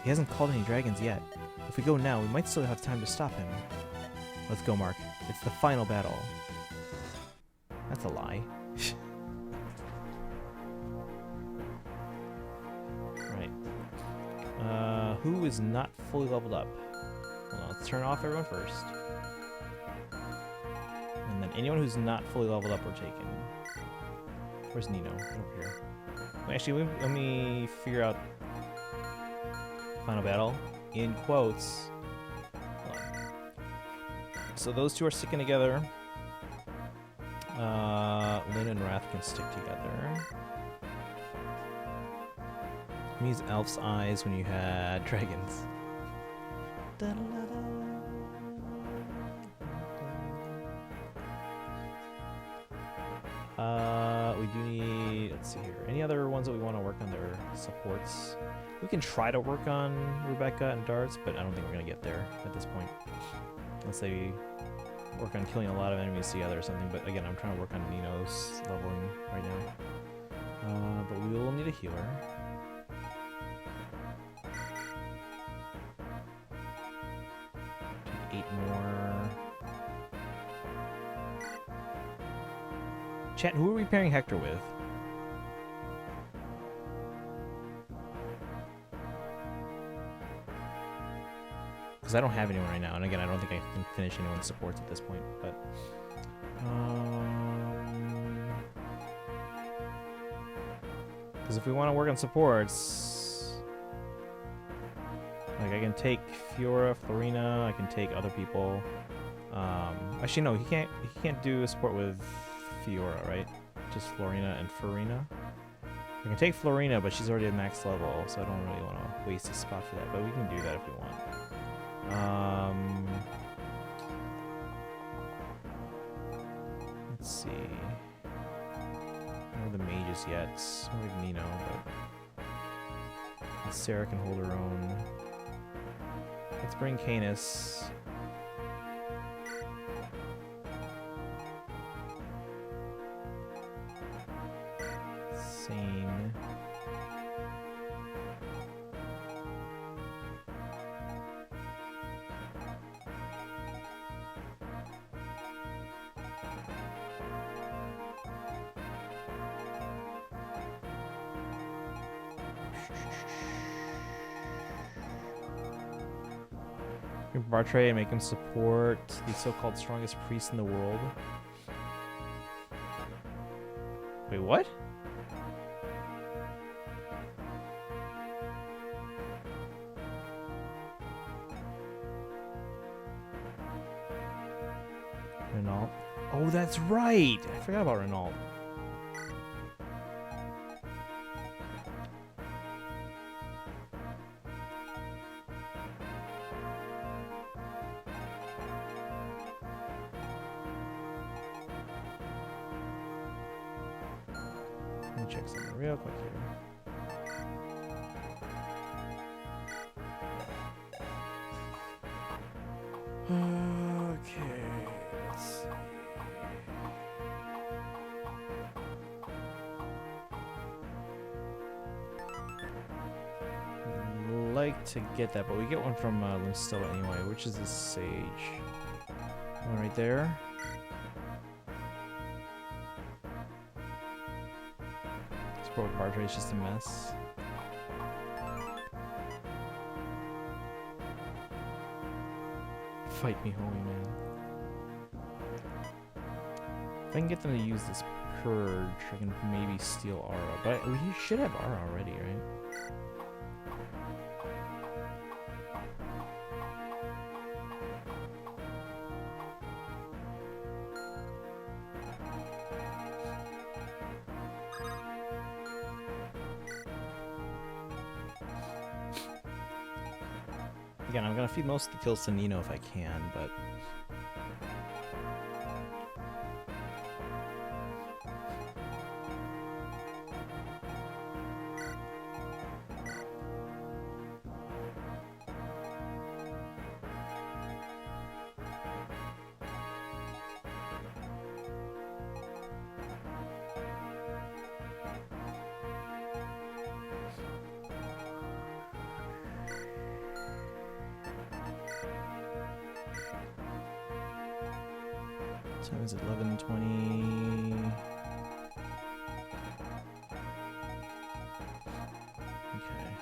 He hasn't called any dragons yet. If we go now, we might still have time to stop him. Let's go, Mark. It's the final battle. That's a lie. Right. Who is not fully leveled up? Hold on, let's turn off everyone first. And then anyone who's not fully leveled up, we're taking. Where's Nino? Over here. Well, actually, let me figure out final battle. In quotes. Hold on. So those two are sticking together. Lynn and Wrath can stick together. You use Elf's eyes when you had dragons. We do need, let's see here, any other ones that we want to work on their supports? We can try to work on Rebecca and Darts, but I don't think we're going to get there at this point. Unless they work on killing a lot of enemies together or something, but again, I'm trying to work on Nino's leveling right now. But we will need a healer. Take 8 more. Chat, who are we pairing Hector with? Because I don't have anyone right now, and again, I don't think I can finish anyone's supports at this point, but... Because if we want to work on supports... can take Fiora, Florina. I can take other people. Actually, no, he can't. He can't do a support with Fiora, right? Just Florina and Farina. I can take Florina, but she's already at max level, so I don't really want to waste a spot for that. But we can do that if we want. Let's see. I don't know the mages yet. I don't even Nino, but Sarah can hold her own. Let's bring Canis. Sane. Bartray and make him support the so-called strongest priest in the world. Wait, what? Renault. Oh, that's right! I forgot about Renault. Let me check something real quick here. Okay, let's see. I'd like to get that, but we get one from Linstilla anyway, which is the Sage. One right there. Support with Bartray is just a mess. Fight me, holy man. If I can get them to use this Purge, I can maybe steal Aura. But we should have Aura already, right? Again, I'm gonna feed most of the kills to Nino if I can, but time is 11:20. Okay.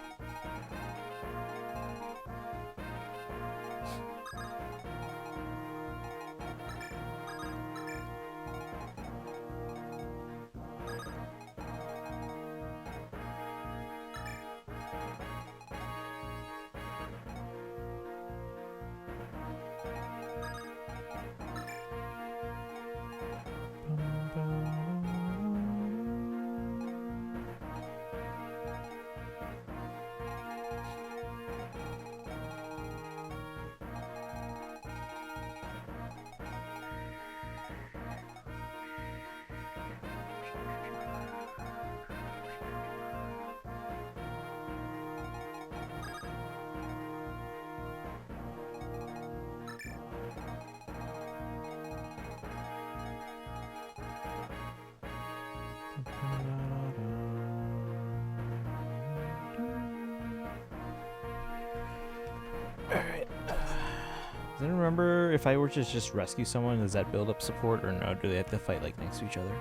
Alright. Does anyone remember if I were to just rescue someone, does that build up support, or no? Do they have to fight like next to each other?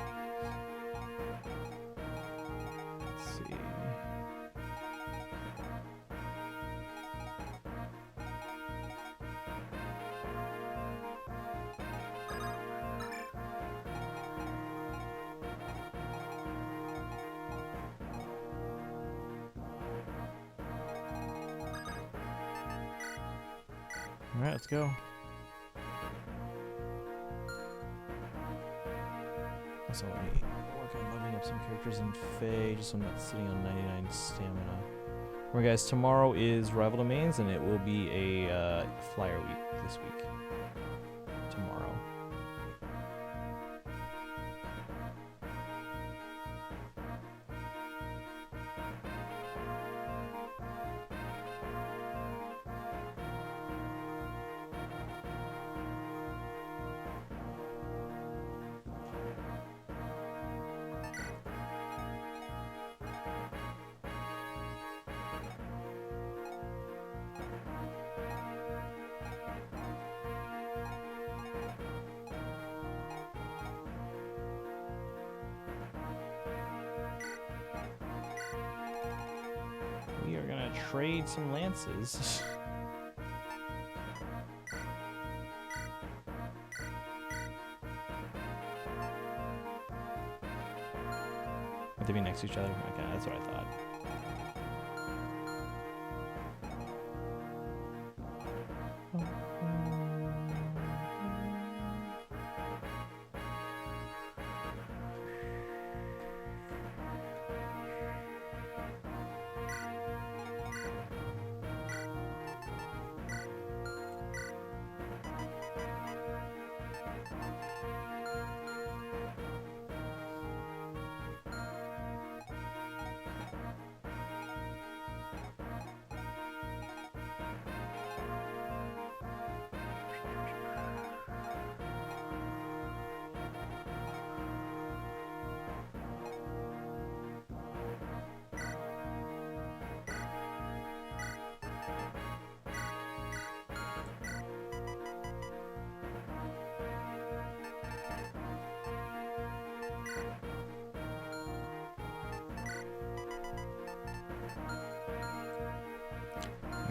Let's see. Alright, let's go. Also, let me work on leveling up some characters in Fae, just so I'm not sitting on 99 stamina. Alright guys, tomorrow is Rival Domains, and it will be a flyer week this week. Tomorrow. We are gonna trade some lances. Would they be next to each other? Okay, that's what I thought.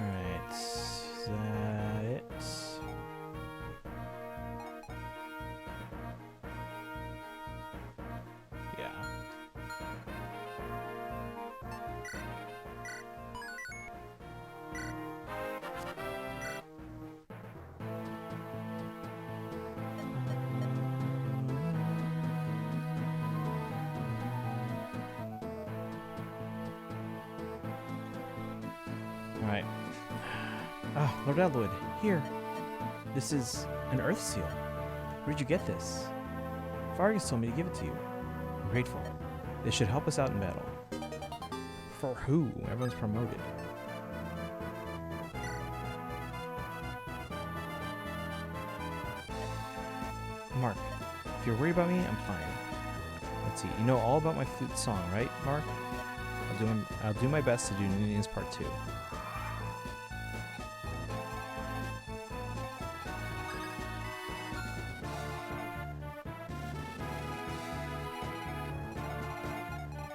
Alright, is that it? Yeah. Alright. Ah, Lord Elwood, here. This is an Earth Seal. Where'd you get this? Vargas told me to give it to you. I'm grateful. This should help us out in battle. For who? Everyone's promoted. Mark, if you're worried about me, I'm fine. Let's see. You know all about my flute song, right, Mark? I'll do my best to do Nini's part 2.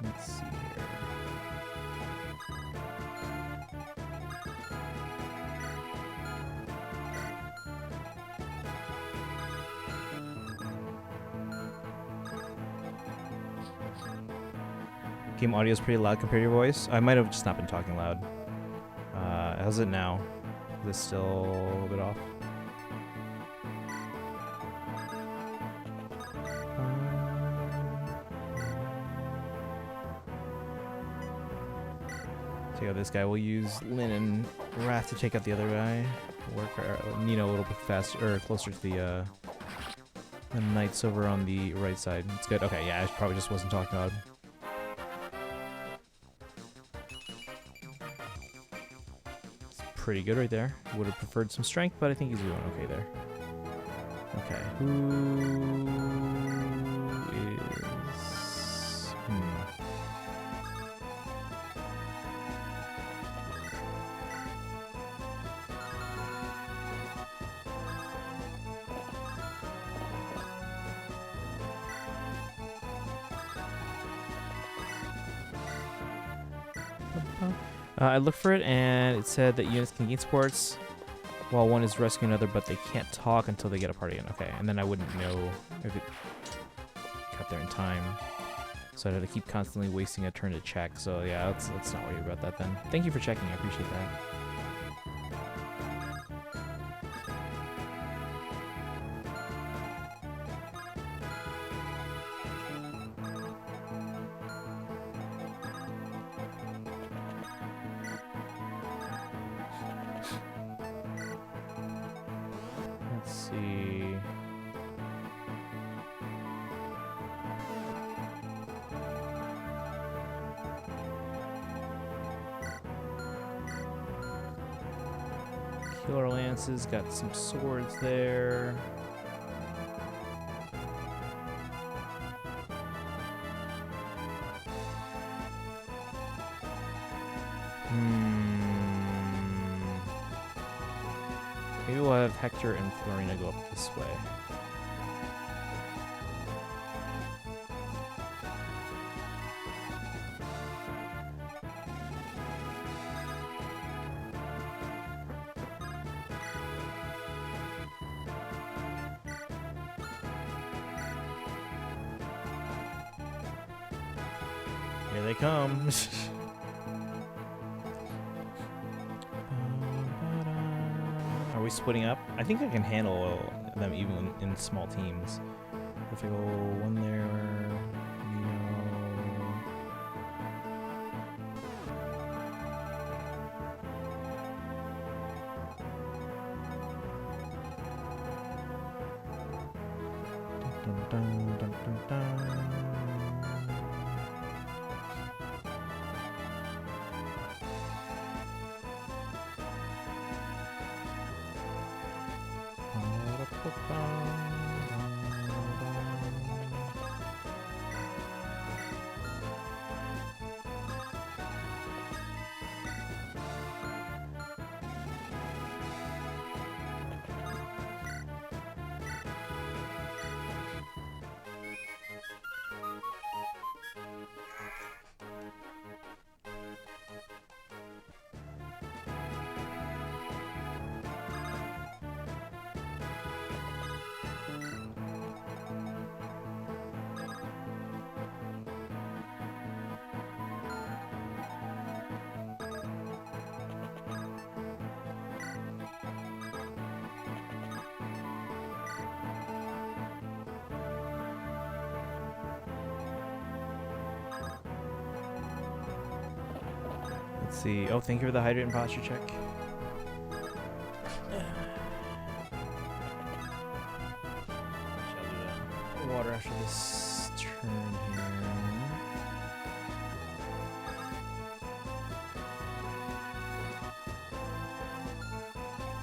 Let's see here. Game audio is pretty loud compared to your voice. I might have just not been talking loud. How's it now? Is it still a little bit off? Take out this guy. We'll use Lynn and Wrath to take out the other guy. Work Nino a little bit faster, or closer to the knights over on the right side. It's good. Okay, yeah, I probably just wasn't talking loud. It's pretty good right there. Would have preferred some strength, but I think he's doing okay there. Okay, who is? I looked for it, and it said that units can gain supports while one is rescuing another, but they can't talk until they get a party in. Okay, and then I wouldn't know if it got there in time. So I'd have to keep constantly wasting a turn to check. So yeah, let's not worry about that then. Thank you for checking. I appreciate that. Healer lances, got some swords there. Maybe we'll have Hector and Florina go up this way. Here they come. Are we splitting up? I think I can handle them even in small teams. If I go one there, Neo. Dun, dun, dun, dun, dun. Let's see. Oh, thank you for the hydrate and posture check. Shall do that. Water after this turn here.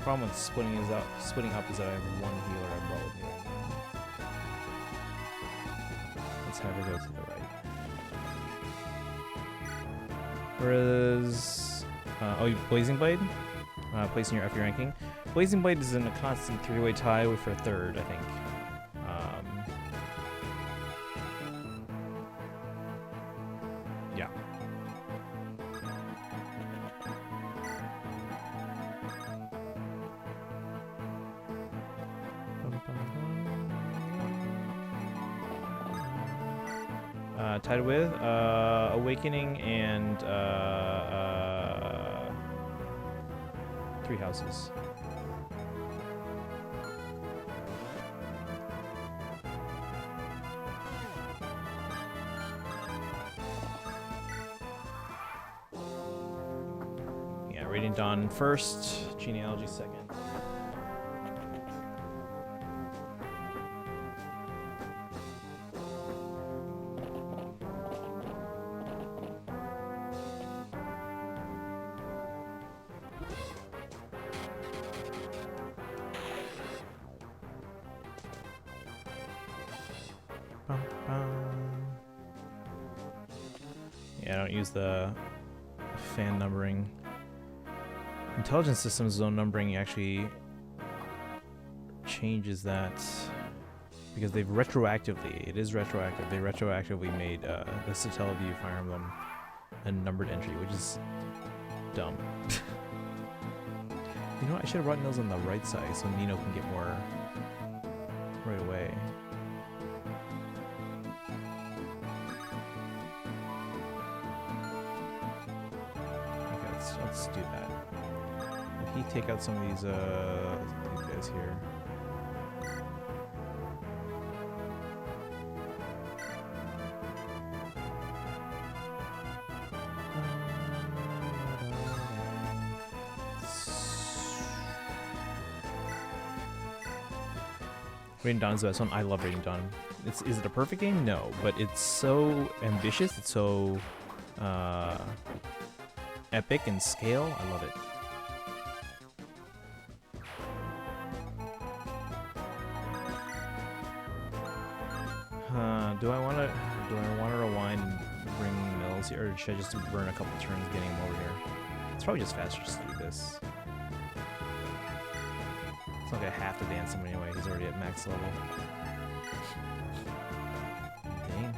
Problem with splitting up is that I have one healer I brought with me right now. Let's have her go to the right. Whereas, Blazing Blade, placing your FE ranking. Blazing Blade is in a constant three-way tie for third, I think. Yeah. Tied with Awakening and Three Houses. Yeah, Radiant Dawn first, Genealogy second. Yeah, I don't use the fan numbering. Intelligence Systems zone numbering actually changes that because they've retroactively, it is retroactive, they retroactively made the Satellaview Fire Emblem a numbered entry, which is dumb. You know what, I should have brought Nils on the right side so Nino can get more right away. Let's do that. If he take out some of these guys here. Radiant Dawn is the best one. I love Radiant Dawn. Is it a perfect game? No, but it's so ambitious. It's so epic in scale. I love it. Do I wanna rewind and bring Mills here, or should I just burn a couple turns getting him over here? It's probably just faster just to do this. It's not like I have to dance him anyway. He's already at max level. Dang.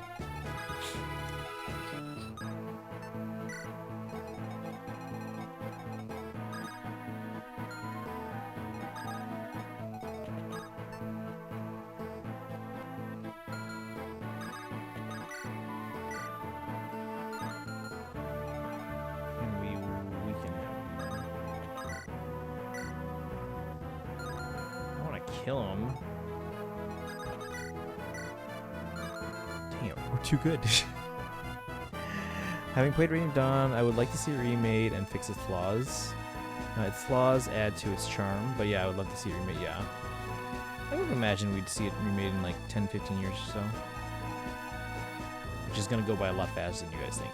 Kill him. Dang it, we're too good. Having played Radiant Dawn, I would like to see it remade and fix its flaws. Its flaws add to its charm, but yeah, I would love to see it remade, yeah. I would imagine we'd see it remade in like 10-15 years or so. Which is gonna go by a lot faster than you guys think.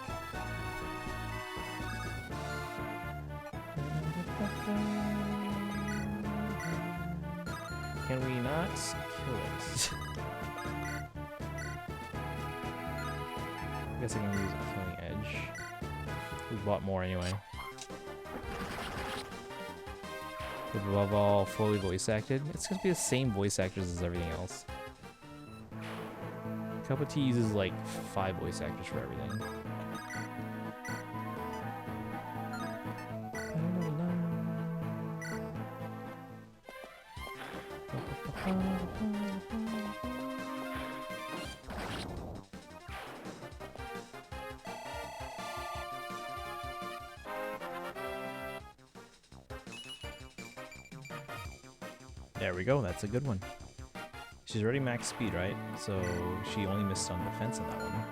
Can we not kill it? I guess I can use a killing edge. We bought more anyway. Above all, fully voice acted. It's gonna be the same voice actors as everything else. Cup of Tea uses like 5 voice actors for everything. There we go, that's a good one. She's already max speed, right? So she only missed on defense on that one.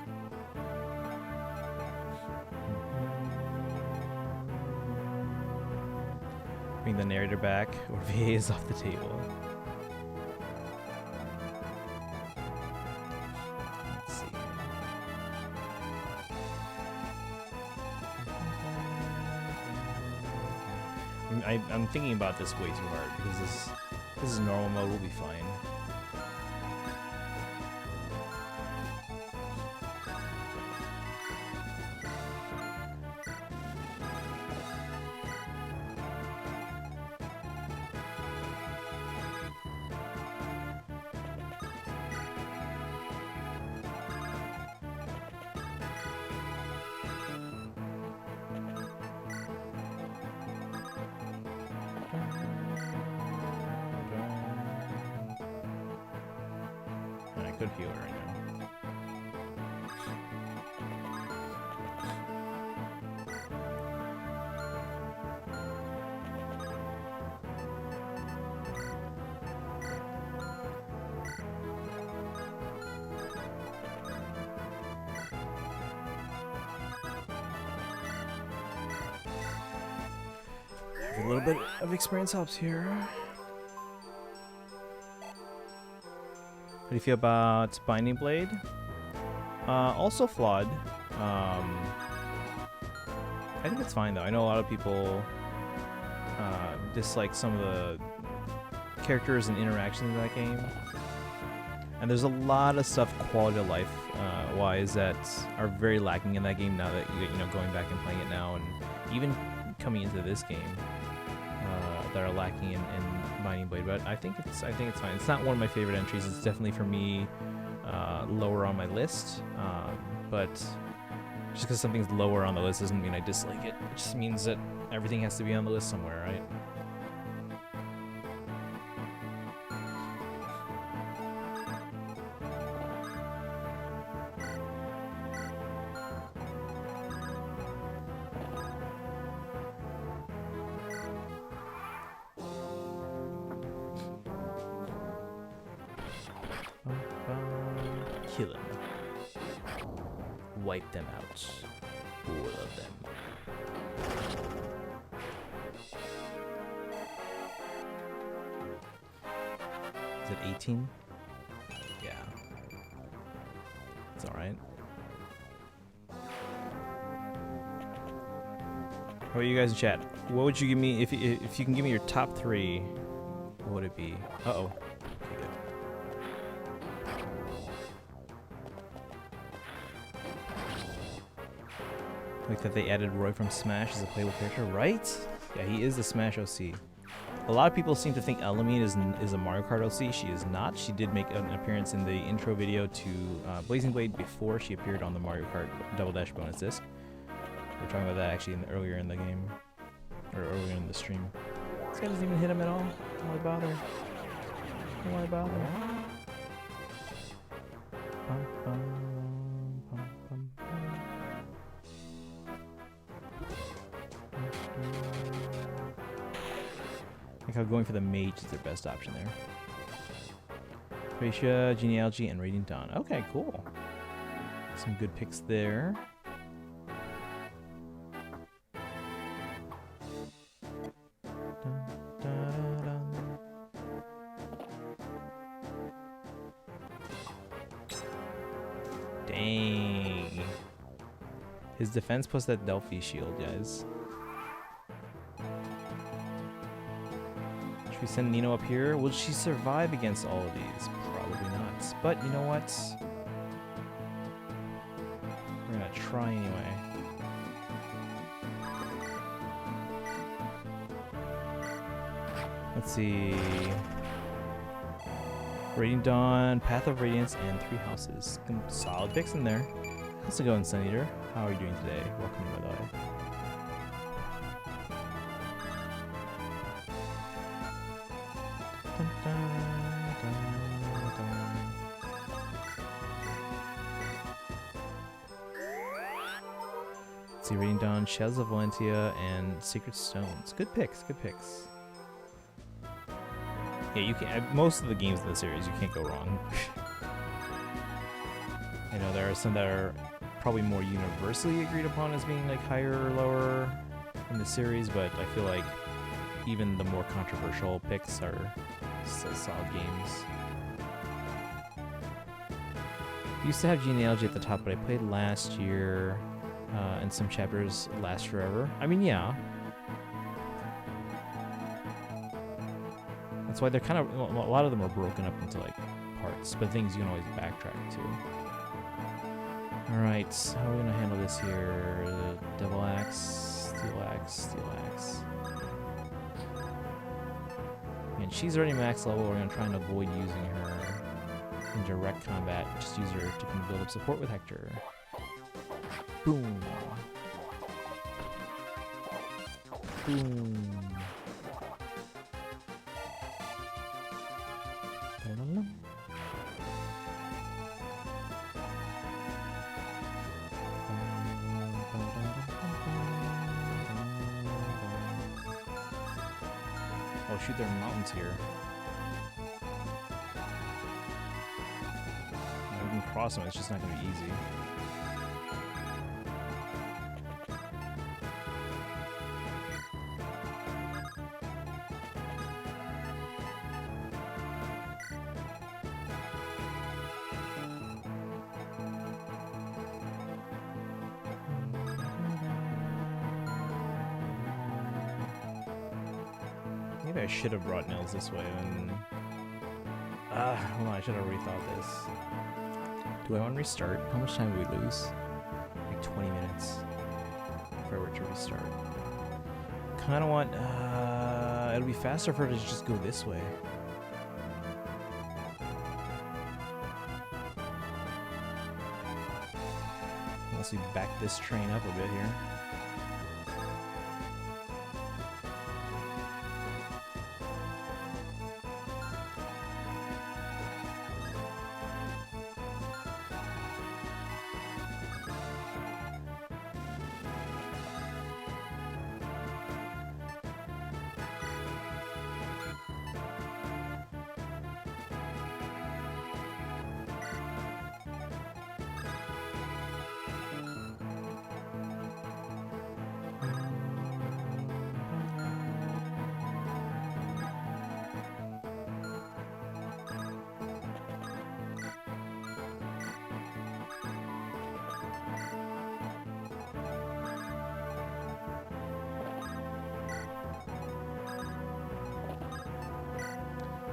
Bring the narrator back, or VA is off the table. Let's see. I'm thinking about this way too hard because this is normal mode, we'll be fine. I could heal her right now. A little bit of experience helps here. How do you feel about Binding Blade? Also flawed. I think it's fine though. I know a lot of people dislike some of the characters and interactions in that game. And there's a lot of stuff quality of life wise that are very lacking in that game now that you know going back and playing it now, and even coming into this game that are lacking in Binding Blade. But I think it's fine. It's not one of my favorite entries. It's definitely for me lower on my list. But just because something's lower on the list doesn't mean I dislike it. It just means that everything has to be on the list somewhere, right? Kill him. Wipe them out. All of them. Is it 18? Yeah. It's alright. How about you guys in chat? What would you give me if you can give me your top 3? What would it be? Uh-oh. Like that they added Roy from Smash as a playable character, right? Yeah, he is the Smash OC. A lot of people seem to think Elamine is a Mario Kart OC. She is not. She did make an appearance in the intro video to Blazing Blade before she appeared on the Mario Kart Double Dash bonus disc. We were talking about that actually earlier in the game, or earlier in the stream. This guy doesn't even hit him at all. Why bother? Why bother? Bum, bum, bum, bum, bum. I think how going for the mage is their best option there. Thracia, Genealogy, and Radiant Dawn. Okay, cool. Some good picks there. Dang. His defense plus that Delphi shield, guys. Should we send Nino up here? Will she survive against all of these? Probably not. But you know what? We're gonna try anyway. Let's see. Radiant Dawn, Path of Radiance, and 3 houses. Some solid picks in there. How's it going, Sun Eater? How are you doing today? Welcome to my live. Dun, dun, dun, dun. Let's see, Radiant Dawn, Shells of Valentia, and Sacred Stones. Good picks, good picks. Yeah, you can. Most of the games in the series, you can't go wrong. I know there are some that are probably more universally agreed upon as being like higher or lower in the series, but I feel like even the more controversial picks are still solid games. Used to have Genealogy at the top, but I played last year, and some chapters last forever. I mean, yeah. That's why they're kind of, a lot of them are broken up into like parts, but things you can always backtrack to. Alright, how are we gonna handle this here? Devil Axe, Steel Axe, Steel Axe. And she's already max level, we're gonna try and avoid using her in direct combat. Just use her to build up support with Hector. Boom. Boom. Oh shoot, there are mountains here. We can cross them, it's just not going to be easy. Maybe I should have brought nails this way and... hold on, I should have rethought this. Do I want to restart? How much time do we lose? Like 20 minutes. If I were to restart. Kinda want... it'll be faster for her to just go this way. Unless we back this train up a bit here.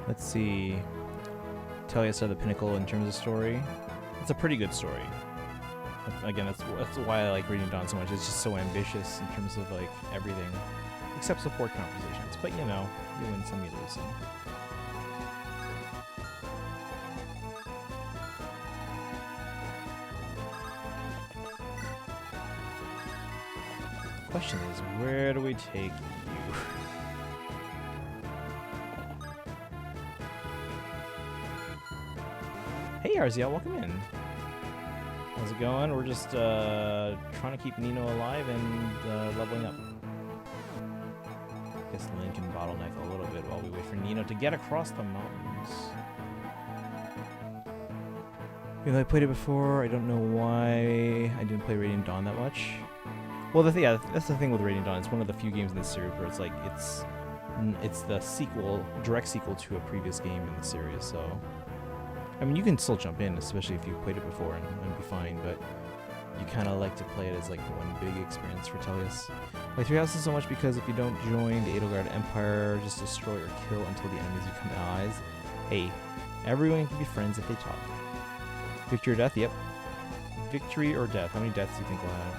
Let's see. Tell us the pinnacle in terms of story. It's a pretty good story. Again, that's why I like Radiant Dawn so much. It's just so ambitious in terms of like everything, except support conversations. But you know, you win some, you lose some. Question is, where do we take you? Hey RZL, welcome in. How's it going? We're just trying to keep Nino alive and leveling up. Guess Lynn can bottleneck a little bit while we wait for Nino to get across the mountains. Even though I played it before, I don't know why I didn't play Radiant Dawn that much. Well, that's the thing with Radiant Dawn. It's one of the few games in this series where it's like it's the sequel, direct sequel to a previous game in the series. So, I mean, you can still jump in, especially if you've played it before, and be fine. But you kind of like to play it as like one big experience for Tellius. I like Three Houses so much because if you don't join the Edelgard Empire, just destroy or kill until the enemies become allies. Hey, everyone can be friends if they talk. Victory or death? Yep. Victory or death? How many deaths do you think we'll have?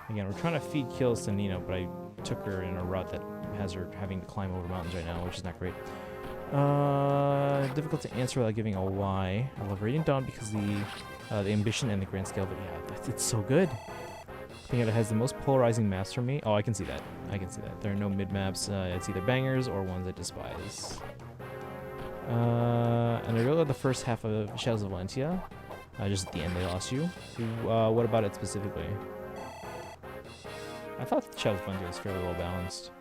Again, we're trying to feed kills to Nino, but I took her in a route that has her having to climb over mountains right now, which is not great. Difficult to answer without giving a why. I love Radiant Dawn because the ambition and the grand scale, but yeah, it's so good. I think it has the most polarizing maps for me. Oh, I can see that. I can see that. There are no mid maps. It's either bangers or ones I despise. And I really love the first half of Shadows of Valentia. Just at the end, they lost you. What about it specifically? I thought Shadows of Valentia was fairly well balanced.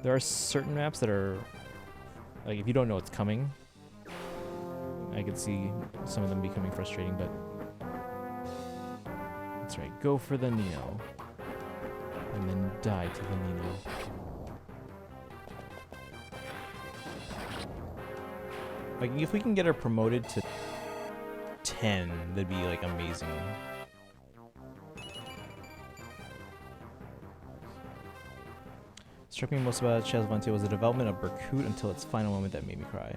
There are certain maps that are, like, if you don't know what's coming, I could see some of them becoming frustrating, but that's right. Go for the Nino. And then die to the Nino. Like, if we can get her promoted to 10, that'd be, like, amazing. Struck me most about Shadows of Valentia was the development of Berkut until its final moment that made me cry.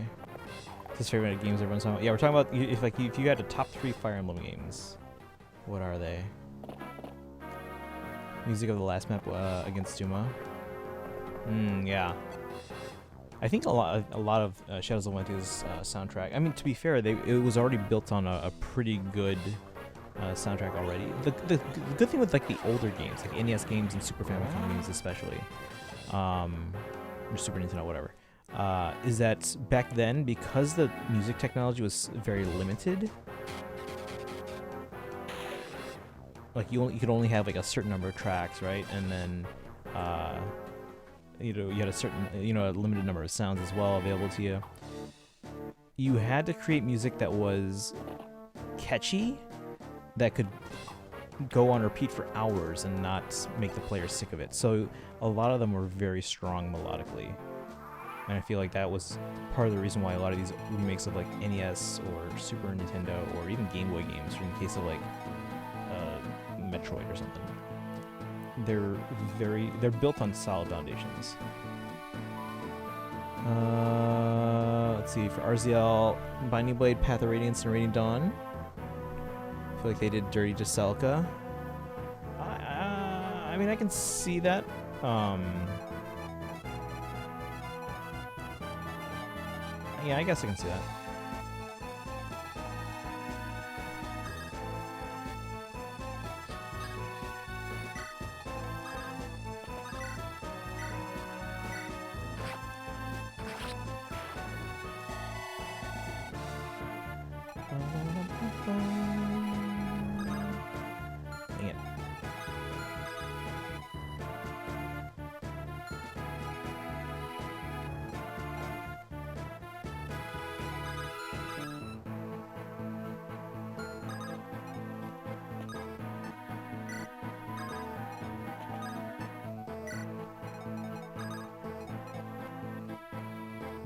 It's his favorite games everyone's talking about. Yeah, we're talking about if you had a top 3 Fire Emblem games, what are they? Music of the last map against Duma. Yeah. I think a lot of Shadows of Valentia's soundtrack. I mean, to be fair, it was already built on a pretty good soundtrack already. The good thing with like the older games, like NES games and Super Famicom games especially, or Super Nintendo, whatever, is that back then, because the music technology was very limited, like you could only have like a certain number of tracks, right? And then you had a certain, a limited number of sounds as well available to you. You had to create music that was catchy, that could go on repeat for hours and not make the player sick of it. So a lot of them were very strong melodically. And I feel like that was part of the reason why a lot of these remakes of like NES or Super Nintendo or even Game Boy games, in the case of like Metroid or something, they're built on solid foundations. Let's see, for RZL, Binding Blade, Path of Radiance, and Radiant Dawn. I feel like they did dirty to Celica. I mean, I can see that. Yeah, I guess I can see that. Dang it.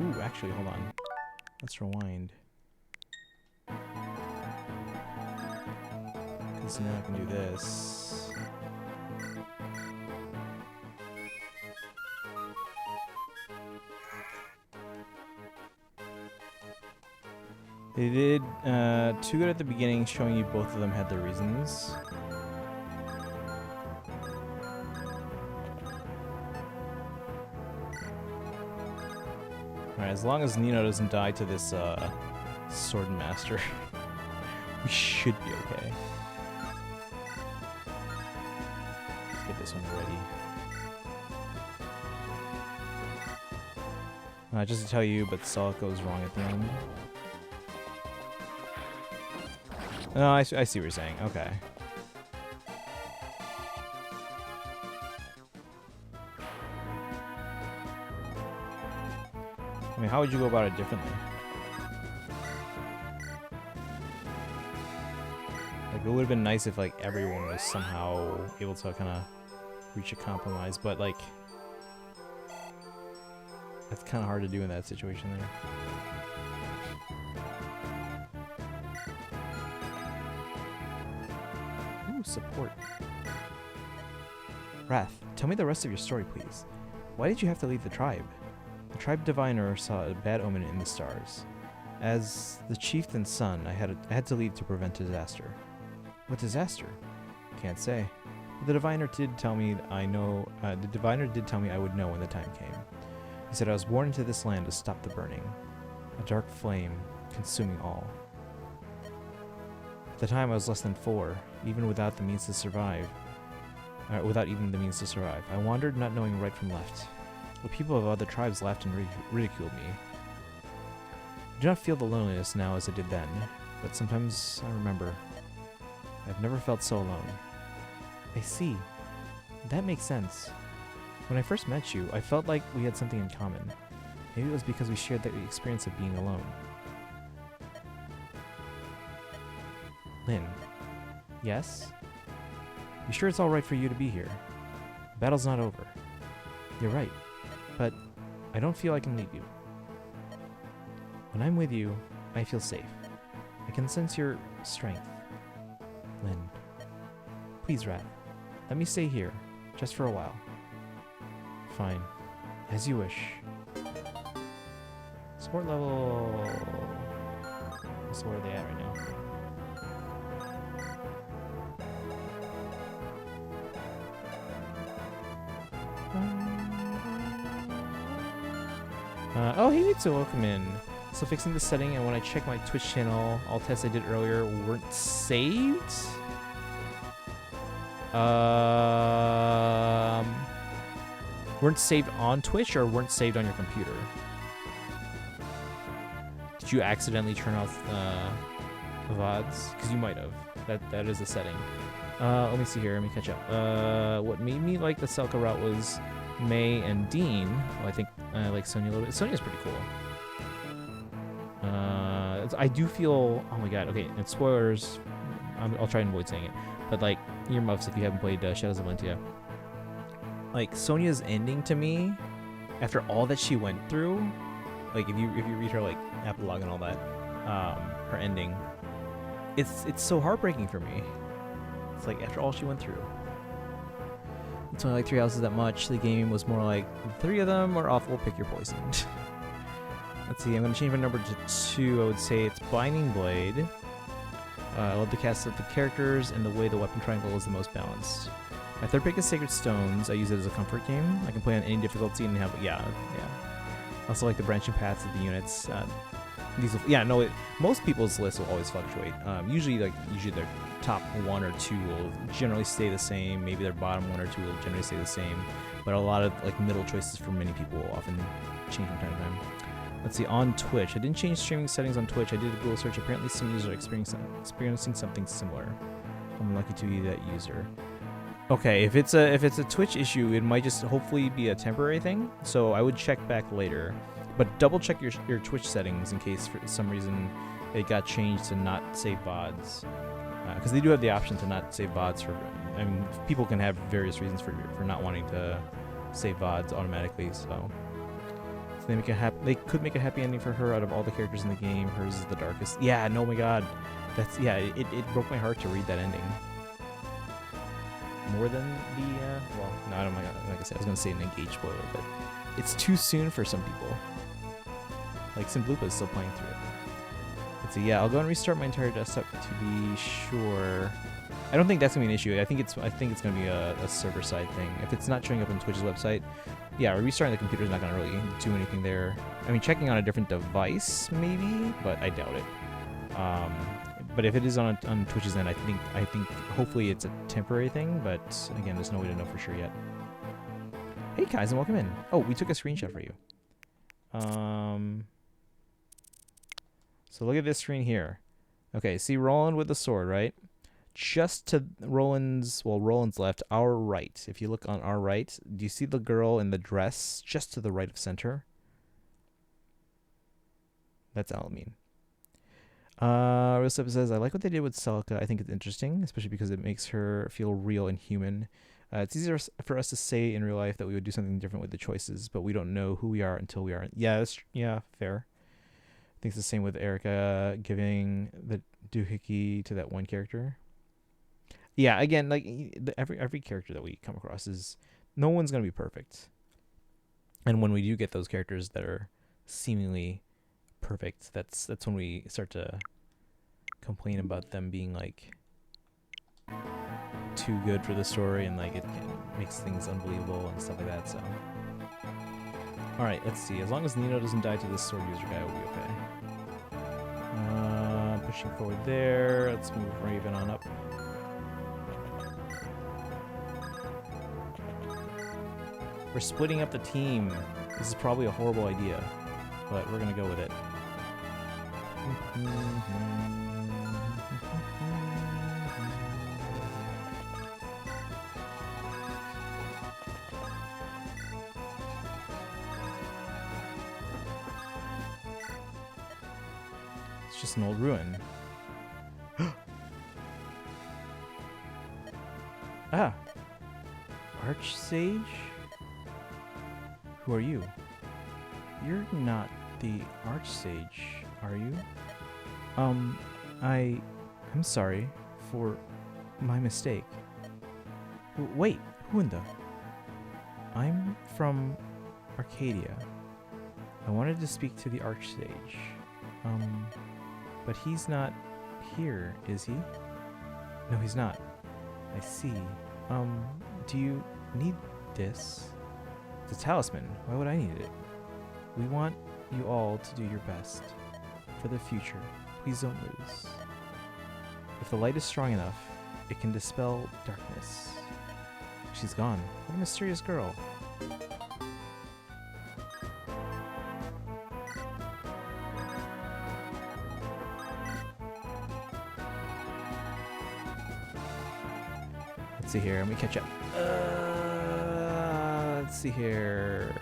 Ooh, actually, hold on. Let's rewind. Because now I can do this. They did too good at the beginning, showing you both of them had their reasons. Alright, as long as Nino doesn't die to this Sword Master, we should be okay. Let's get this one ready. Just to tell you, but Salt goes wrong at the end. No, I see what you're saying. Okay. I mean, how would you go about it differently? Like, it would have been nice if, like, everyone was somehow able to kind of reach a compromise, but, like, that's kind of hard to do in that situation there. Ooh, support. Wrath, tell me the rest of your story, please. Why did you have to leave the tribe? The tribe diviner saw a bad omen in the stars. As the chieftain's son, I had to leave to prevent a disaster. What disaster? Can't say. But the diviner did tell me I would know when the time came. He said I was born into this land to stop the burning, a dark flame consuming all. At the time I was less than 4, even without the means to survive. Without even the means to survive. I wandered, not knowing right from left. The people of other tribes laughed and ridiculed me. I do not feel the loneliness now as I did then, but sometimes I remember. I've never felt so alone. I see. That makes sense. When I first met you, I felt like we had something in common. Maybe it was because we shared the experience of being alone. Lynn. Yes? You sure it's alright for you to be here? The battle's not over. You're right. But I don't feel I can leave you. When I'm with you, I feel safe. I can sense your strength. Lynn. Please, Rat. Let me stay here, just for a while. Fine. As you wish. Support level... So where are they at right now? Oh, hey, Mitsu, welcome in. So fixing the setting, and when I check my Twitch channel, all tests I did earlier weren't saved? Weren't saved on Twitch, or weren't saved on your computer? Did you accidentally turn off the VODs? Because you might have. That is a setting. Let me see here. Let me catch up. What made me like the Selka route was May and Dean. Well, I think I like Sonya a little bit. Sonya's pretty cool. I do feel... Oh my god, okay, and spoilers. I'll try and avoid saying it. But, like, earmuffs if you haven't played Shadows of Valentia. Like, Sonya's ending to me, after all that she went through, like, if you read her, like, epilogue and all that, her ending, it's so heartbreaking for me. It's like, after all she went through. It's only like 3 houses that much. The game was more like, 3 of them are awful, pick your poison. Let's see, I'm going to change my number to 2. I would say it's Binding Blade. I love the cast of the characters and the way the weapon triangle is the most balanced. My third pick is Sacred Stones. I use it as a comfort game. I can play on any difficulty and have... Yeah. I also like the branching paths of the units. Most people's lists will always fluctuate. Usually their top 1 or 2 will generally stay the same. Maybe their bottom 1 or 2 will generally stay the same. But a lot of like middle choices for many people will often change from time to time. Let's see, on Twitch. I didn't change streaming settings on Twitch. I did a Google search. Apparently some users are experiencing something similar. I'm lucky to be that user. Okay, if it's a Twitch issue, it might just hopefully be a temporary thing. So I would check back later. But double check your Twitch settings in case for some reason it got changed to not save VODs. Because they do have the option to not save VODs for... I mean, people can have various reasons for not wanting to save VODs automatically, so... They could make a happy ending for her out of all the characters in the game. Hers is the darkest. Yeah, no, my god. That's... Yeah, it broke my heart to read that ending. More than the... well, no, I don't... Like I said, I was going to say an engaged spoiler, but... It's too soon for some people. Like, Simblupa is still playing through it. So yeah, I'll go and restart my entire desktop to be sure. I don't think that's gonna be an issue. I think it's gonna be a server side thing. If it's not showing up on Twitch's website, yeah, restarting the computer is not gonna really do anything there. I mean, checking on a different device maybe, but I doubt it. But if it is on Twitch's end, I think hopefully it's a temporary thing. But again, there's no way to know for sure yet. Hey Kaizen, welcome in. Oh, we took a screenshot for you. So look at this screen here. Okay, see Roland with the sword, right? Just to Roland's left, our right. If you look on our right, do you see the girl in the dress just to the right of center? That's Alamine. Rosep says, I like what they did with Celica. I think it's interesting, especially because it makes her feel real and human. It's easier for us to say in real life that we would do something different with the choices, but we don't know who we are until we are. Yeah, fair. I think it's the same with Erica giving the doohickey to that one character. Yeah, again, like every character that we come across is no one's gonna be perfect, and when we do get those characters that are seemingly perfect, that's when we start to complain about them being like too good for the story, and like it makes things unbelievable and stuff like that. So, all right, let's see. As long as Nino doesn't die to this sword user guy, we'll be okay. Pushing forward there. Let's move Raven on up. We're splitting up the team. This is probably a horrible idea, but we're gonna go with it. It's just an old ruin. Ah! Archsage? Who are you? You're not the Archsage, are you? I'm sorry for my mistake. Wait, who in the... I'm from Arcadia. I wanted to speak to the Archsage. But he's not here, is he? No, he's not. I see. Do you need this? It's a talisman. Why would I need it? We want you all to do your best. For the future, please don't lose. If the light is strong enough, it can dispel darkness. She's gone. What a mysterious girl. Let's see here. Let me catch up. Let's see here.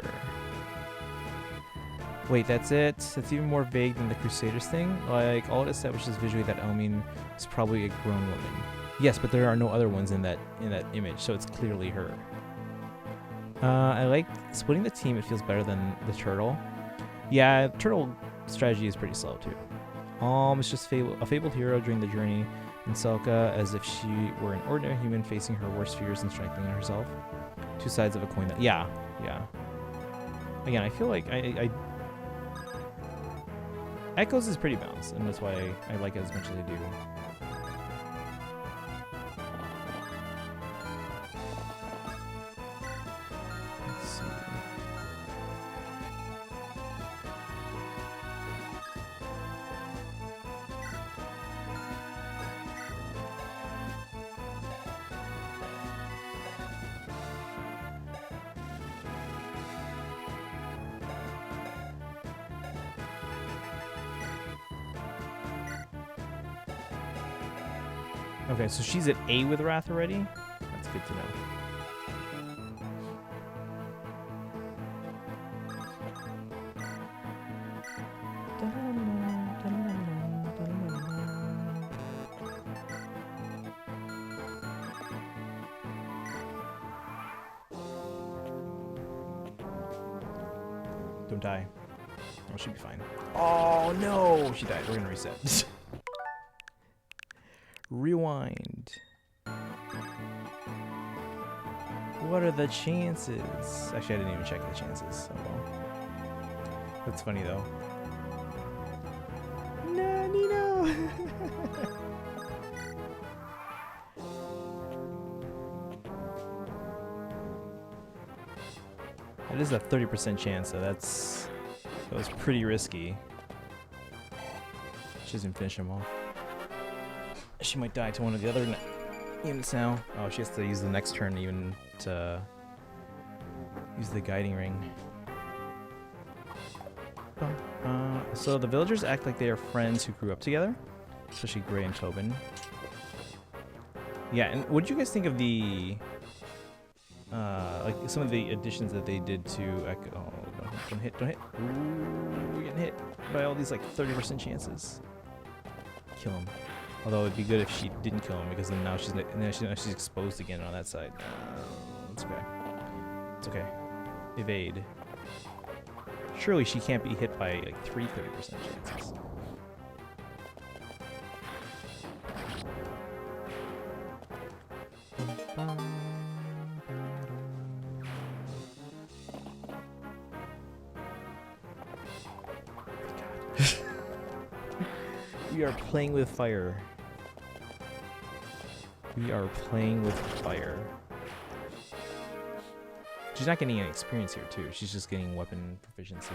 Wait, that's it? That's even more vague than the Crusaders thing? Like, all it establishes visually that Elmine is probably a grown woman. Yes, but there are no other ones in that image, so it's clearly her. I like splitting the team. It feels better than the turtle. Yeah, turtle strategy is pretty slow, too. It's just a fabled hero during the journey, and Celica as if she were an ordinary human facing her worst fears and strengthening herself. Two sides of a coin. Yeah. Again, I feel like Echoes is pretty balanced, and that's why I like it as much as I do. Let's see. Okay, so she's at A with Wrath already? That's good to know. Don't die. Oh, she'll be fine. Oh, no! She died. We're gonna reset. Rewind. What are the chances? Actually, I didn't even check the chances. Oh well. That's funny though. No, Nino! It is a 30% chance, so that was pretty risky. She doesn't finish him off. She might die to one of the other units now. Oh, she has to use the next turn even to use the guiding ring. So the villagers act like they are friends who grew up together, especially Gray and Tobin. Yeah, and what did you guys think of the like some of the additions that they did to Echo? Oh, don't hit! Ooh, you're getting hit by all these like 30% chances. Kill him. Although it'd be good if she didn't kill him, because then now she's exposed again on that side. It's okay. It's okay. Evade. Surely she can't be hit by like 30% chances. We are playing with fire. We are playing with fire. She's not getting any experience here, too. She's just getting weapon proficiency.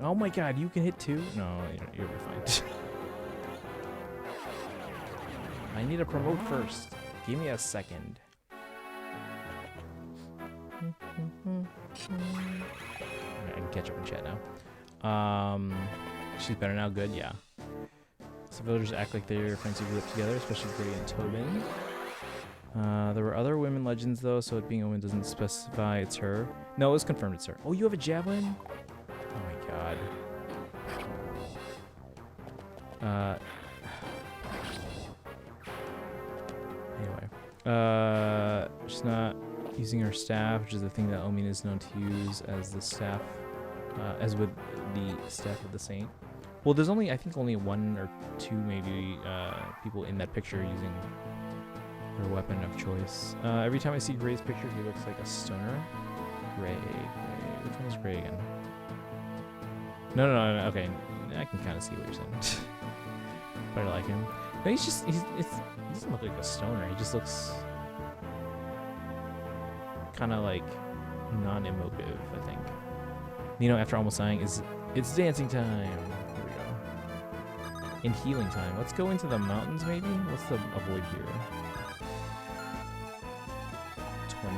Oh my god, you can hit too? No, you'll be fine. I need to promote first. Give me a second. I can catch up in chat now. She's better now, good, yeah. So villagers act like they're friends who grew up together, especially Gray and Tobin. There were other women legends though, so it being a woman doesn't specify it's her. No, it was confirmed it's her. Oh, you have a javelin? Oh my god. Anyway. She's not using her staff, which is the thing that Omin is known to use as the staff, as with the staff of the saint. Well, there's only, I think only one or two maybe people in that picture using their weapon of choice. Every time I see Gray's picture, he looks like a stoner. Gray. Which one is Gray again? No, okay. I can kind of see what you're saying. But I like him. No, he doesn't look like a stoner. He just looks kind of like non-emotive, I think. You know, after almost dying, it's dancing time. Here we go. And healing time. Let's go into the mountains, maybe? What's the avoid here? 20.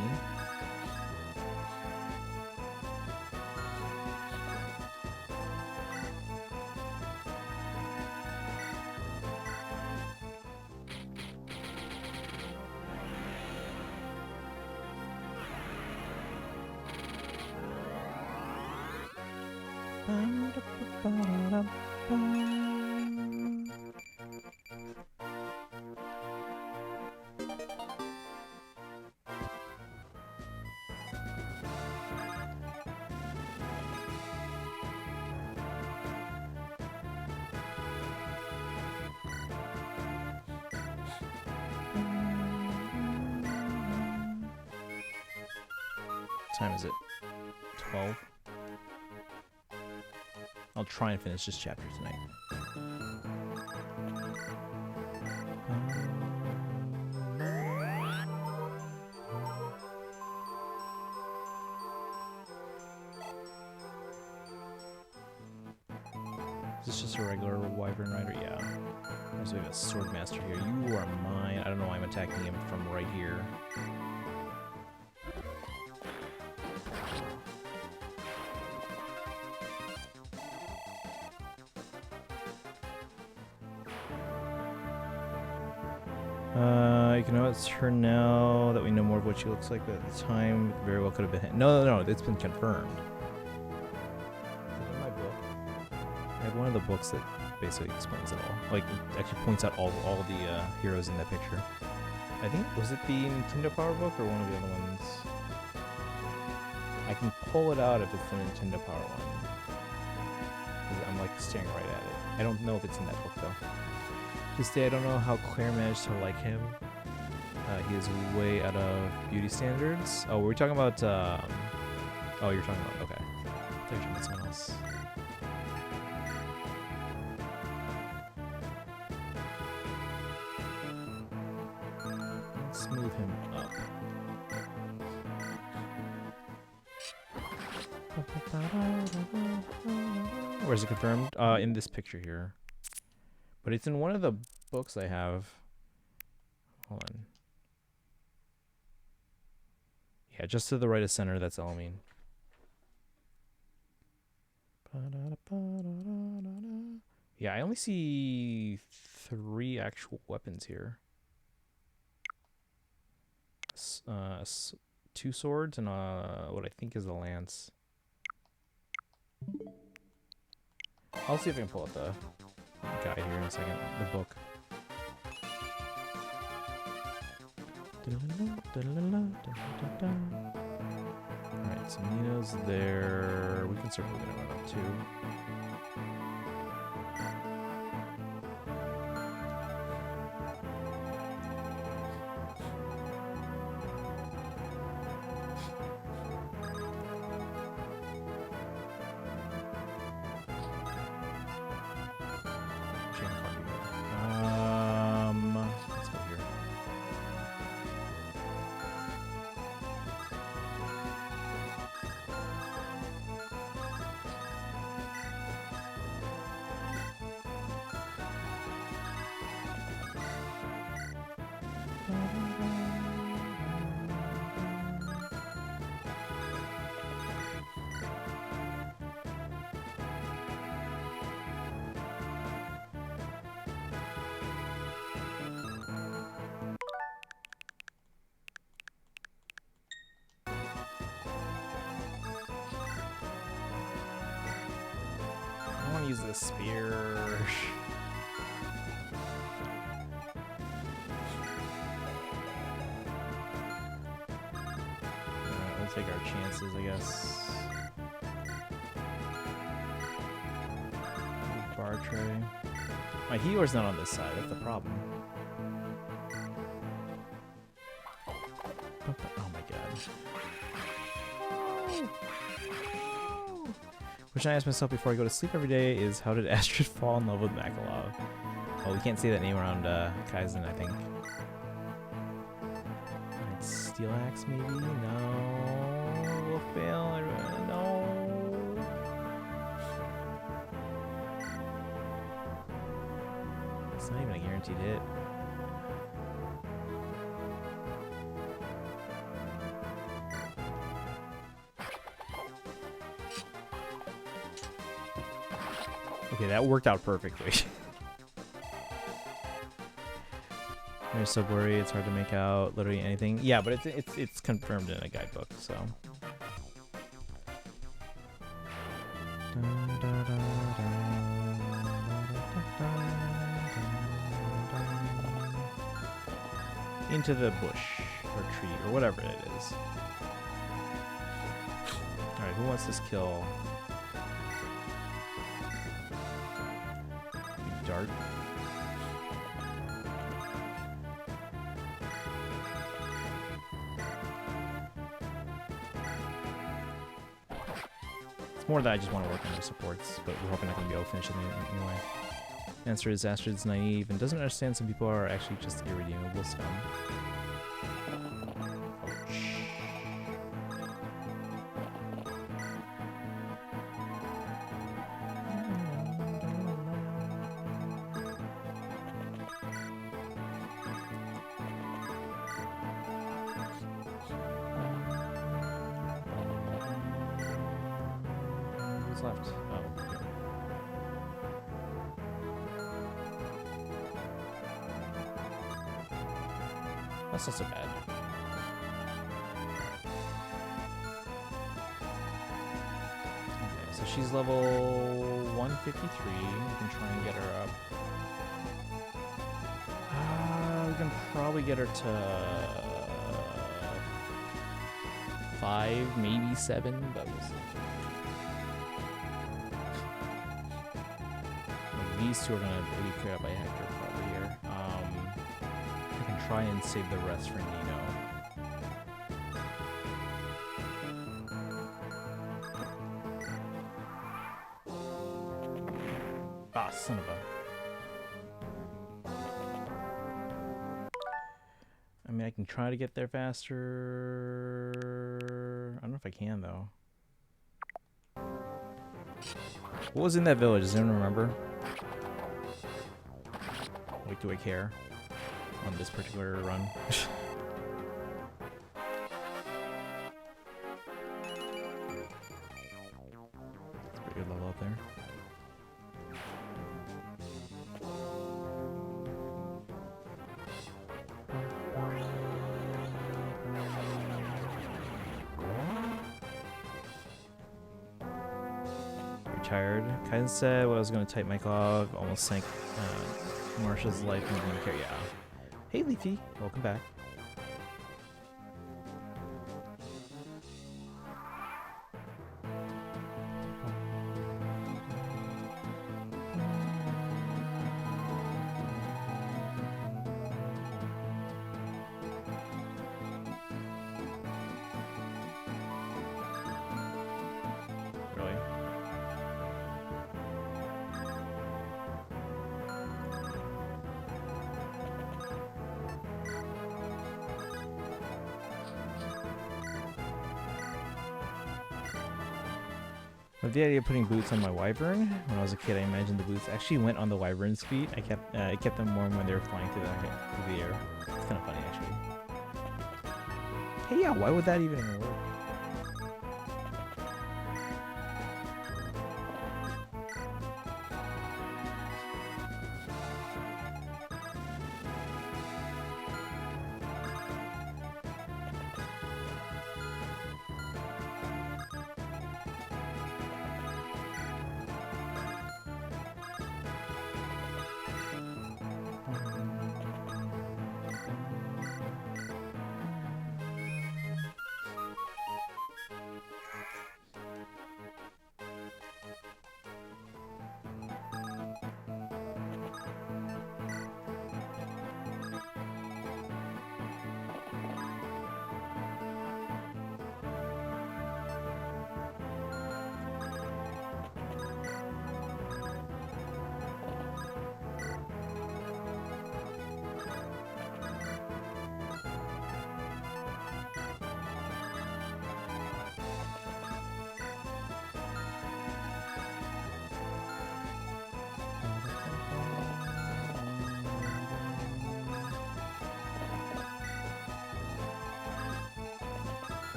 What time is it? 12? I'll try and finish this chapter tonight. Is this just a regular wyvern rider? Yeah. There's like a sword master here. You are mine. I don't know why I'm attacking him from right here. You can know it's her now that we know more of what she looks like, but at the time it very well could have been. No, it's been confirmed. Is it in my book? I have one of the books that basically explains it all. Like, it actually points out all the heroes in that picture. I think, was it the Nintendo Power book or one of the other ones? I can pull it out if it's the Nintendo Power one. because I'm like staring right at it. I don't know if it's in that book though. To this day, I don't know how Claire managed to like him. He is way out of beauty standards. Oh, were we talking about? Oh, you're talking about. Okay, I thought you were talking about someone else. Let's smooth him up. Where's it confirmed? In this picture here. But it's in one of the books I have. Hold on. Yeah, just to the right of center, that's all I mean. Yeah, I only see 3 actual weapons here. 2 swords and what I think is a lance. I'll see if I can pull up the guide here in a second. The book. Alright, so Nino's there. We can certainly get him up too. Let's go here. I want to use the spear. Alright, we'll take our chances, I guess. Bar tray. My healer's not on this side, that's the problem. Oh my god. Which I ask myself before I go to sleep every day is, how did Astrid fall in love with Makalov? Oh, we can't say that name around Kaizen, I think. Alright, Steel Axe maybe? No. We'll fail. No. It's not even a guaranteed hit. Okay, that worked out perfectly. There's so blurry, it's hard to make out literally anything. Yeah, but it's confirmed in a guidebook, so. Into the bush or tree or whatever it is. All right, who wants this kill? Dart. It's more that I just want to work on the supports, but we're hoping I can be able to finish it anyway. Answer is Astrid's naive and doesn't understand some people are actually just irredeemable scum. Left. Oh. That's not so bad. Okay, so she's level 153. We can try and get her up. We can probably get her to 5, maybe 7, but we'll see. these two are gonna be cleared out by Hector probably here. I can try and save the rest for Nino. Ah, son of a... I mean, I can try to get there faster. I don't know if I can, though. What was in that village? Does anyone remember? Like, do I care on this particular run? It's a pretty good level up there. Tired. Kaiden said what I was going to type my cog almost sank Marsha's life in the care. Yeah. Hey Leafy, welcome back. Really? With the idea of putting boots on my wyvern, when I was a kid, I imagined the boots actually went on the wyvern's feet. It kept them warm when they were flying through the air. It's kind of funny, actually. Hey, yeah, why would that even work?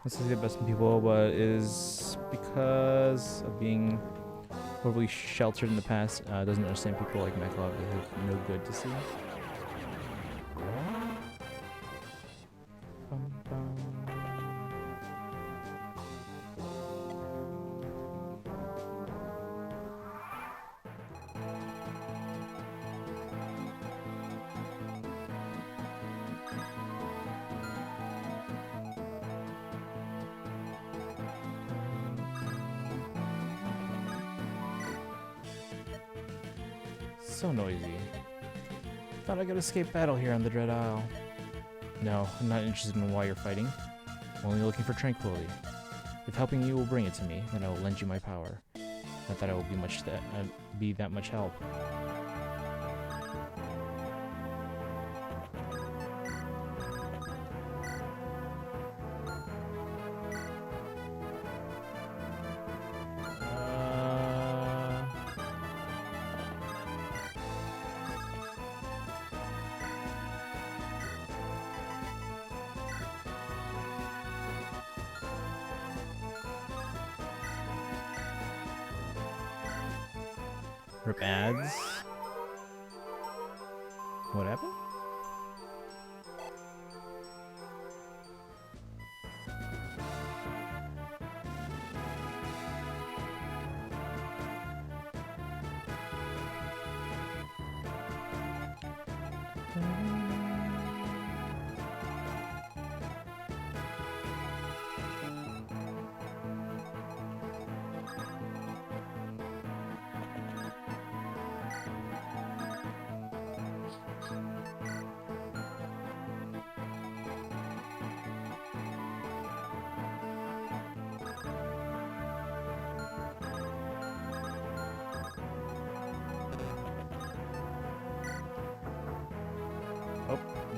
This is the best in people, but is because of being overly sheltered in the past, doesn't understand people like Meklov that have no good to see. Bum, bum. So noisy. Thought I could escape battle here on the Dread Isle. No, I'm not interested in why you're fighting. I'm only looking for tranquility. If helping you will bring it to me, then I will lend you my power. Not that I will be that much help. Rip ads. What happened?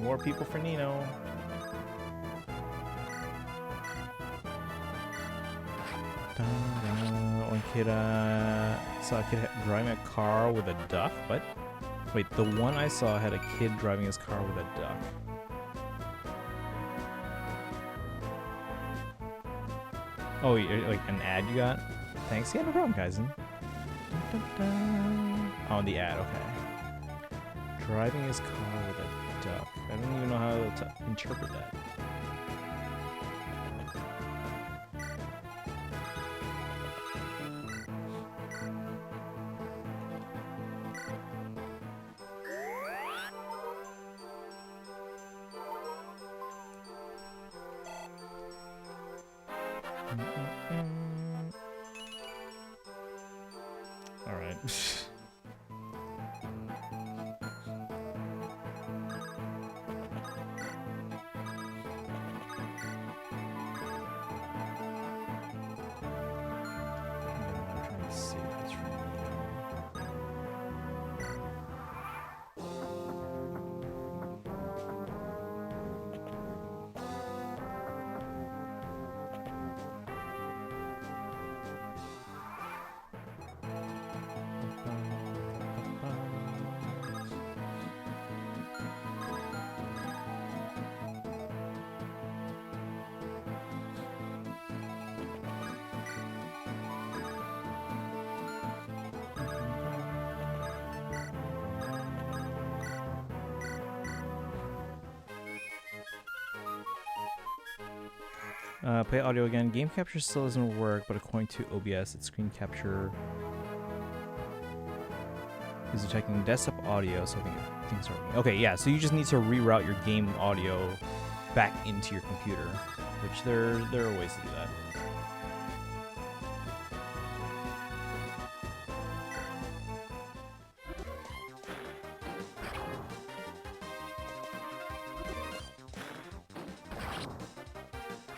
More people for Nino. One kid saw a kid driving a car with a duck. What? Wait, the one I saw had a kid driving his car with a duck. Oh, like an ad you got? Thanks. Yeah, no problem, guys. Oh, the ad. Okay. Driving his car with a duck. I don't even know how to interpret that. All right. I'm trying to save this from play audio again. Game capture still doesn't work, but according to OBS, its screen capture is detecting desktop audio, so I think things are working. Okay, yeah, so you just need to reroute your game audio back into your computer, which there are ways to do that.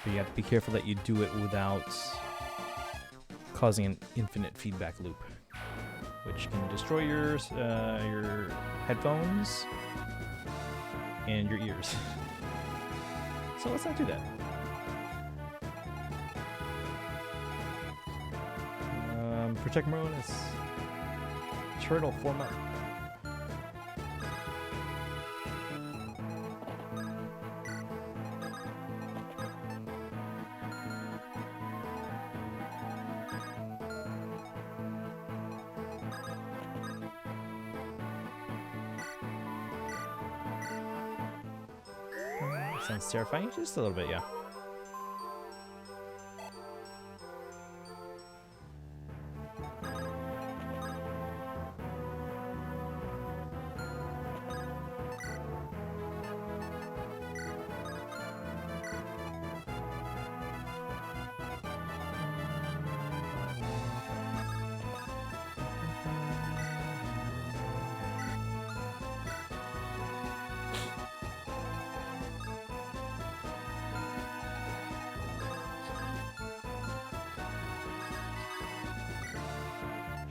But you have to be careful that you do it without causing an infinite feedback loop, which can destroy your headphones and your ears. So let's not do that. Protect Maronis. Turtle form up. Sounds terrifying, just a little bit, yeah.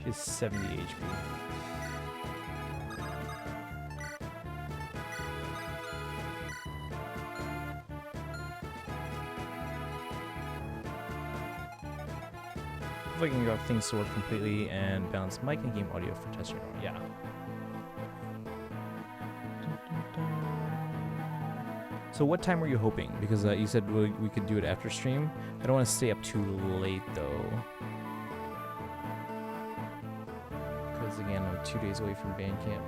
She's 70 HP. If I can get things to work completely and balance mic and game audio for testing. Yeah. So what time were you hoping? Because you said we could do it after stream. I don't want to stay up too late though. Because again, I'm 2 days away from band camp.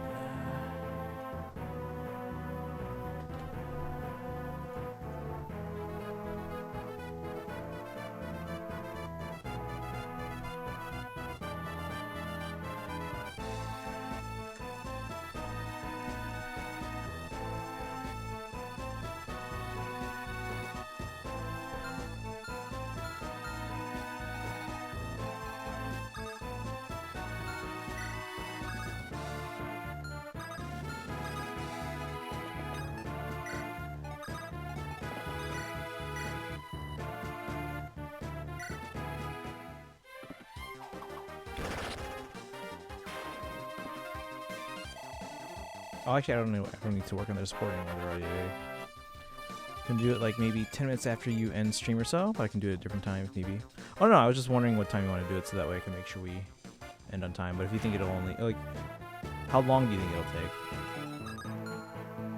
Oh, actually, I don't know. I don't need to work on their support anymore. They're already there. Can do it like maybe 10 minutes after you end stream or so, but I can do it at a different time if need be. Oh no, I was just wondering what time you want to do it so that way I can make sure we end on time. But if you think it'll only like, how long do you think it'll take?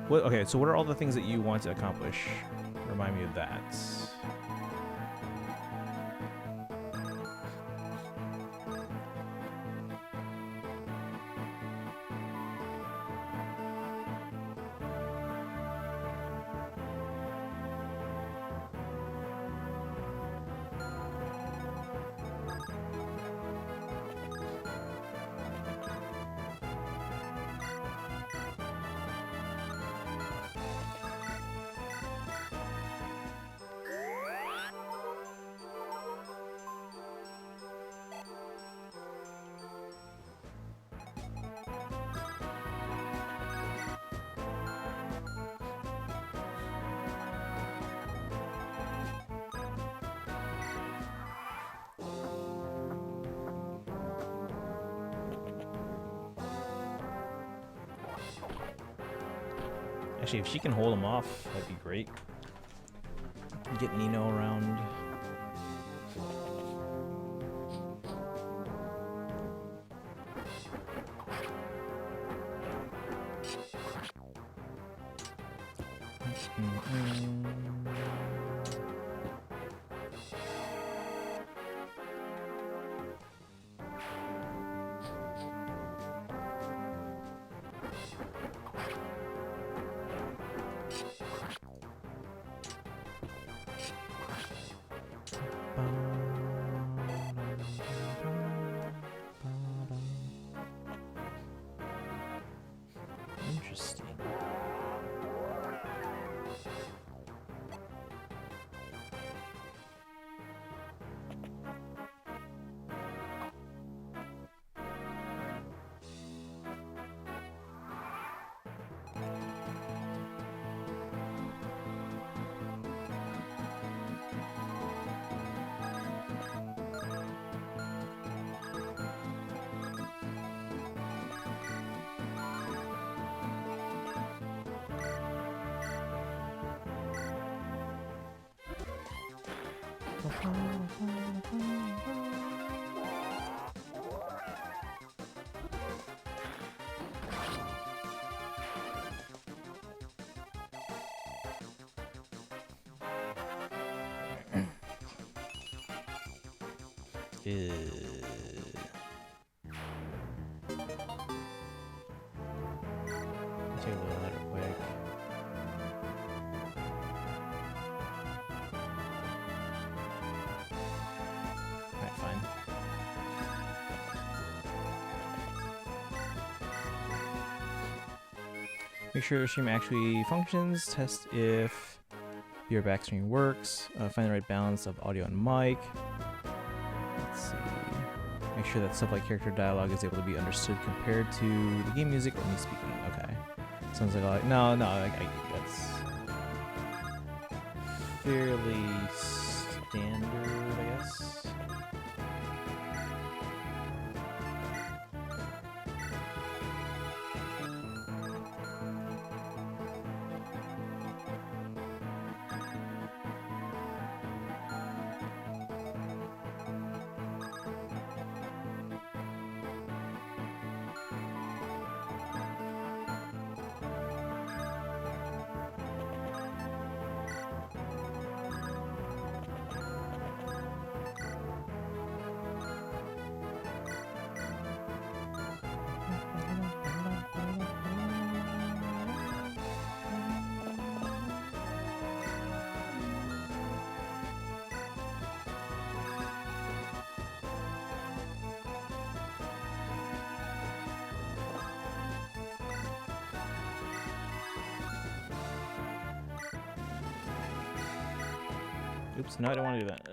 What? Okay, so what are all the things that you want to accomplish? Remind me of that. Actually, if she can hold him off, that'd be great. Get Nino around. Interesting. Take a little letter quick. Alright, fine. Make sure your stream actually functions. Test if your backstream works. Find the right balance of audio and mic. Let's see. Make sure that stuff like character dialogue is able to be understood compared to the game music or me speaking. Okay. Sounds like no, that's fairly standard, I guess. Oops, no, I don't want to do that.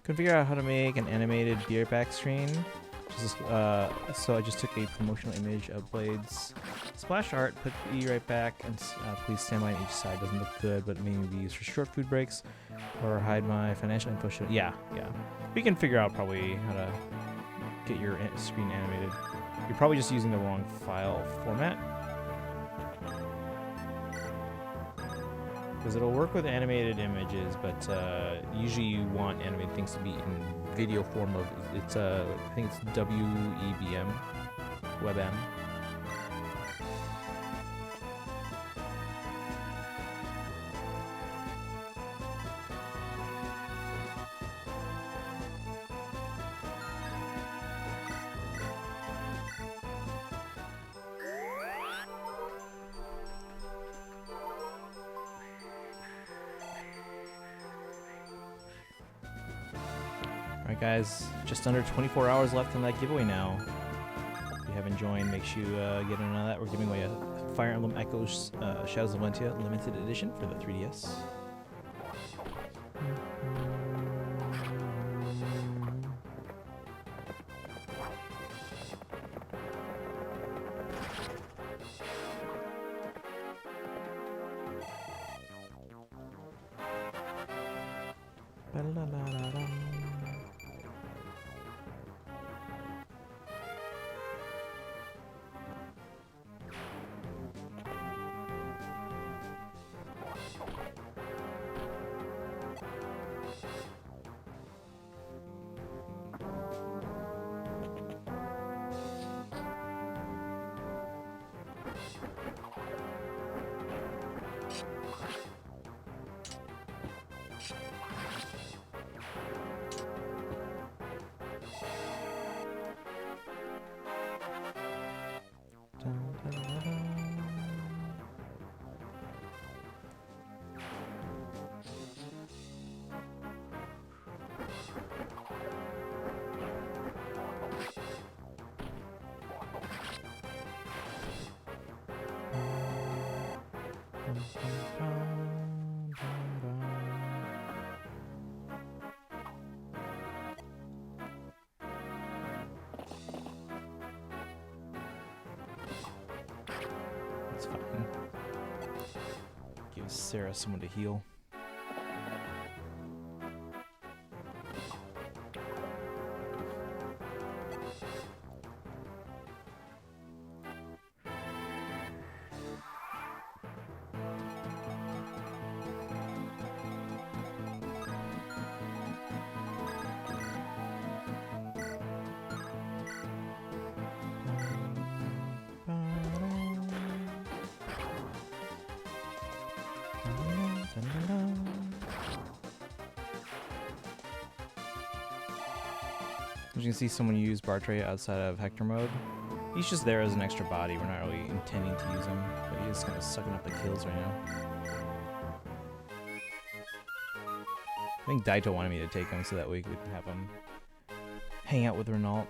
Couldn't figure out how to make an animated beer back screen. So I just took a promotional image of Blade's splash art, put E right back, and please stand by on each side. Doesn't look good, but maybe be used for short food breaks or hide my financial info. Yeah. We can figure out probably how to get your screen animated. You're probably just using the wrong file format. Because it'll work with animated images, but usually you want animated things to be in video form of, it's I think it's WEBM, WebM. Alright guys, just under 24 hours left on that giveaway now. If you haven't joined, make sure you get in on that. We're giving away a Fire Emblem Echoes Shadows of Valentia limited edition for the 3DS. That's fine. Give Sarah someone to heal. As you can see, someone used Bartray outside of Hector mode. He's just there as an extra body. We're not really intending to use him, but he's kind of sucking up the kills right now. I think Daito wanted me to take him so that we can have him hang out with Renault.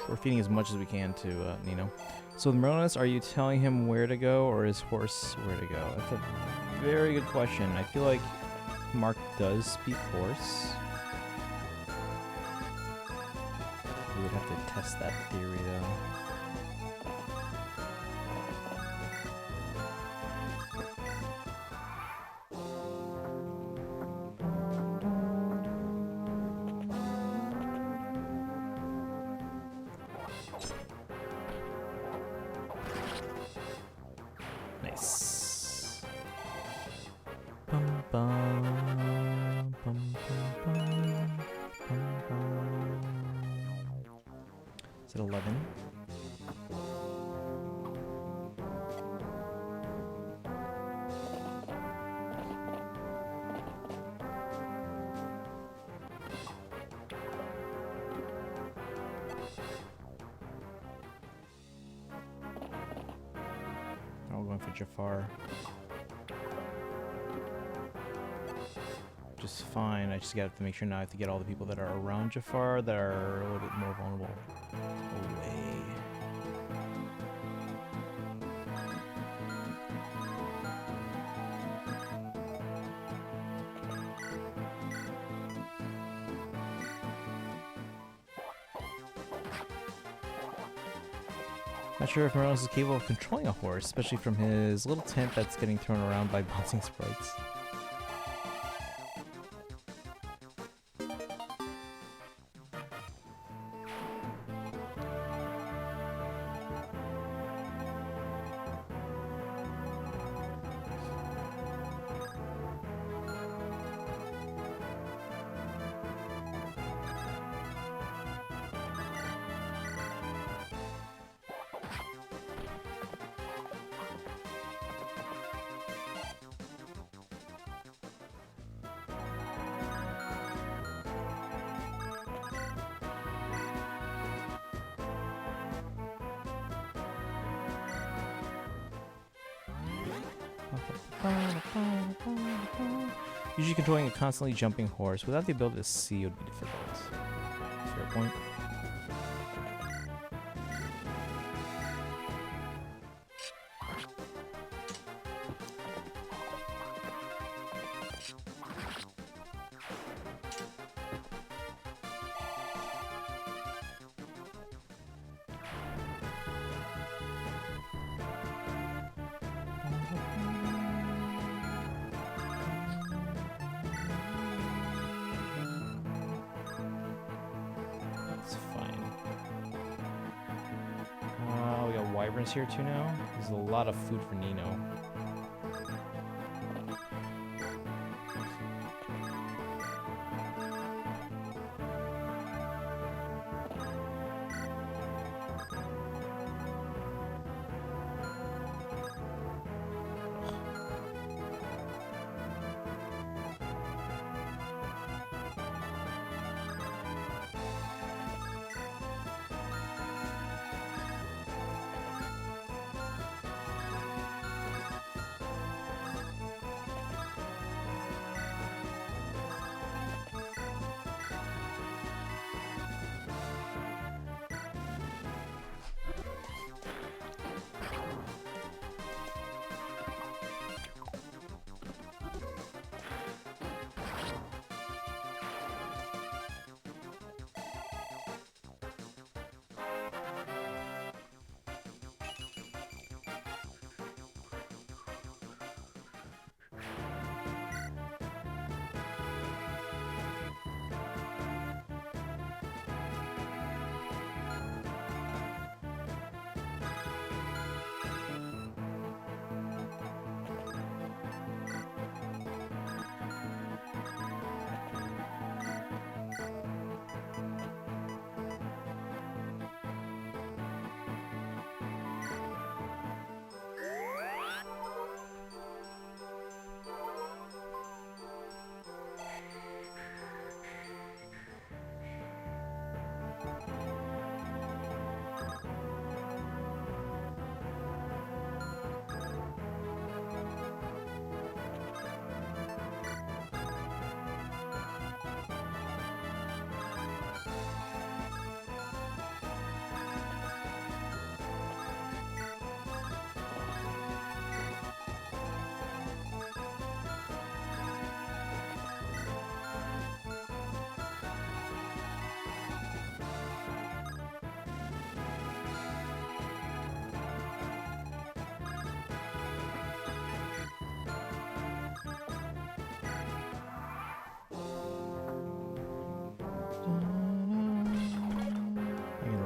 We're feeding as much as we can to Nino. So with Merlinus, are you telling him where to go, or his horse where to go? That's a very good question. I feel like Mark does speak horse. We would have to test that theory, though. Nice. Bum, bum, bum, bum, bum, bum, bum. Is it 11? Oh, we're going for Jafar. Just fine. I just got to make sure now I have to get all the people that are around Jafar that are a little bit more vulnerable away. Not sure if Morales is capable of controlling a horse, especially from his little tent that's getting thrown around by bouncing sprites. Usually controlling a constantly jumping horse without the ability to see would be difficult. Fair point. That's fine. We got wyverns here too now. There's a lot of food for Nino.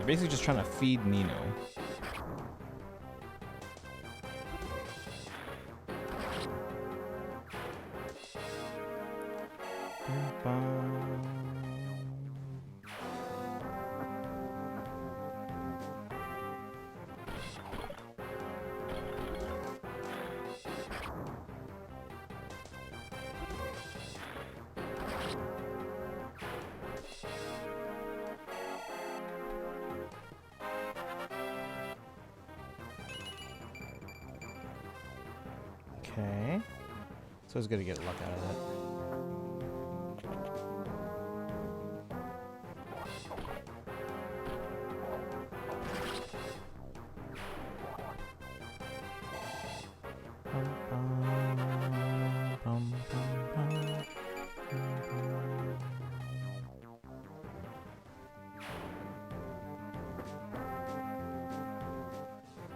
basically just trying to feed Nino. Okay. So it's gonna get luck out of that.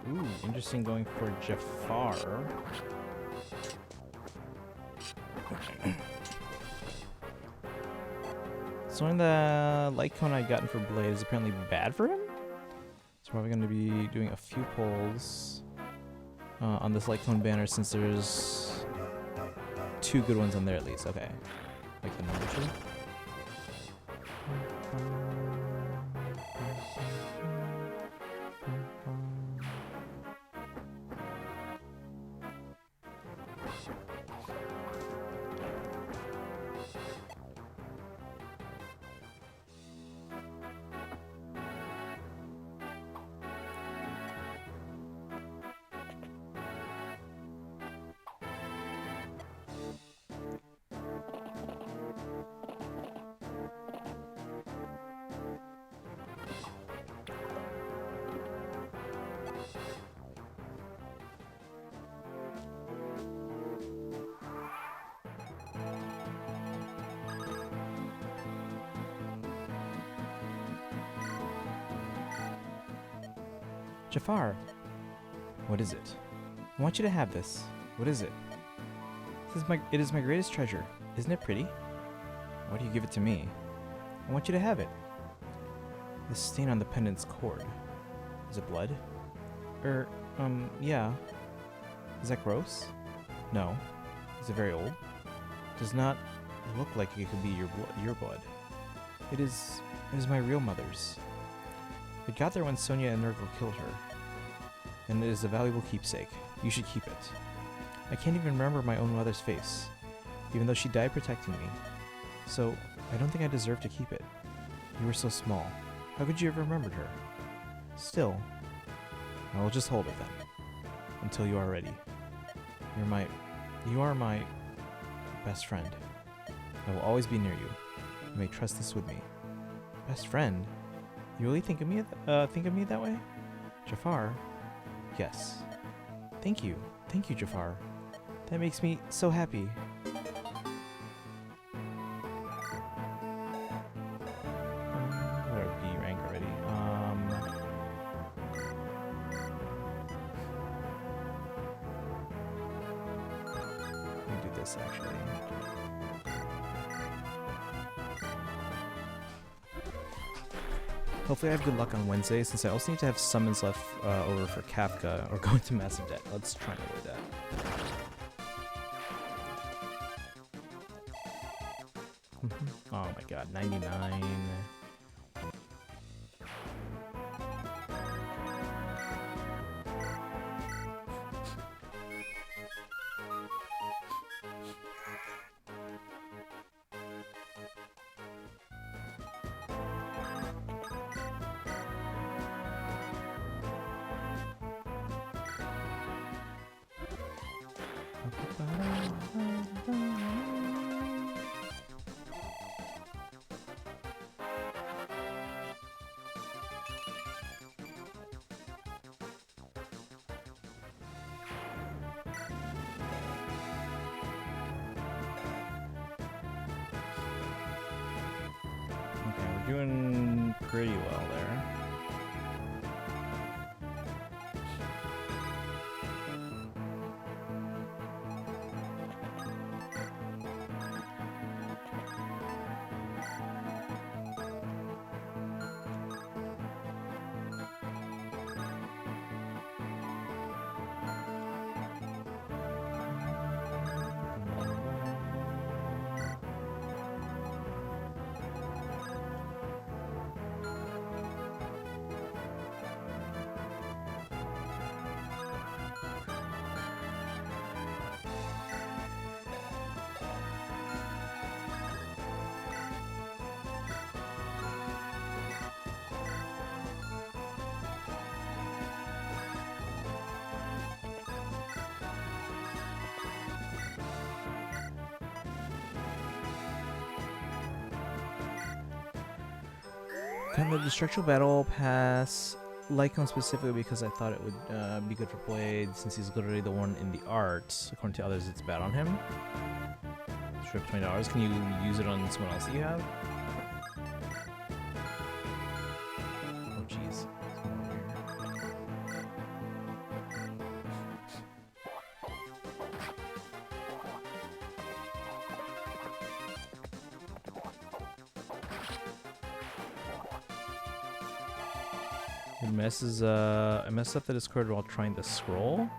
Ooh, interesting going for Jafar. So in the light cone I'd gotten for Blade is apparently bad for him? So probably going to be doing a few pulls on this light cone banner since there's 2 good ones on there at least. Okay. Like the number 2. Jafar! What is it? I want you to have this. What is it? It is my greatest treasure. Isn't it pretty? Why do you give it to me? I want you to have it. This stain on the pendant's cord. Is it blood? Yeah. Is that gross? No. Is it very old? Does not look like it could be your blood. It is my real mother's. It got there when Sonia and Nurgle killed her. And it is a valuable keepsake. You should keep it. I can't even remember my own mother's face, even though she died protecting me. So, I don't think I deserve to keep it. You were so small. How could you have remembered her? Still, I will just hold it then. Until you are ready. You are my best friend. I will always be near you. You may trust this with me. Best friend? You really think of me that way? Jafar? Yes. Thank you, Jafar. That makes me so happy. What a B rank already. Let me do this actually. Hopefully I have good luck on Wednesday, since I also need to have summons left over for Kafka, or go into massive debt. Let's try and avoid that. Oh my god, 99. Okay, we're doing pretty well there. Can the Destructual Battle Pass Lycon specifically because I thought it would be good for Blade since he's literally the one in the art. According to others, it's bad on him. Strip $20. Can you use it on someone else that you have? Oh jeez. It messes I messed up the Discord while trying to scroll.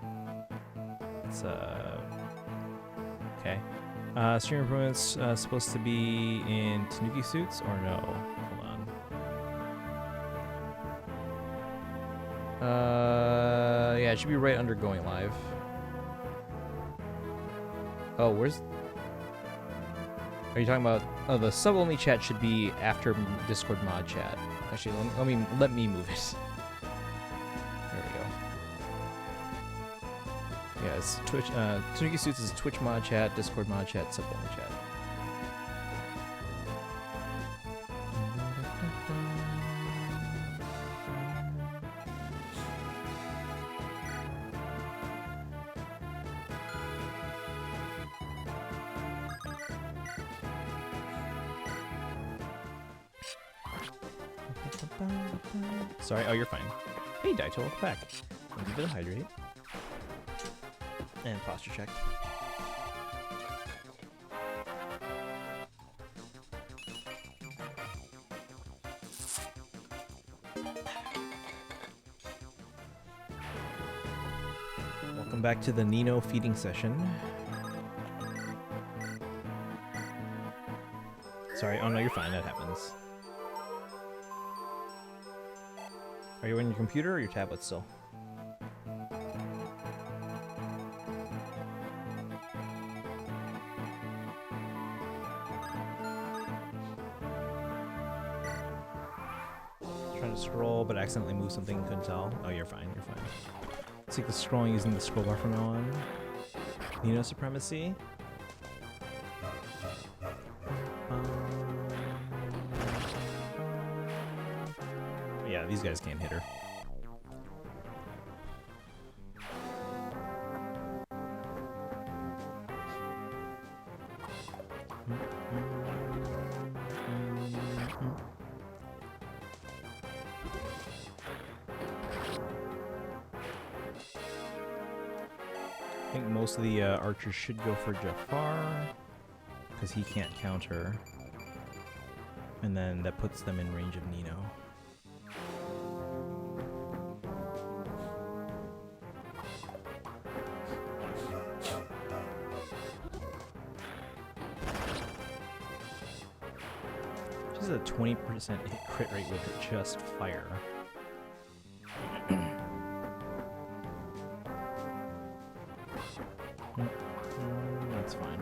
It's okay. Stream improvements supposed to be in Tanuki suits or no? Hold on. Yeah, it should be right under going live. Oh, where's? Are you talking about? Oh, the sub-only chat should be after Discord mod chat. Actually, let me move it. There we go. Yeah, it's Twitch. Tanuki Suits is Twitch mod chat, Discord mod chat, sub-only chat. Sorry, oh, you're fine. Hey, Daito, welcome back. Let me hydrate. And posture check. Welcome back to the Nino feeding session. Sorry, oh no, you're fine, that happens. Are you on your computer or your tablet still? Trying to scroll, but accidentally moved something and couldn't tell. Oh, you're fine, you're fine. It's like the scrolling using the scroll bar from now on. Nino Supremacy. Yeah, these guys can't hit her. I think most of the archers should go for Jafar, because he can't counter. And then that puts them in range of Nino. Just a 20% hit crit rate with just fire. That's fine.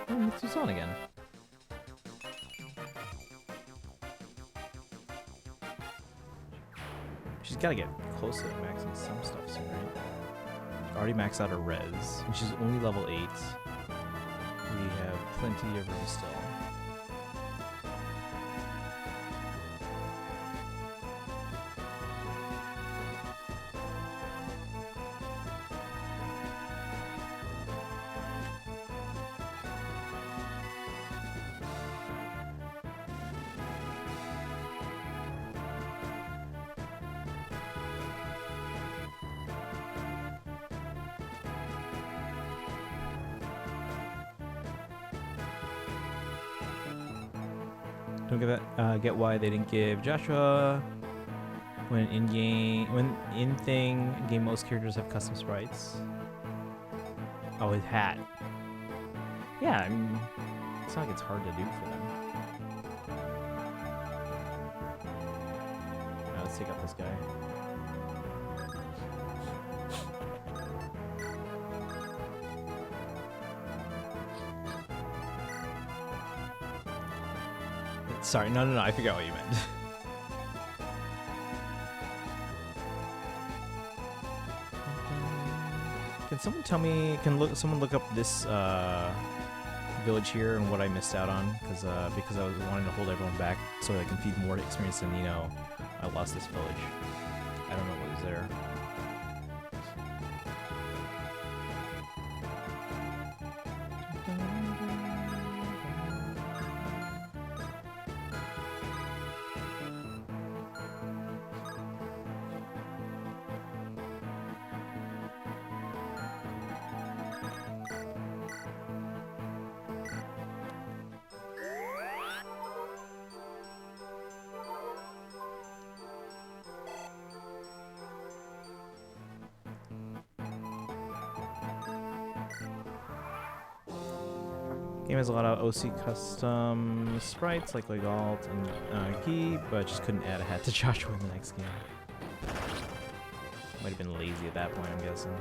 Oh, Mitsu's on again. She's gotta get close to maxing some stuff soon, right? Already maxed out her res, and she's only level 8. We have plenty of room still. Don't get why they didn't give Joshua when in thing game most characters have custom sprites. Oh, his hat. Yeah, I mean, it's not like it's hard to do for them. Now let's take out this guy. Sorry, no, I forgot what you meant. Can someone tell me? Someone look up this village here and what I missed out on? Because I was wanting to hold everyone back so I can feed more experience, and I lost this village. I don't know what was there. Game has a lot of OC custom sprites like Alt and Key, but just couldn't add a hat to Joshua in the next game. Might have been lazy at that point, I'm guessing.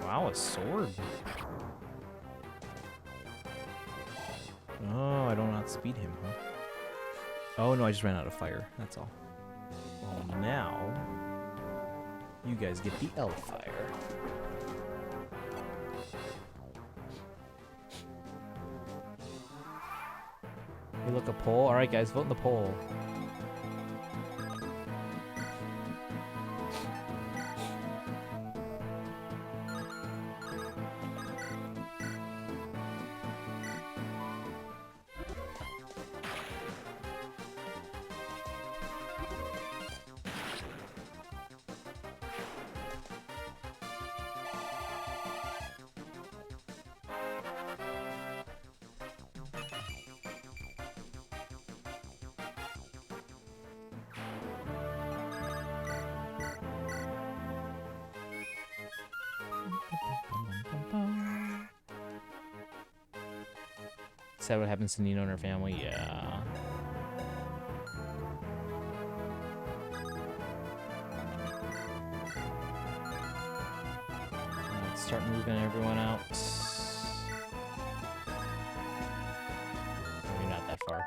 Wow, a sword. Oh, I don't outspeed him, huh? Oh no, I just ran out of fire. That's all. Well, now you guys get the L fire. Hey, look, a poll. All right, guys, vote in the poll. Is that what happens to Nino and her family? Yeah. Let's start moving everyone out. Maybe not that far.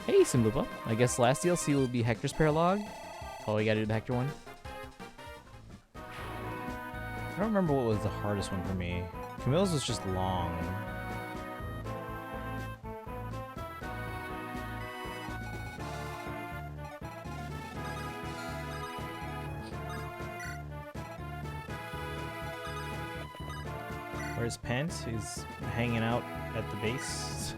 Hey, Simlupa. I guess last DLC will be Hector's Paralog. Oh, you gotta do the Hector one. I don't remember what was the hardest one for me. Camille's was just long. Where's Pence? He's hanging out at the base.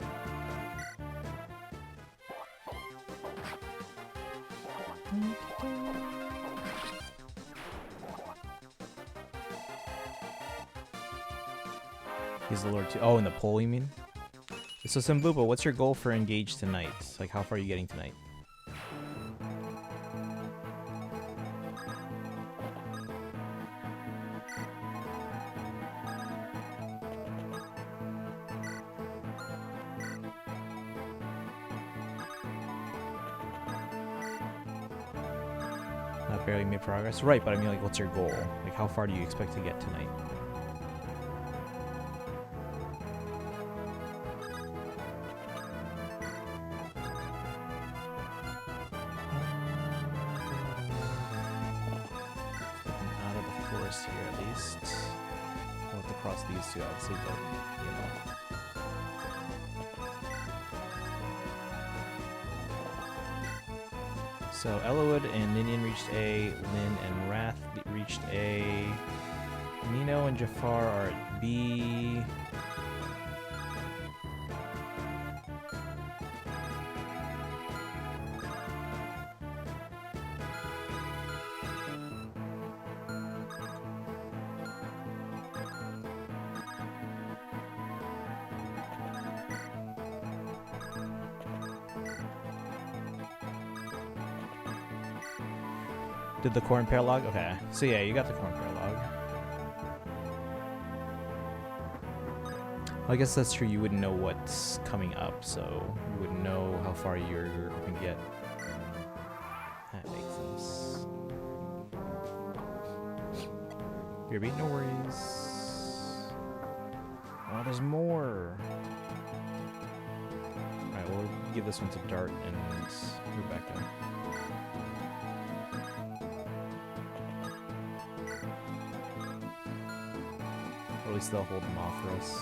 He's the Lord too. Oh, in the poll, you mean? So, Simbupa, what's your goal for Engage tonight? Like, how far are you getting tonight? barely made progress. Right, but I mean, like, what's your goal? Like, how far do you expect to get tonight? Out of the forest here, at least. We'll have to cross these two, obviously, but, you know. So Elowood and Ninian reached A, Lynn and Wrath reached A, Nino and Jafar are at B. Did the corn pair log? Okay. So yeah, you got the corn pair log. Well, I guess that's true. You wouldn't know what's coming up, so you wouldn't know how far you're hoping to get. That makes sense. BRB, no worries. Oh, there's more. Alright, we'll give this one to Dart and Rebecca. Or at least they'll hold them off for us.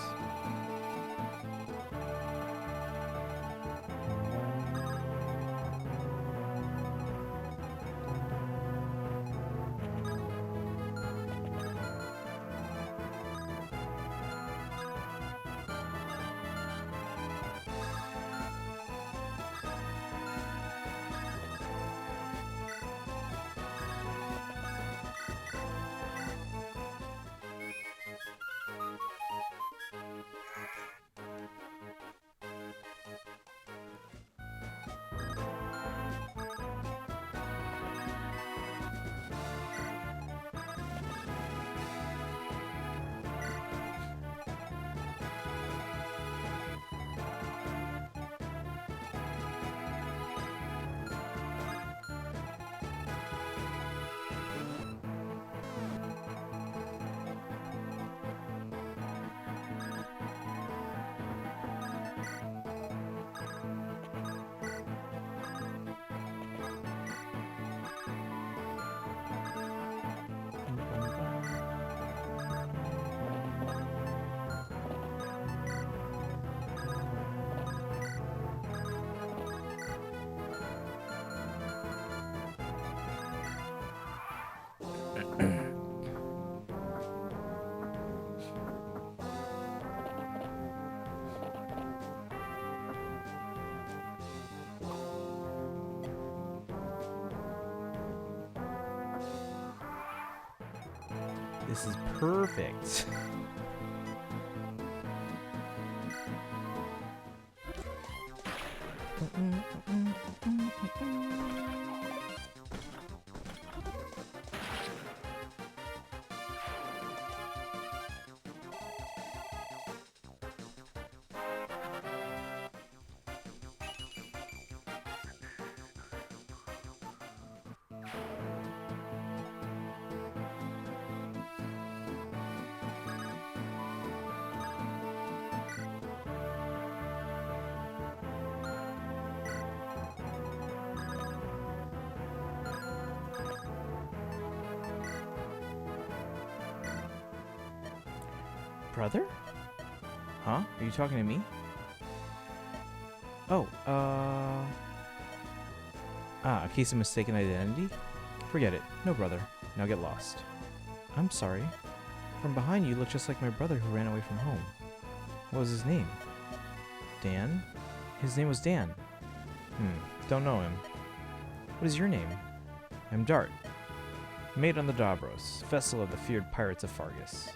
This is perfect. Brother? Huh? Are you talking to me? Oh, a case of mistaken identity? Forget it. No brother. Now get lost. I'm sorry. From behind you look just like my brother who ran away from home. What was his name? Dan? His name was Dan. Don't know him. What is your name? I'm Dart. Mate on the Davros, vessel of the feared pirates of Fargus.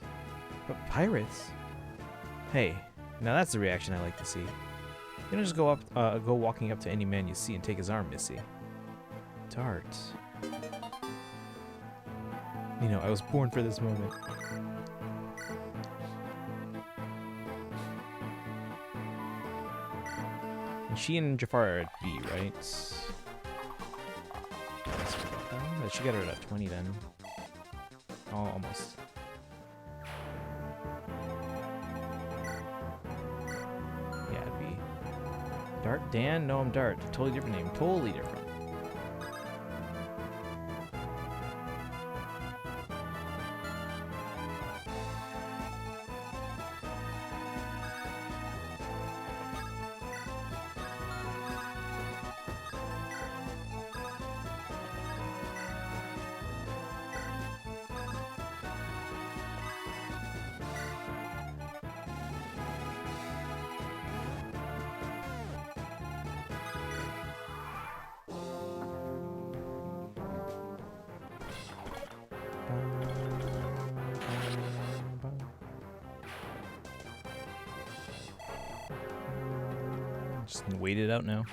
But pirates? Hey, now that's the reaction I like to see. You don't just go walking up to any man you see and take his arm, Missy. Dart. You know, I was born for this moment. And she and Jafar are at B, right? I should get her at 20 then. Oh, almost. Yeah, it'd be Dart Dan? No, I'm Dart. Totally different name. Totally different. Just wait it out now.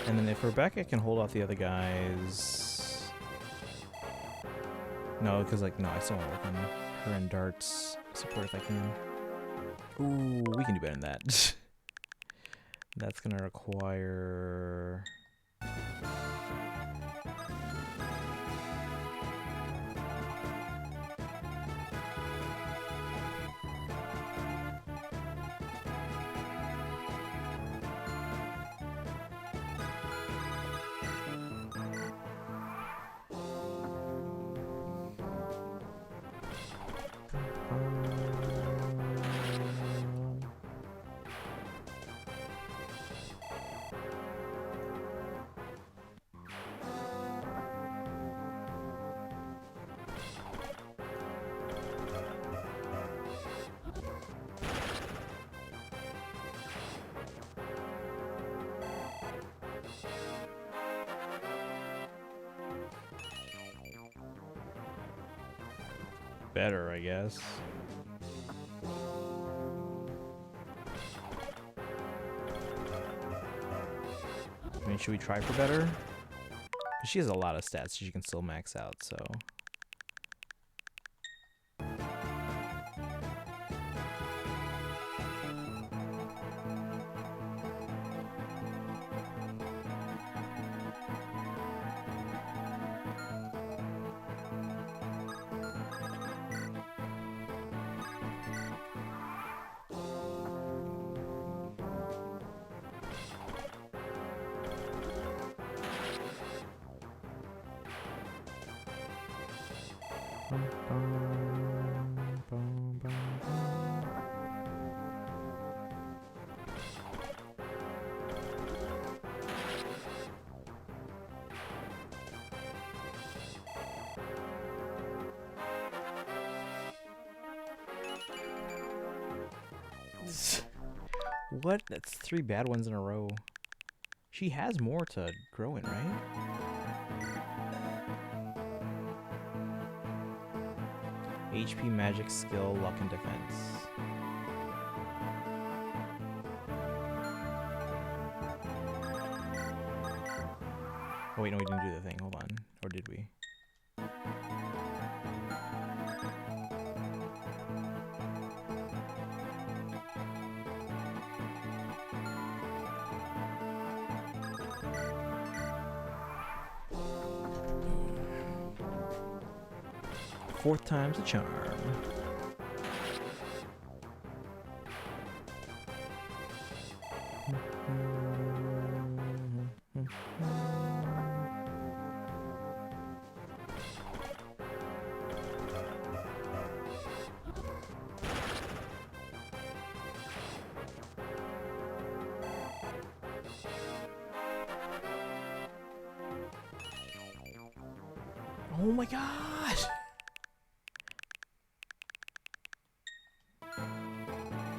And then if Rebecca can hold off the other guys... No, because like, no, I still want to work on her and Dart's support if I can. Ooh, we can do better than that. That's gonna require... better, I guess. I mean, should we try for better? Because she has a lot of stats she can still max out, so... What? That's 3 bad ones in a row. She has more to grow in, right? HP, magic, skill, luck, and defense. Oh wait, no, we didn't do the thing. Hold on. Or did we? Fourth time's a charm. Oh my gosh!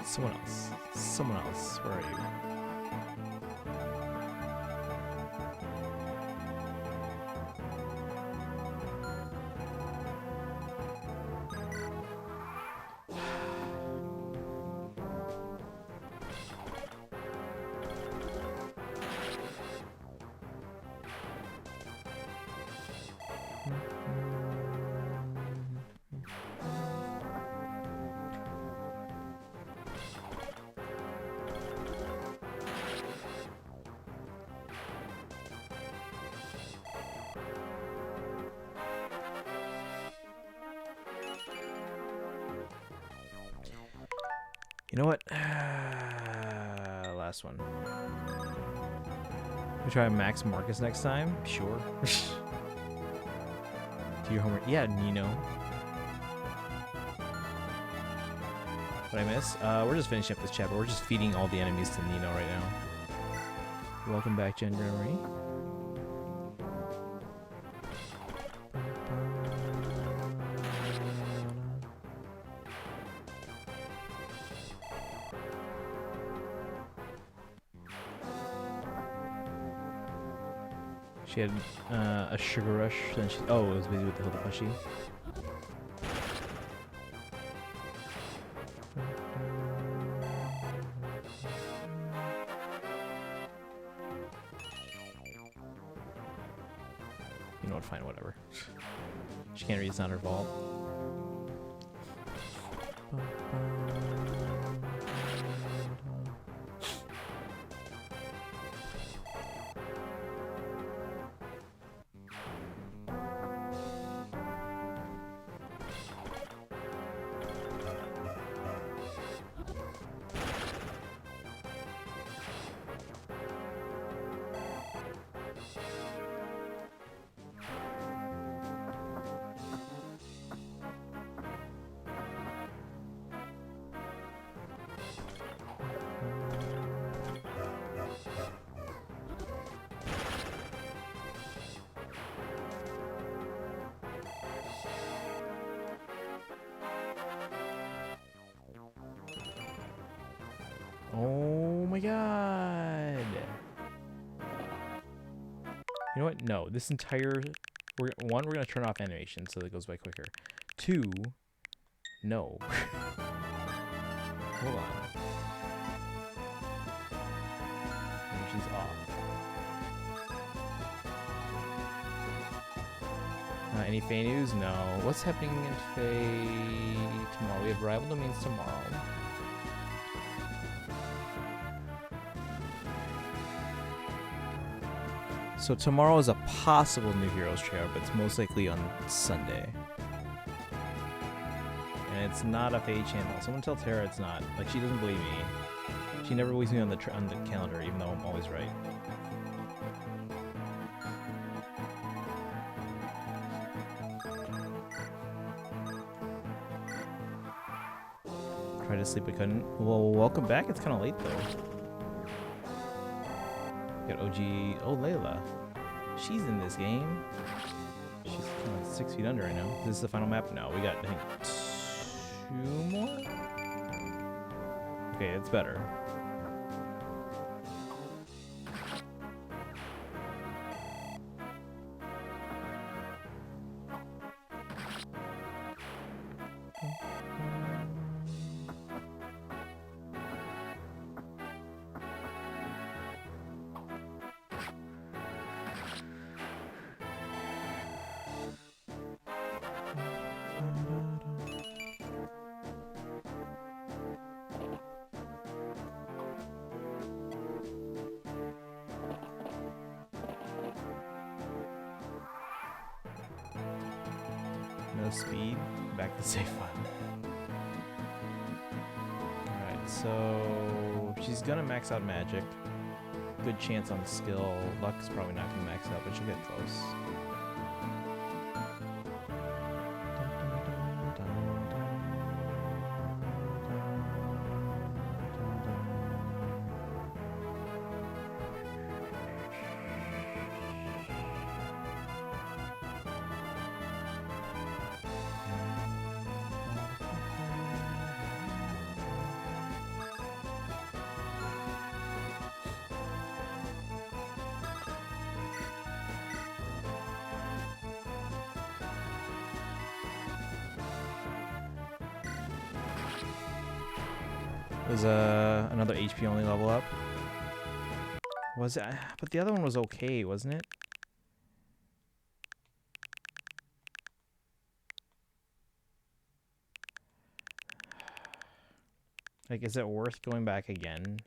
Someone else. Someone else. Where are you? You know what? Last one. We try Max Marcus next time? Sure. Do your homework. Yeah, Nino. What I miss? We're just finishing up this chapter. We're just feeding all the enemies to Nino right now. Welcome back, Jen Gremory. She had a sugar rush, then she... Oh, it was busy with the Hilda. You know what, fine, whatever. She can't read, it's not her fault. Oh my god. You know what? No, this entire... we're going to turn off animation so that it goes by quicker. 2, no. Hold on. Animation's off. Any Fae news? No. What's happening in Fae tomorrow? We have Rival Domains tomorrow. So tomorrow is a possible New Heroes trailer, but it's most likely on Sunday. And it's not a Fae channel. Someone tell Tara it's not. Like, she doesn't believe me. She never believes me on the calendar, even though I'm always right. Tried to sleep, but couldn't. Well, welcome back. It's kind of late though. Got OG. Oh, Layla. She's in this game. She's kind of 6 feet under right now. This is the final map? No, we got, I think, 2 more? Okay, it's better. No speed. Back to save file. Alright, so she's gonna max out magic. Good chance on skill. Luck's probably not gonna max out, but she'll get close. Was another HP only level up. Was it? But the other one was okay, wasn't it? Like, is it worth going back again?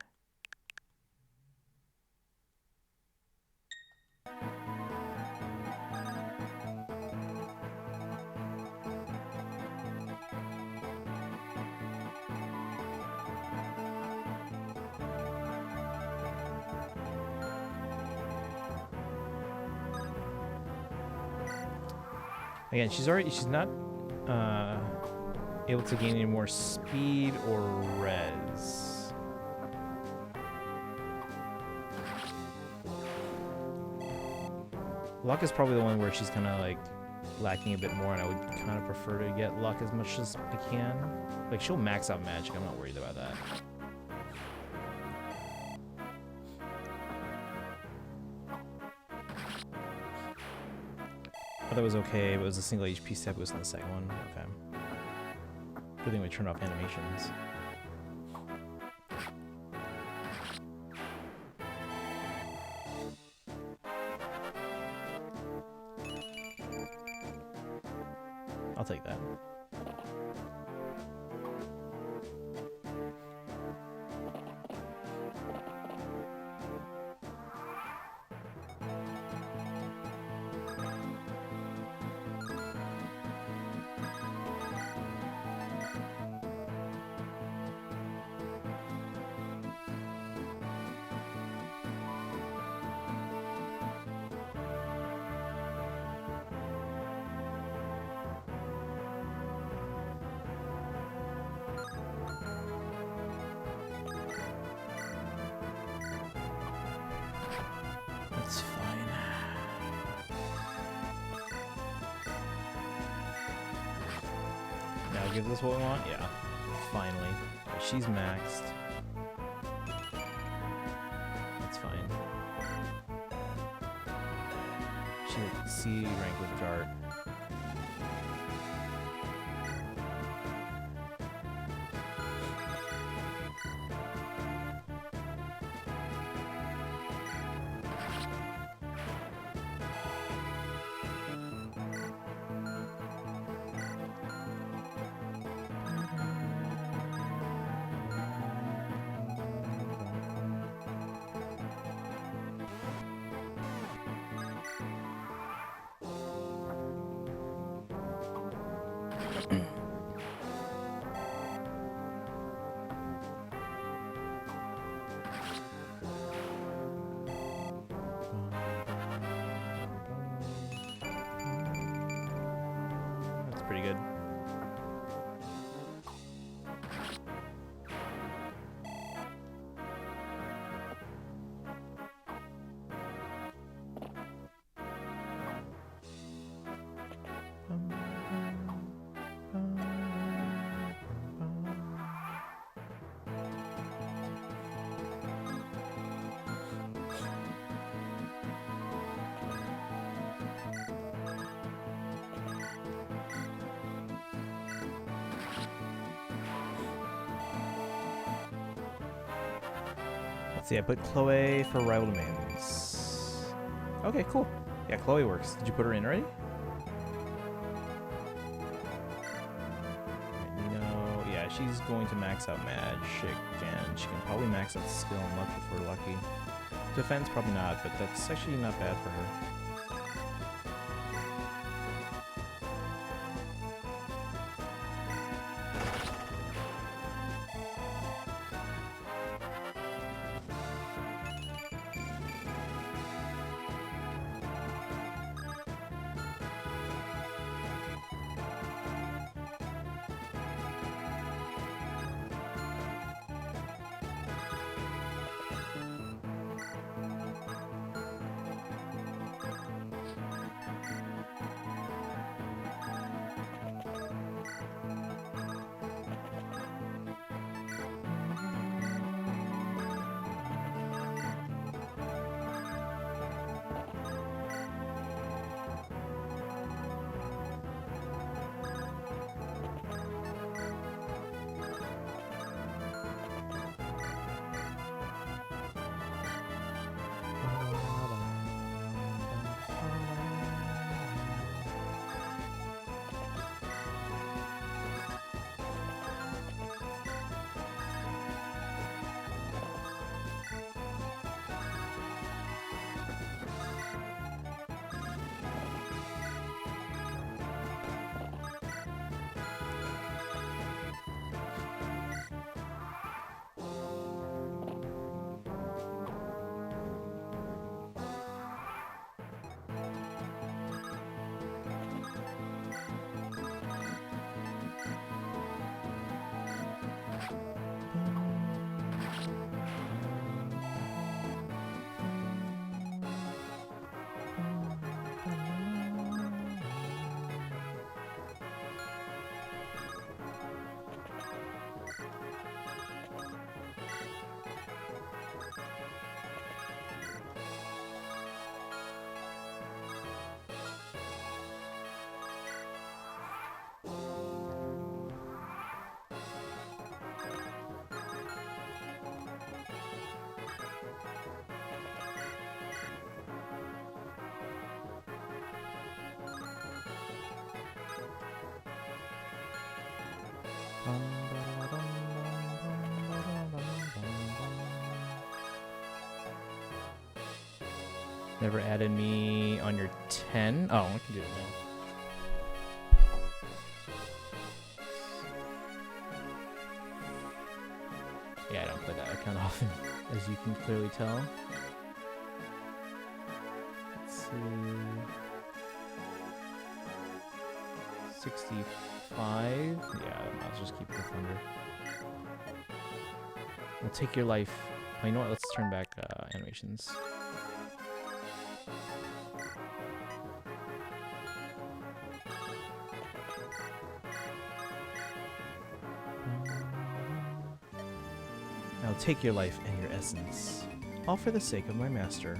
Again, she's not able to gain any more speed or res. Luck is probably the one where she's kind of like lacking a bit more, and I would kind of prefer to get luck as much as I can. Like, she'll max out magic, I'm not worried about that. I thought it was okay, but it was a single HP step boost on the second one. Okay. Good thing we turned off animations. I'll take that. That's fine. Now give us what we want? Yeah. Finally. She's maxed. That's fine. She'll C rank with Dart. That's pretty good. Let's see, I put Chloe for rival domains. Okay, cool. Yeah, Chloe works. Did you put her in already? Nino, yeah, she's going to max out magic, and she can probably max out skill and luck if we're lucky. Defense, probably not, but that's actually not bad for her. Never added me on your 10. Oh, I can do it now. Yeah, I don't play that account often, as you can clearly tell. Let's see. 65. Yeah, I'll just keep it with Thunder. We'll take your life. Oh, you know what? Let's turn back animations. I'll take your life and your essence, all for the sake of my master.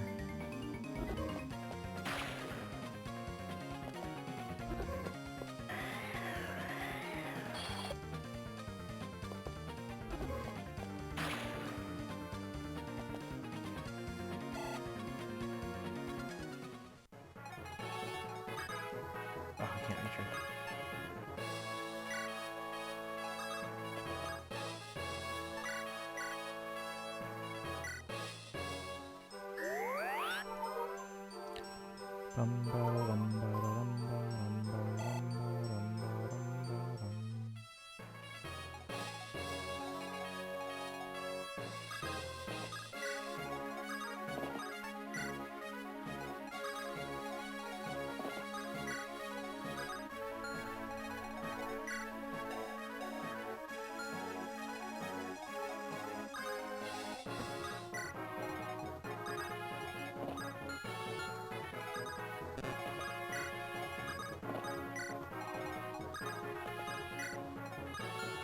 Oh, I can't reach her.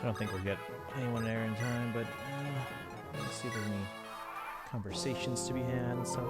I don't think we'll get anyone there in time, but let's see if there's any conversations to be had and stuff.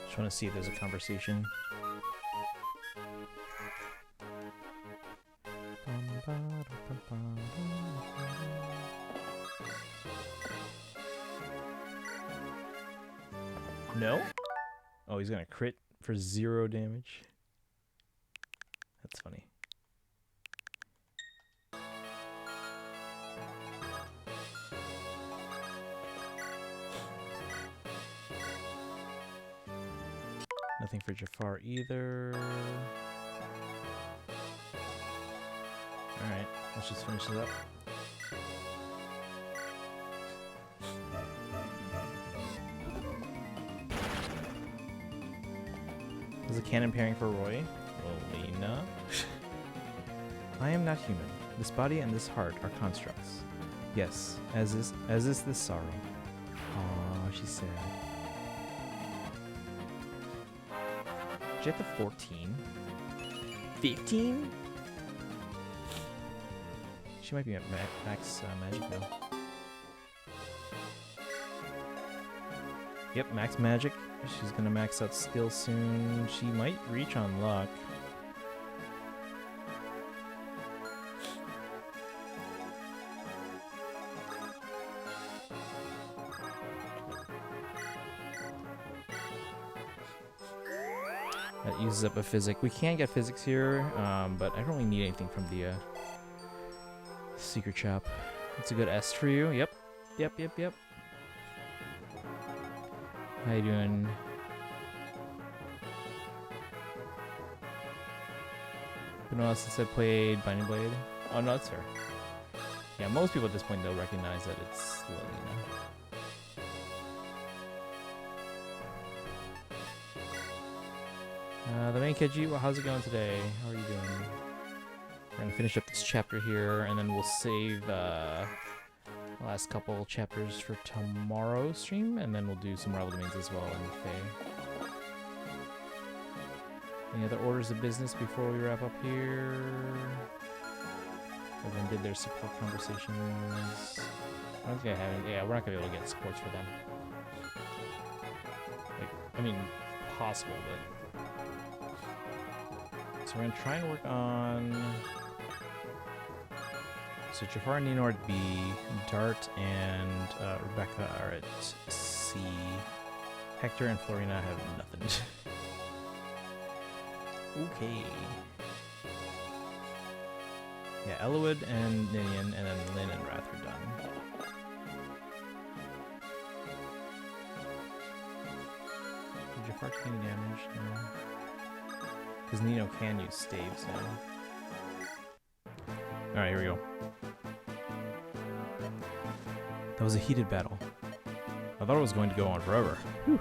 Just want to see if there's a conversation. No? Oh, he's gonna crit for 0 damage. That's funny. Nothing for Jafar either. Alright, let's just finish it up. Is the cannon pairing for Roy? Lena. I am not human. This body and this heart are constructs. Yes, as is this sorrow. Aw, she's sad. She at the 14? 15? She might be at max magic though. Yep, max magic. She's gonna max out skill soon. She might reach on luck. That uses up a physic. We can get physics here, but I don't really need anything from the secret shop. It's a good S for you. Yep. Yep. How you doing? Been a while since I played Binding Blade. Oh no, that's fair. Yeah, most people at this point they'll recognize that it's Lilina. The main Keiji, well, how's it going today? How are you doing? and finish up this chapter here, and then we'll save the last couple chapters for tomorrow's stream, and then we'll do some rival domains as well in Fae. Any other orders of business before we wrap up here? Everyone did their support conversations. I don't think I have any. Yeah, we're not gonna be able to get supports for them. Like, I mean, possible, but. So we're gonna try and work on. So Jafar and Nino are at B, Dart and Rebecca are at C. Hector and Florina have nothing. Okay. Yeah, Elowood and Ninian, and then Lynn and Wrath are done. Did Jafar take any damage? No. Because Nino can use staves now. Alright, here we go. That was a heated battle. I thought it was going to go on forever. Whew.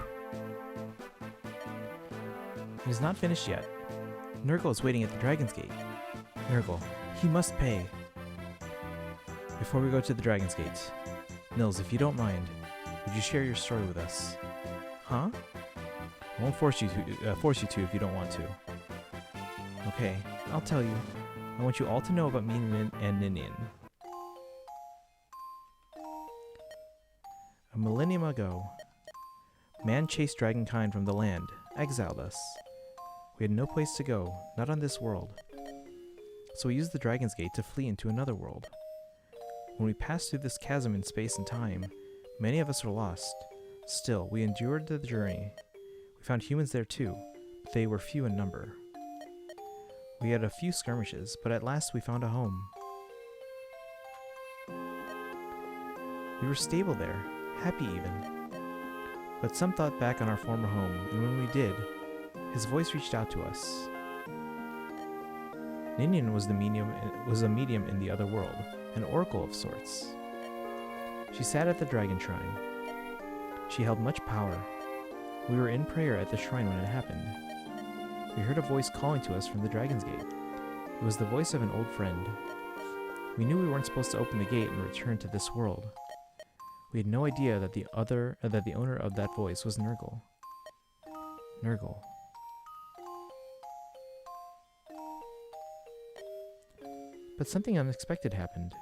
It is not finished yet. Nurgle is waiting at the Dragon's Gate. Nurgle, he must pay. Before we go to the Dragon's Gate, Nils, if you don't mind, would you share your story with us? Huh? I won't force you to if you don't want to. Okay, I'll tell you. I want you all to know about me and Ninian. A millennium ago, man chased dragonkind from the land, exiled us. We had no place to go, not on this world. So we used the Dragon's Gate to flee into another world. When we passed through this chasm in space and time, many of us were lost. Still, we endured the journey. We found humans there too, but they were few in number. We had a few skirmishes, but at last we found a home. We were stable there, happy even. But some thought back on our former home, and when we did, his voice reached out to us. Ninian was a medium in the other world, an oracle of sorts. She sat at the dragon shrine. She held much power. We were in prayer at the shrine when it happened. We heard a voice calling to us from the Dragon's Gate. It was the voice of an old friend. We knew we weren't supposed to open the gate and return to this world. We had no idea that the owner of that voice was Nurgle. Nurgle. But something unexpected happened.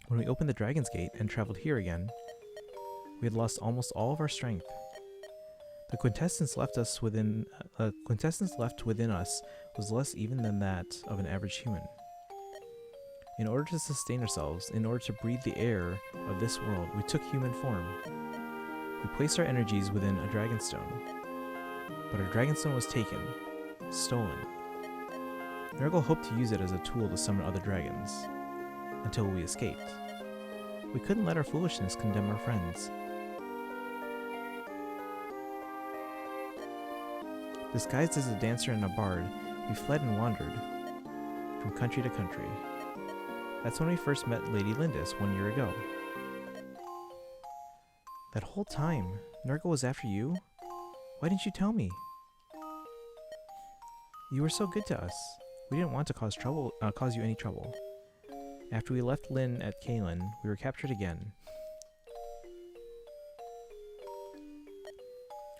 When we opened the Dragon's Gate and traveled here again, we had lost almost all of our strength. The quintessence left within us was less even than that of an average human. In order to sustain ourselves, in order to breathe the air of this world, we took human form. We placed our energies within a dragonstone. But our dragonstone was taken, stolen. Nurgle hoped to use it as a tool to summon other dragons, until we escaped. We couldn't let our foolishness condemn our friends. Disguised as a dancer and a bard, we fled and wandered, from country to country. That's when we first met Lady Lindis 1 year ago. That whole time, Nurgle was after you? Why didn't you tell me? You were so good to us. We didn't want to cause you any trouble. After we left Lynn at Kalen, we were captured again.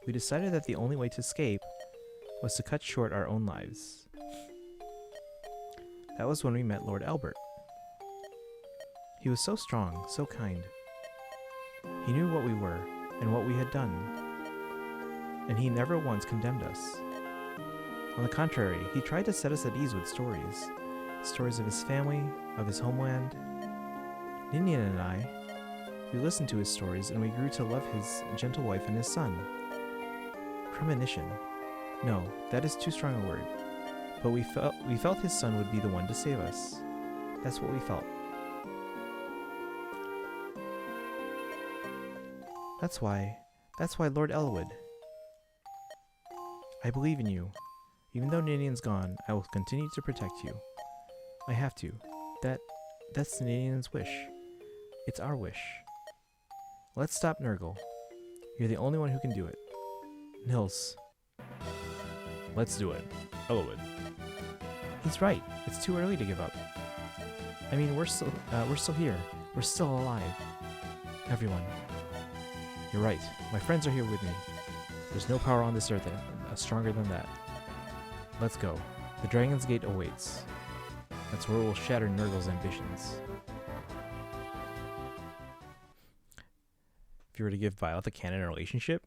We decided that the only way to escape was to cut short our own lives. That was when we met Lord Albert. He was so strong, so kind. He knew what we were and what we had done, and he never once condemned us. On the contrary, he tried to set us at ease with stories. Stories of his family, of his homeland. Ninian and I, we listened to his stories and we grew to love his gentle wife and his son. Premonition. No, that is too strong a word. But we felt his son would be the one to save us. That's what we felt. That's why Lord Elwood. I believe in you. Even though Ninian's gone, I will continue to protect you. I have to. That's Ninian's wish. It's our wish. Let's stop Nurgle. You're the only one who can do it. Nils. Let's do it. Elwood. He's right. It's too early to give up. I mean, we're still here. We're still alive. Everyone. You're right. My friends are here with me. There's no power on this earth stronger than that. Let's go. The Dragon's Gate awaits. That's where we'll shatter Nurgle's ambitions. If you were to give Violet a canon relationship,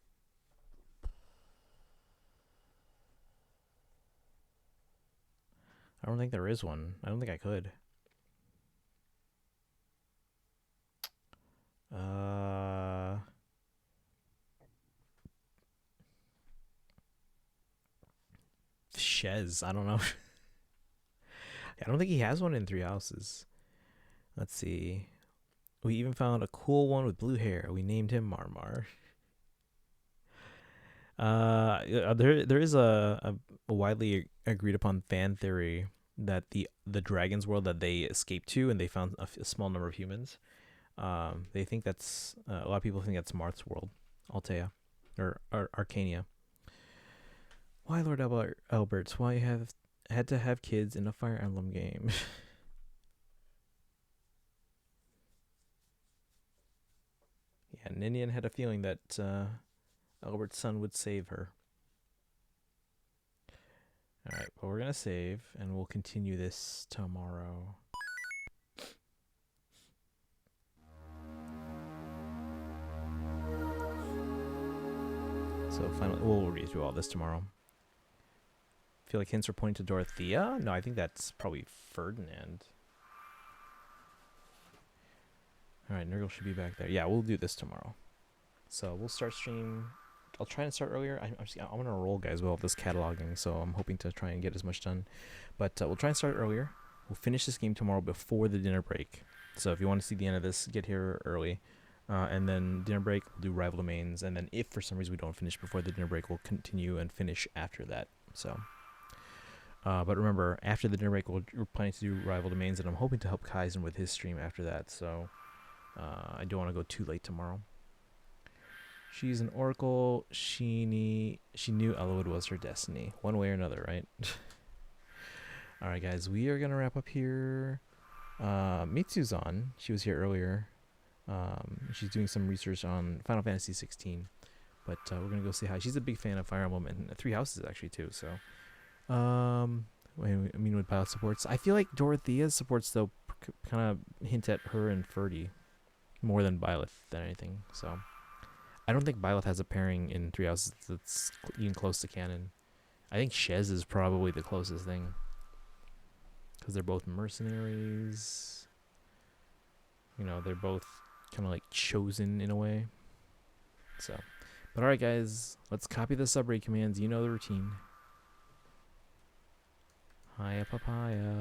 I don't think there is one. I don't think I could. Shez, I don't know. I don't think he has one in Three Houses. Let's see. We even found a cool one with blue hair. We named him Marmar. There is a widely agreed upon fan theory that the dragon's world that they escaped to and they found a small number of humans. They think that's a lot of people think that's Marth's world, Altea, or Arcania. Why, Lord Alberts? Why you had to have kids in a Fire Emblem game? Yeah, Ninian had a feeling that Albert's son would save her. Alright, well, we're going to save, and we'll continue this tomorrow. So finally, we'll read through all this tomorrow. Feel like hints are pointing to Dorothea? No, I think that's probably Ferdinand. Alright, Nurgle should be back there. Yeah, we'll do this tomorrow. So we'll start stream. I'll try and start earlier. I'm going to roll, guys, with all this cataloging, so I'm hoping to try and get as much done. But we'll try and start earlier. We'll finish this game tomorrow before the dinner break. So if you want to see the end of this, get here early. And then dinner break, we'll do rival domains. And then if for some reason we don't finish before the dinner break, we'll continue and finish after that. So, but remember, after the dinner break, we're planning to do rival domains, and I'm hoping to help Kaizen with his stream after that. So I don't want to go too late tomorrow. She's an oracle. She knew Elowood was her destiny, one way or another, right? All right, guys, we are gonna wrap up here. Mitsu's on. She was here earlier. She's doing some research on Final Fantasy 16, but we're gonna go say hi. She's a big fan of Fire Emblem and Three Houses actually too. So, I mean, with Pilot supports, I feel like Dorothea's supports though kind of hint at her and Ferdy more than Byleth than anything. So, I don't think Byleth has a pairing in Three Houses that's even close to canon. I think Shez is probably the closest thing because they're both mercenaries. You know, they're both kind of like chosen in a way. So, but alright, guys, let's copy the subraid commands. You know the routine. Hiya papaya.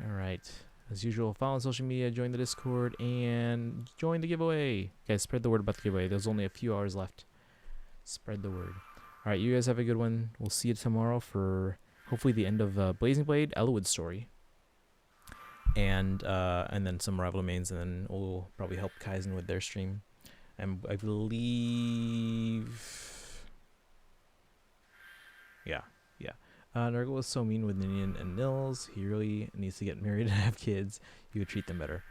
Alright. As usual, follow on social media, join the Discord, and join the giveaway. Guys, spread the word about the giveaway. There's only a few hours left. Spread the word. Alright, you guys have a good one. We'll see you tomorrow for hopefully the end of Blazing Blade, Elowood's story. And then some rival domains, and then we'll probably help Kaizen with their stream. And I believe... Yeah. Nurgle was so mean with Ninian and Nils. He really needs to get married and have kids. He would treat them better.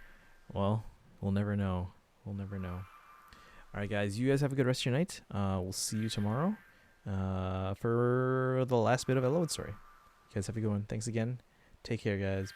Well, we'll never know. We'll never know. Alright, guys. You guys have a good rest of your night. We'll see you tomorrow for the last bit of Elowood's story. You guys have a good one. Thanks again. Take care, guys.